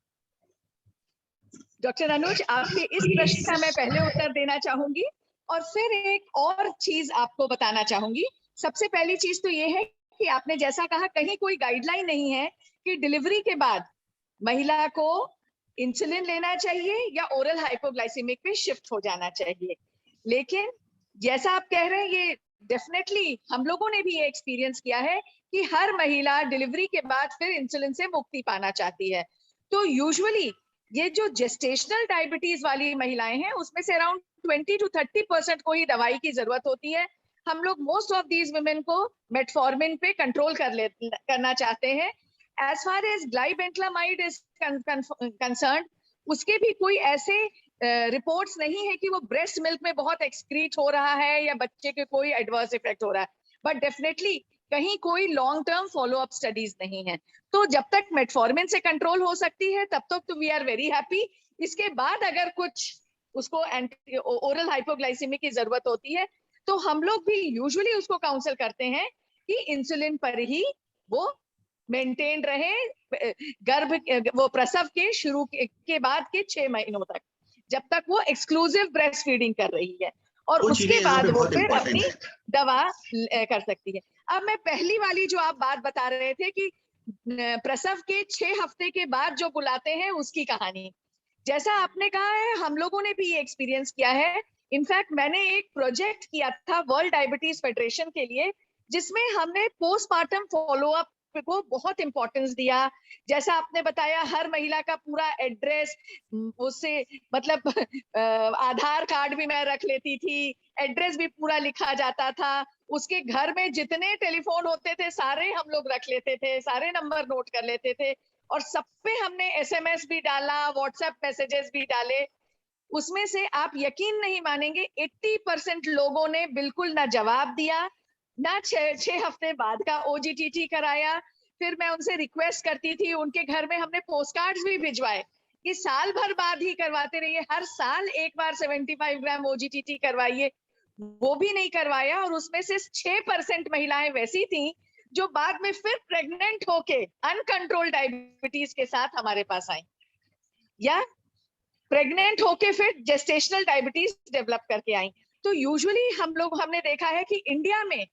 डॉक्टर अनुज, आपके इस प्रश्न का मैं पहले उत्तर देना चाहूंगी और फिर एक और चीज आपको बताना चाहूंगी। सबसे पहली चीज तो ये है कि आपने जैसा कहा, कहीं कोई गाइडलाइन नहीं है कि डिलीवरी के बाद महिला को इंसुलिन लेना चाहिए या ओरल हाइपोग्लाइसेमिक पे शिफ्ट हो जाना चाहिए। लेकिन जैसा आप कह रहे हैं, ये डेफिनेटली हम लोगों ने भी ये एक्सपीरियंस किया है कि हर महिला डिलीवरी के बाद फिर इंसुलिन से मुक्ति पाना चाहती है। तो यूजुअली ये जो जेस्टेशनल डायबिटीज वाली महिलाएं हैं उसमें से अराउंड 20 to 30% को ही दवाई की जरूरत होती है। हम लोग मोस्ट ऑफ दीज वुमेन को मेटफॉर्मिन पे कंट्रोल करना चाहते हैं। As far as glibenclamide is concerned, उसके भी कोई ऐसे रिपोर्ट्स नहीं है कि वो ब्रेस्ट मिल्क में बहुत एक्सक्रीट हो रहा है या बच्चे के कोई एडवर्स इफेक्ट हो रहा है, बट डेफिनेटली कहीं कोई long term follow up studies नहीं है। तो जब तक मेटफॉर्मिन से कंट्रोल हो सकती है तब तक तो वी आर वेरी हैप्पी। इसके बाद अगर कुछ उसको ओरल हाइपोग्लाइसेमिक की जरूरत होती है तो हम लोग भी यूजुअली उसको काउंसल करते हैं कि इंसुलिन पर ही वो मेंटेन रहे वो प्रसव के शुरू के बाद के 6 महीनों तक, जब तक वो एक्सक्लूसिव ब्रेस्ट फीडिंग कर रही है, और उसके बाद वो फिर अपनी दवा कर सकती है। अब मैं पहली वाली जो आप बात बता रहे थे कि प्रसव के 6 हफ्ते के बाद जो बुलाते हैं उसकी कहानी, जैसा आपने कहा है हम लोगों ने भी ये एक्सपीरियंस किया है। इनफैक्ट मैंने एक प्रोजेक्ट किया था वर्ल्ड डायबिटीज फेडरेशन के लिए, जिसमें हमने पोस्टमार्टम फॉलोअप को बहुत इंपॉर्टेंस दिया। जैसा आपने बताया, हर महिला का पूरा एड्रेस, उससे मतलब आधार कार्ड भी मैं रख लेती थी, एड्रेस भी पूरा लिखा जाता था, उसके घर में जितने टेलीफोन होते थे सारे हम लोग रख लेते थे, सारे नंबर नोट कर लेते थे, और सब पे हमने SMS भी डाला, व्हाट्सएप मैसेजेस भी डाले। उसमें से आप यकीन नहीं मानेंगे 80% लोगों ने बिल्कुल ना जवाब दिया, ना 6 हफ्ते बाद का OGTT कराया। फिर मैं उनसे रिक्वेस्ट करती थी, उनके घर में हमने पोस्ट कार्ड्स भी भिजवाए कि साल भर बाद ही करवाते रहिए, हर साल एक बार 75 ग्राम OGTT करवाइए, वो भी नहीं करवाया। और उसमें से 6% महिलाएं वैसी थी जो बाद में फिर प्रेग्नेंट होके अनकंट्रोल्ड डायबिटीज के साथ हमारे पास आई, या प्रेग्नेंट होके फिर जेस्टेशनल डायबिटीज डेवलप करके आई। तो यूजुअली हमने देखा है कि इंडिया में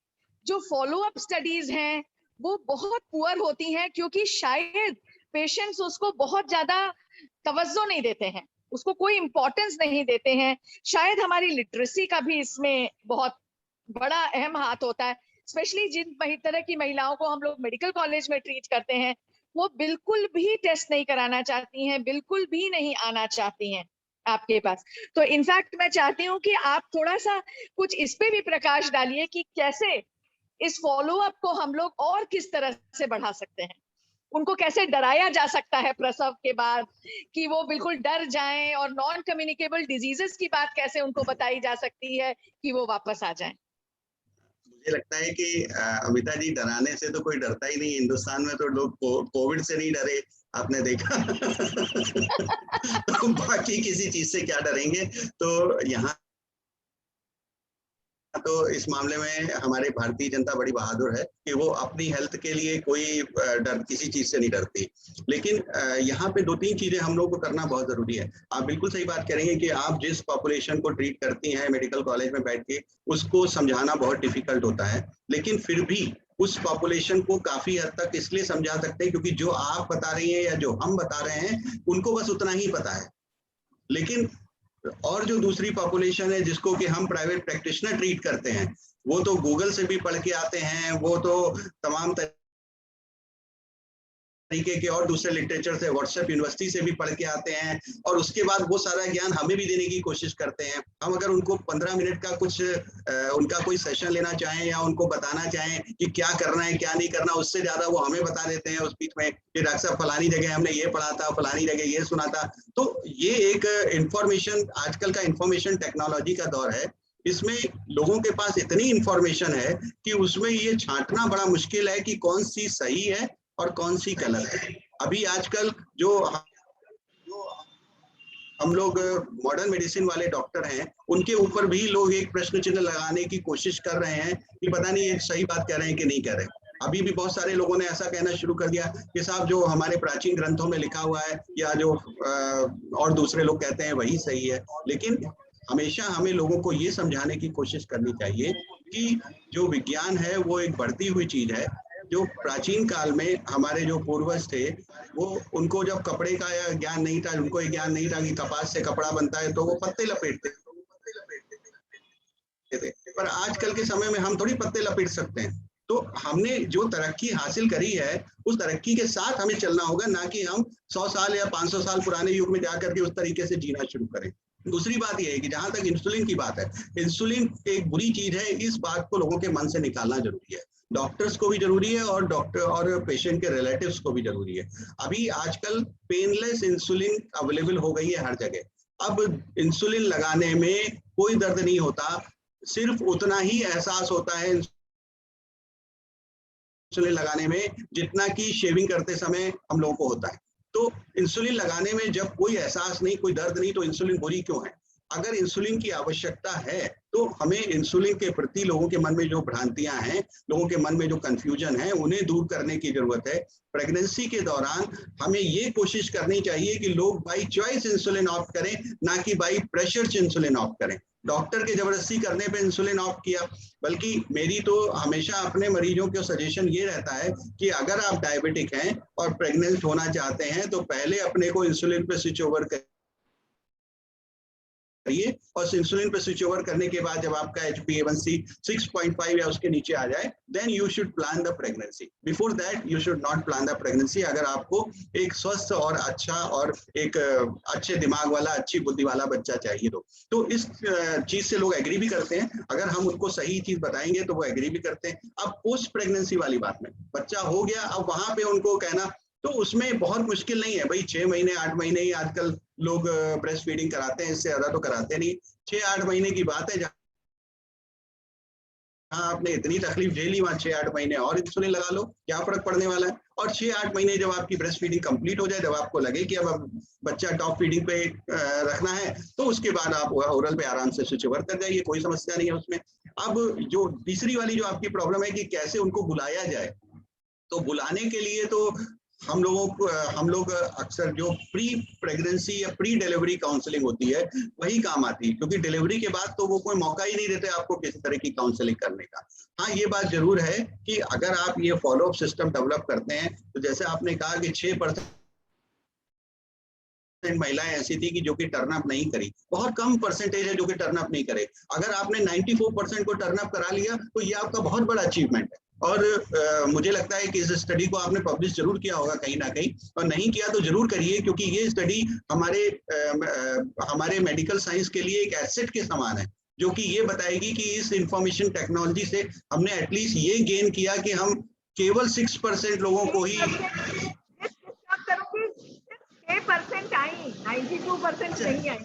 जो फॉलो अप स्टडीज हैं वो बहुत पुअर होती हैं, क्योंकि शायद पेशेंट्स उसको बहुत ज्यादा तवज्जो नहीं देते हैं, उसको कोई इंपॉर्टेंस नहीं देते हैं। शायद हमारी लिटरेसी का भी इसमें बहुत बड़ा अहम हाथ होता है। स्पेशली जिन तरह की महिलाओं को हम लोग मेडिकल कॉलेज में ट्रीट करते हैं, वो बिल्कुल भी टेस्ट नहीं कराना चाहती हैं, बिल्कुल भी नहीं आना चाहती हैं आपके पास। तो इनफैक्ट मैं चाहती हूँ कि आप थोड़ा सा कुछ इस पे भी प्रकाश डालिए कि कैसे इस फॉलो अप को हम लोग और किस तरह से बढ़ा सकते हैं, उनको कैसे डराया जा सकता है प्रसव के बाद कि वो बिल्कुल डर जाएं, और नॉन कम्युनिकेबल डिजीजेस की बात कैसे उनको बताई जा सकती है कि वो वापस आ जाएं। मुझे लगता है कि अमिता जी, डराने से तो कोई डरता ही नहीं। हिंदुस्तान में तो लोग कोविड से नहीं डरे, आपने देखा। तो बाकी किसी चीज से क्या डरेंगे। तो यहाँ तो इस मामले में हमारे भारतीय जनता बड़ी बहादुर है कि वो अपनी हेल्थ के लिए कोई किसी चीज से नहीं डरती। लेकिन यहाँ पे 2-3 चीजें हम लोग को करना बहुत जरूरी है। आप बिल्कुल सही बात करेंगे कि आप जिस पॉपुलेशन को ट्रीट करती हैं मेडिकल कॉलेज में बैठ के, उसको समझाना बहुत डिफिकल्ट होता है। लेकिन फिर भी उस पॉपुलेशन को काफी हद तक इसलिए समझा सकते हैं क्योंकि जो आप बता रही हैं या जो हम बता रहे हैं उनको बस उतना ही पता है, लेकिन और जो दूसरी पॉपुलेशन है जिसको कि हम प्राइवेट प्रैक्टिशनर ट्रीट करते हैं, वो तो गूगल से भी पढ़ के आते हैं, वो तो तमाम तरीके के और दूसरे लिटरेचर से, व्हाट्सएप यूनिवर्सिटी से भी पढ़ के आते हैं, और उसके बाद वो सारा ज्ञान हमें भी देने की कोशिश करते हैं। हम अगर उनको 15 मिनट का कुछ उनका कोई सेशन लेना चाहें या उनको बताना चाहें कि क्या करना है क्या नहीं करना, उससे ज्यादा वो हमें बता देते हैं उस बीच में कि डॉक्टर साहब फलानी जगह हमने ये पढ़ा था, फलानी जगह ये सुना था। तो ये एक इंफॉर्मेशन, आजकल का इंफॉर्मेशन टेक्नोलॉजी का दौर है, इसमें लोगों के पास इतनी इंफॉर्मेशन है कि उसमें ये छांटना बड़ा मुश्किल है कि कौन सी सही है और कौन सी गलत है। अभी आजकल जो हम लोग मॉडर्न मेडिसिन वाले डॉक्टर हैं, उनके ऊपर भी लोग एक प्रश्न चिन्ह लगाने की कोशिश कर रहे हैं कि पता नहीं ये सही बात कह रहे हैं कि नहीं कह रहे हैं। अभी भी बहुत सारे लोगों ने ऐसा कहना शुरू कर दिया कि साहब जो हमारे प्राचीन ग्रंथों में लिखा हुआ है या जो और दूसरे लोग कहते हैं वही सही है। लेकिन हमेशा हमें लोगों को ये समझाने की कोशिश करनी चाहिए कि जो विज्ञान है वो एक बढ़ती हुई चीज है। जो प्राचीन काल में हमारे जो पूर्वज थे, वो उनको जब कपड़े का या ज्ञान नहीं था, उनको ये ज्ञान नहीं था कि कपास से कपड़ा बनता है, तो वो पत्ते लपेटते थे। पर आजकल के समय में हम थोड़ी पत्ते लपेट सकते हैं। तो हमने जो तरक्की हासिल करी है उस तरक्की के साथ हमें चलना होगा, ना कि हम 100 साल या 500 साल पुराने युग में जाकर के उस तरीके से जीना शुरू करें। दूसरी बात यह है कि जहां तक इंसुलिन की बात है, इंसुलिन एक बुरी चीज है, इस बात को लोगों के मन से निकालना जरूरी है। डॉक्टर्स को भी जरूरी है और डॉक्टर और पेशेंट के रिलेटिव्स को भी जरूरी है। अभी आजकल पेनलेस इंसुलिन अवेलेबल हो गई है हर जगह। अब इंसुलिन लगाने में कोई दर्द नहीं होता, सिर्फ उतना ही एहसास होता है इंसुलिन लगाने में जितना कि शेविंग करते समय हम लोगों को होता है। तो इंसुलिन लगाने में जब कोई एहसास नहीं, कोई दर्द नहीं, तो इंसुलिन बुरी क्यों है? अगर इंसुलिन की आवश्यकता है तो हमें इंसुलिन के प्रति लोगों के मन में जो भ्रांतियां हैं, लोगों के मन में जो कंफ्यूजन है, उन्हें दूर करने की जरूरत है। प्रेगनेंसी के दौरान हमें ये कोशिश करनी चाहिए कि लोग बाई चॉइस इंसुलिन ऑप्ट करें, ना कि बाई प्रेशर से इंसुलिन ऑप्ट करें। डॉक्टर के जबरदस्ती करने पे इंसुलिन ऑप्ट किया, बल्कि मेरी तो हमेशा अपने मरीजों को सजेशन ये रहता है कि अगर आप डायबिटिक हैं और प्रेग्नेंट होना चाहते हैं तो पहले अपने को इंसुलिन पे स्विच ओवर करिए, और इंसुलिन पे स्विच ओवर करने के बाद जब आपका HbA1c 6.5 या उसके नीचे आ जाए, then you should plan the pregnancy. Before that you should not plan the pregnancy. अगर आपको एक स्वस्थ और अच्छा और एक अच्छे दिमाग वाला, अच्छी बुद्धि वाला बच्चा चाहिए तो इस चीज से लोग एग्री भी करते हैं। अगर हम उनको सही चीज बताएंगे तो वो एग्री भी करते हैं। अब पोस्ट प्रेगनेंसी वाली बात में बच्चा हो गया, अब वहां पे उनको कहना तो उसमें बहुत मुश्किल नहीं है भाई। 6 महीने 8 महीने ही आजकल लोग ब्रेस्ट फीडिंग कराते हैं, इससे ज्यादा तो कराते नहीं। 6-8 महीने की बात है, जहाँ आपने इतनी तकलीफ झेली वहां 6-8 महीने और इंसुलिन लगा लो, क्या फर्क पड़ने वाला है। और 6-8 महीने जब आपकी ब्रेस्ट फीडिंग कंप्लीट हो जाए, जब आपको लगे कि अब बच्चा टॉप फीडिंग पे रखना है, तो उसके बाद आप ओरल पे आराम से स्विच ओवर कर जाइए, कोई समस्या नहीं है उसमें। अब जो तीसरी वाली जो आपकी प्रॉब्लम है कि कैसे उनको बुलाया जाए, तो बुलाने के लिए तो हम लोग अक्सर जो प्री प्रेगनेंसी या प्री डिलीवरी काउंसलिंग होती है वही काम आती है, क्योंकि डिलीवरी के बाद तो वो कोई मौका ही नहीं देते आपको किसी तरह की काउंसलिंग करने का। हाँ, ये बात जरूर है कि अगर आप ये फॉलोअप सिस्टम डेवलप करते हैं, तो जैसे आपने कहा कि 6% महिलाएं ऐसी थी कि जो कि टर्न अप नहीं करी, बहुत कम परसेंटेज है जो कि टर्न अप नहीं करे। अगर आपने 94% को टर्न अप करा लिया तो ये आपका बहुत बड़ा अचीवमेंट है। और मुझे लगता है कि इस स्टडी को आपने पब्लिश जरूर किया होगा कहीं ना कहीं, और नहीं किया तो जरूर करिए, क्योंकि ये स्टडी हमारे मेडिकल साइंस के लिए एक एसेट के समान है, जो कि ये बताएगी कि इस इंफॉर्मेशन टेक्नोलॉजी से हमने एटलीस्ट ये गेन किया कि हम केवल 6% लोगों को ही 6% आई, 92% नहीं आई।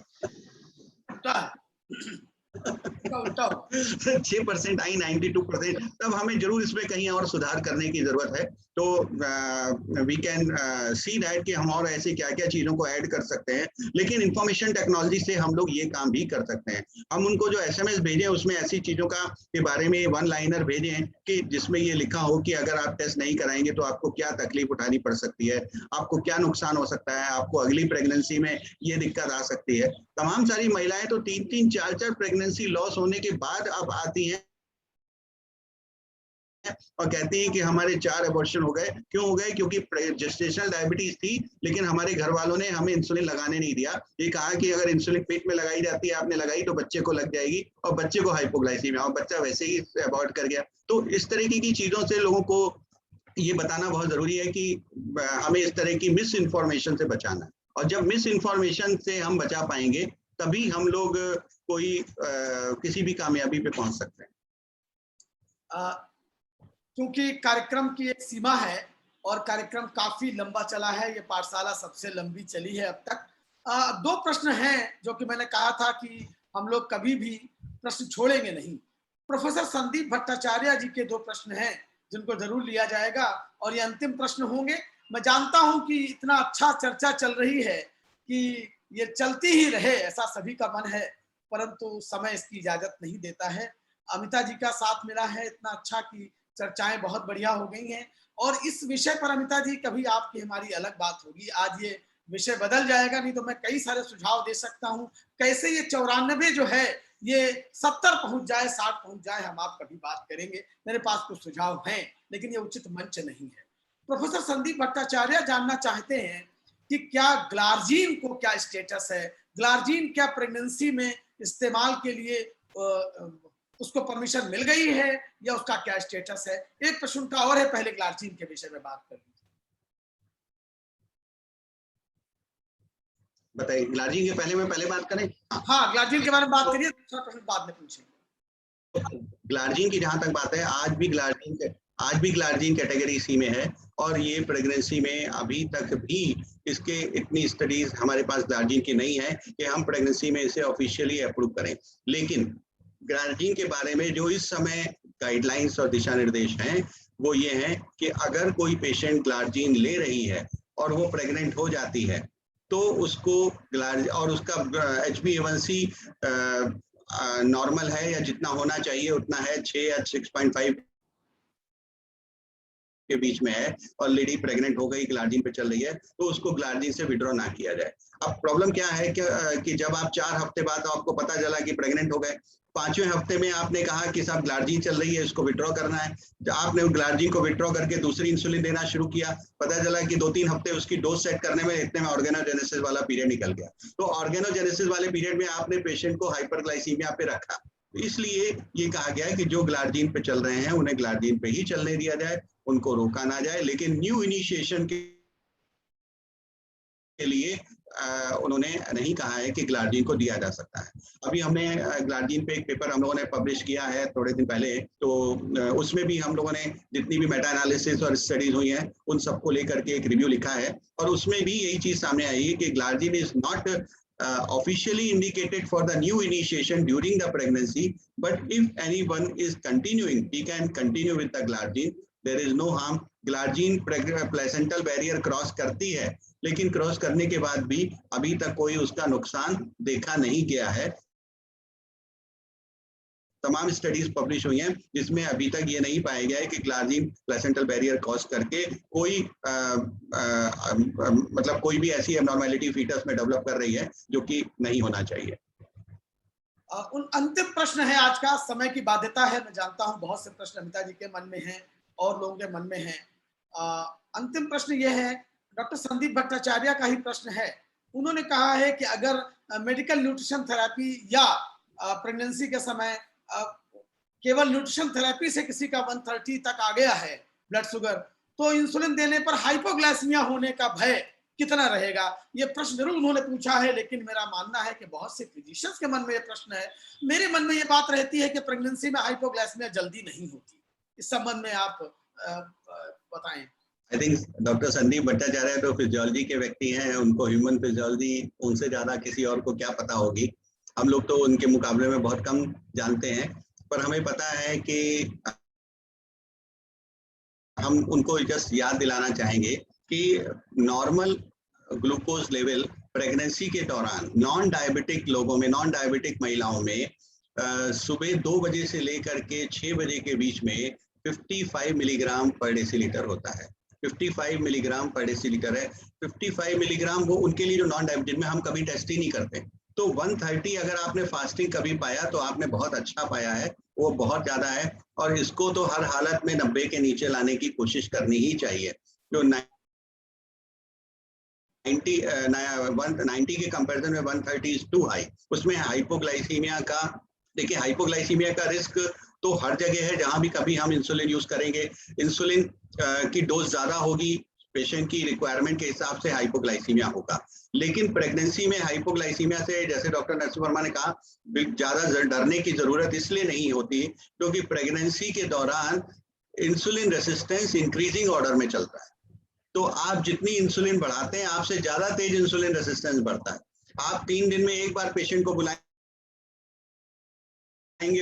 6% आई, 92%, तब हमें जरूर इसमें कहीं और सुधार करने की जरूरत है। तो वी कैन सी दैट कि हम और ऐसे क्या क्या चीजों को ऐड कर सकते हैं। लेकिन इंफॉर्मेशन टेक्नोलॉजी से हम लोग ये काम भी कर सकते हैं। हम उनको जो SMS भेजें उसमें ऐसी चीजों के बारे में 1 लाइनर भेजें कि जिसमें ये लिखा हो कि अगर आप टेस्ट नहीं कराएंगे तो आपको क्या तकलीफ उठानी पड़ सकती है, आपको क्या नुकसान हो सकता है, आपको अगली प्रेगनेंसी में ये दिक्कत आ सकती है। तमाम सारी महिलाएं तो 3-3, 4-4 प्रेगनेंसी लॉस होने के बाद अब आती हैं और कहती हैं कि हमारे 4 अबॉर्शन हो गए। क्यों हो गए? क्योंकि जेस्टेशनल डायबिटीज थी, लेकिन हमारे घर वालों ने हमें इंसुलिन लगाने नहीं दिया। ये कहा कि अगर इंसुलिन पेट में लगाई जाती है, आपने लगाई तो बच्चे को लग जाएगी और बच्चे को हाइपोग्लाइसीमिया, और बच्चा वैसे ही अबॉर्ट कर गया। तो इस तरीके की चीजों से लोगों को ये बताना बहुत जरूरी है कि हमें इस तरह की मिस इन्फॉर्मेशन से बचाना है, और जब मिस इन्फॉर्मेशन से हम बचा पाएंगे तभी हम लोग कोई किसी भी कामयाबी पे पहुंच सकते हैं। क्योंकि कार्यक्रम की एक सीमा है और कार्यक्रम काफी लंबा चला है, ये पाठशाला सबसे लंबी चली है अब तक। 2 प्रश्न हैं जो कि मैंने कहा था कि हम लोग कभी भी प्रश्न छोड़ेंगे नहीं। प्रोफेसर संदीप भट्टाचार्य जी के 2 प्रश्न हैं जिनको जरूर लिया जाएगा और ये अंतिम प्रश्न होंगे। मैं जानता हूं कि इतना अच्छा चर्चा चल रही है कि ये चलती ही रहे, ऐसा सभी का मन है, परंतु समय इसकी इजाजत नहीं देता है। अमिता जी का साथ मिला है इतना अच्छा कि चर्चाएं बहुत बढ़िया हो गई हैं, और इस विषय पर अमिता जी कभी आपकी हमारी अलग बात होगी। आज ये विषय बदल जाएगा, नहीं तो मैं कई सारे सुझाव दे सकता हूं कैसे ये 94 जो है ये 70 पहुंच जाए, 60 पहुंच जाए, हम आप कभी बात करेंगे। मेरे पास कुछ सुझाव हैं, लेकिन ये उचित मंच नहीं है। प्रोफेसर संदीप भट्टाचार्य जानना चाहते हैं कि क्या ग्लार्जीन को क्या स्टेटस है, ग्लार्जीन क्या प्रेगनेंसी में इस्तेमाल के लिए उसको परमिशन मिल गई है या उसका क्या स्टेटस है। एक प्रश्न का और है, पहले ग्लार्जीन के विषय में बात कर लीजिए। बताइए, ग्लार्जीन के पहले बात करें? हाँ, ग्लार्जीन के बारे में बात करिए, दूसरा प्रश्न बाद में पूछेंगे। ग्लार्जीन की जहां तक बात है, आज भी ग्लार्जीन कैटेगरी सी में है, और ये प्रेगनेंसी में अभी तक भी इसके इतनी स्टडीज हमारे पास ग्लार्जीन की नहीं है कि हम प्रेगनेंसी में इसे ऑफिशियली अप्रूव करें। लेकिन ग्लार्जीन के बारे में जो इस समय गाइडलाइंस और दिशा निर्देश हैं वो ये हैं कि अगर कोई पेशेंट ग्लार्जीन ले रही है और वो प्रेग्नेंट हो जाती है तो उसको और उसका HbA1c नॉर्मल है या जितना होना चाहिए उतना है, 6 या 6.5 के बीच में है, और लेडी प्रेग्नेंट हो गई, ग्लार्जीन पे चल रही है, तो उसको ग्लार्जीन से विड्रॉ ना किया जाए। अब प्रॉब्लम क्या है कि जब आप 4 हफ्ते बाद आपको पता चला कि प्रेग्नेंट हो गए, 5वें हफ्ते में आपने कहा कि साहब ग्लार्जीन चल रही है, इसको विड्रॉ करना है, आपने ग्लार्जीन को विड्रॉ करके दूसरी इंसुलिन देना शुरू किया, पता चला कि 2-3 हफ्ते उसकी डोज सेट करने में इतने में ऑर्गेनोजेनेसिस वाला पीरियड निकल गया। तो ऑर्गेनोजेनेसिस वाले पीरियड में आपने पेशेंट को हाइपरग्लाइसीमिया पे रखा। इसलिए ये कहा गया है कि जो ग्लार्जीन पे चल रहे हैं उन्हें ग्लार्जीन पे ही चलने दिया जाए, उनको रोका ना जाए। लेकिन न्यू इनिशिएशन के लिए उन्होंने नहीं कहा है कि ग्लार्जीन को दिया जा सकता है। अभी हमने ग्लार्जीन पे एक पेपर हम लोगों ने पब्लिश किया है थोड़े दिन पहले, तो उसमें भी हम लोगों ने जितनी भी मेटा एनालिसिस और स्टडीज हुई हैं उन सबको लेकर के एक रिव्यू लिखा है, और उसमें भी यही चीज सामने आई है कि glargine is not officially indicated for the new initiation during the pregnancy, but if anyone is continuing, he can continue with the glargine. There is no harm. Glargine placental barrier cross करती है, लेकिन cross करने के बाद भी अभी तक कोई उसका नुकसान देखा नहीं गया है। तमाम स्टडीज पब्लिश हुई हैं जिसमें अभी तक ये नहीं पाया गया है कि ग्लार्जीन प्लेसेंटल बैरियर क्रॉस करके कोई मतलब कोई भी ऐसी एब्नॉर्मैलिटी फीटस में डेवलप कर रही है जो कि नहीं होना चाहिए। उन अंतिम प्रश्न है आज का, समय की बाध्यता है, मैं जानता हूं बहुत से प्रश्न अमिता जी के मन में हैं और लोगों के मन में हैं। अंतिम प्रश्न ये है, डॉक्टर संदीप भट्टाचार्य का ही प्रश्न है। उन्होंने कहा है कि अगर मेडिकल न्यूट्रिशन थेरेपी या प्रेगनेंसी के समय केवल न्यूट्रिशन थेरेपी से किसी का 130 तक आ गया है ब्लड शुगर, तो इंसुलिन देने पर हाइपोग्लाइसीमिया होने का भय कितना रहेगा? ये प्रश्न जरूर उन्होंने पूछा है, लेकिन मेरा मानना है कि बहुत से फिजिशियंस के मन में ये प्रश्न है। मेरे मन में ये बात रहती है कि प्रेगनेंसी में हाइपोग्लाइसीमिया जल्दी नहीं होती। इस संबंध में आप बताएं। आई थिंक डॉक्टर संदीप भट्टाचार्य तो फिजियोलॉजी के व्यक्ति हैं, उनको ह्यूमन फिजियोलॉजी उनसे ज्यादा किसी और को क्या पता होगी। हम लोग तो उनके मुकाबले में बहुत कम जानते हैं, पर हमें पता है कि हम उनको जस्ट याद दिलाना चाहेंगे कि नॉर्मल ग्लूकोज लेवल प्रेगनेंसी के दौरान नॉन डायबिटिक लोगों में, नॉन डायबिटिक महिलाओं में सुबह 2 बजे से लेकर के 6 बजे के बीच में 55 मिलीग्राम पर डेसीलीटर होता है। 55 मिलीग्राम पर डेसीलीटर है। 55 मिलीग्राम वो उनके लिए जो नॉन डायबिटिक में हम कभी टेस्ट ही नहीं करते। तो 130 अगर आपने फास्टिंग कभी पाया तो आपने बहुत अच्छा पाया है, वो बहुत ज्यादा है और इसको तो हर हालत में 90 के नीचे लाने की कोशिश करनी ही चाहिए। जो 90 के कंपैरिजन में 130 इज टू हाई। उसमें हाइपोग्लाइसीमिया का, देखिए हाइपोग्लाइसीमिया का रिस्क तो हर जगह है, जहां भी कभी हम इंसुलिन यूज करेंगे, इंसुलिन की डोज ज्यादा होगी, पेशेंट की रिक्वायरमेंट के हिसाब से हाइपोग्लाइसीमिया होगा। लेकिन प्रेगनेंसी में हाइपोग्लाइसीमिया से, जैसे डॉक्टर नरसिंह वर्मा ने कहा, ज्यादा डरने की जरूरत इसलिए नहीं होती क्योंकि प्रेगनेंसी के दौरान इंसुलिन रेसिस्टेंस इंक्रीजिंग ऑर्डर में चलता है। तो आप जितनी इंसुलिन बढ़ाते हैं, आपसे ज्यादा तेज इंसुलिन रेसिस्टेंस बढ़ता है। आप 3 दिन में एक बार पेशेंट को बुलाएंगे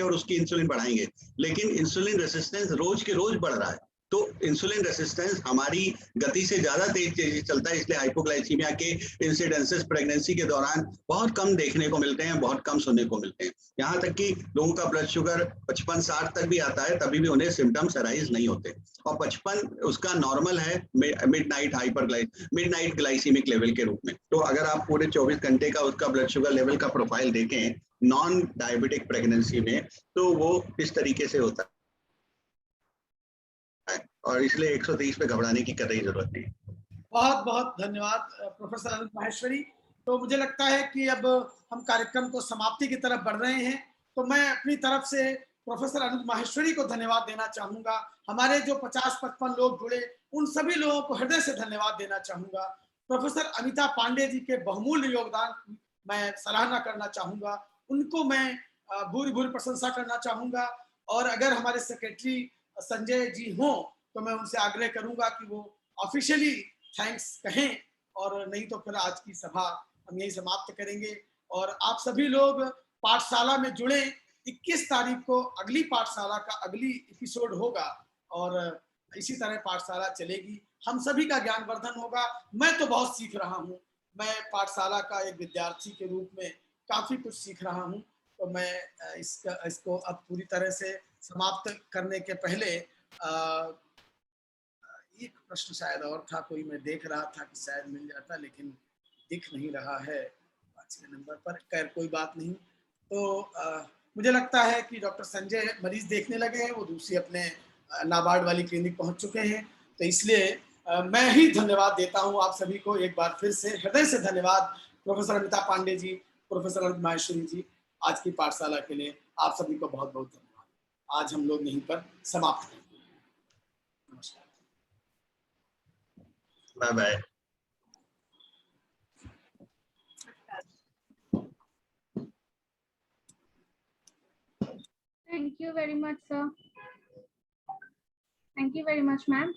और उसकी इंसुलिन बढ़ाएंगे, लेकिन इंसुलिन रेसिस्टेंस रोज के रोज बढ़ रहा है। तो इंसुलिन रेसिस्टेंस हमारी गति से ज्यादा तेज चलता है, इसलिए हाइपोग्लाइसीमिया के इंसिडेंसेस प्रेगनेंसी के दौरान बहुत कम देखने को मिलते हैं, बहुत कम सुनने को मिलते हैं। यहाँ तक कि लोगों का ब्लड शुगर 55-60 तक भी आता है, तभी भी उन्हें सिम्टम्स अराइज नहीं होते। और 55 उसका नॉर्मल है मिडनाइट ग्लाइसीमिक लेवल के रूप में। तो अगर आप पूरे 24 घंटे का उसका ब्लड शुगर लेवल का प्रोफाइल देखें नॉन डायबिटिक प्रेगनेंसी में, तो वो इस तरीके से होता है और इसलिए 130 पे घबराने की कतई जरूरत नहीं। बहुत बहुत धन्यवाद प्रोफेसर अनुज माहेश्वरी। तो मुझे लगता है कि अब हम कार्यक्रम को समाप्ति की तरफ बढ़ रहे हैं, तो मैं अपनी तरफ से प्रोफेसर अनुज माहेश्वरी को धन्यवाद देना चाहूंगा। हमारे जो 50-55 लोग जुड़े, उन सभी लोगों को हृदय से धन्यवाद देना चाहूंगा। प्रोफेसर अमिता पांडे जी के बहुमूल्य योगदान मैं सराहना करना चाहूंगा, उनको मैं भूरी भूरी प्रशंसा करना चाहूंगा। और अगर हमारे सेक्रेटरी संजय जी हों तो मैं उनसे आग्रह करूंगा कि वो ऑफिशियली थैंक्स कहें, और नहीं तो फिर आज की सभा हम यही समाप्त करेंगे। और आप सभी लोग पाठशाला में जुड़े। 21 तारीख को अगली पाठशाला का अगली एपिसोड होगा और इसी तरह पाठशाला चलेगी, हम सभी का ज्ञानवर्धन होगा। मैं तो बहुत सीख रहा हूँ, मैं पाठशाला का एक विद्यार्थी के रूप में काफी कुछ सीख रहा हूँ। तो मैं इसको अब पूरी तरह से समाप्त करने के पहले एक प्रश्न शायद और था, कोई मैं देख रहा था कि शायद मिल जाता, लेकिन दिख नहीं रहा है आज के नंबर पर। खैर कोई बात नहीं। तो मुझे लगता है कि डॉक्टर संजय मरीज देखने लगे हैं, वो दूसरी अपने नाबार्ड वाली क्लिनिक पहुंच चुके हैं। तो इसलिए मैं ही धन्यवाद देता हूं आप सभी को एक बार फिर से, हृदय से धन्यवाद प्रोफेसर अमिता पांडे जी, प्रोफेसर अनुज माहेश्वरी जी, आज की पाठशाला के लिए आप सभी को बहुत बहुत धन्यवाद। आज हम लोग यहीं पर समाप्त करते हैं। नमस्कार। Bye bye. Thank you very much, sir. Thank you very much, ma'am.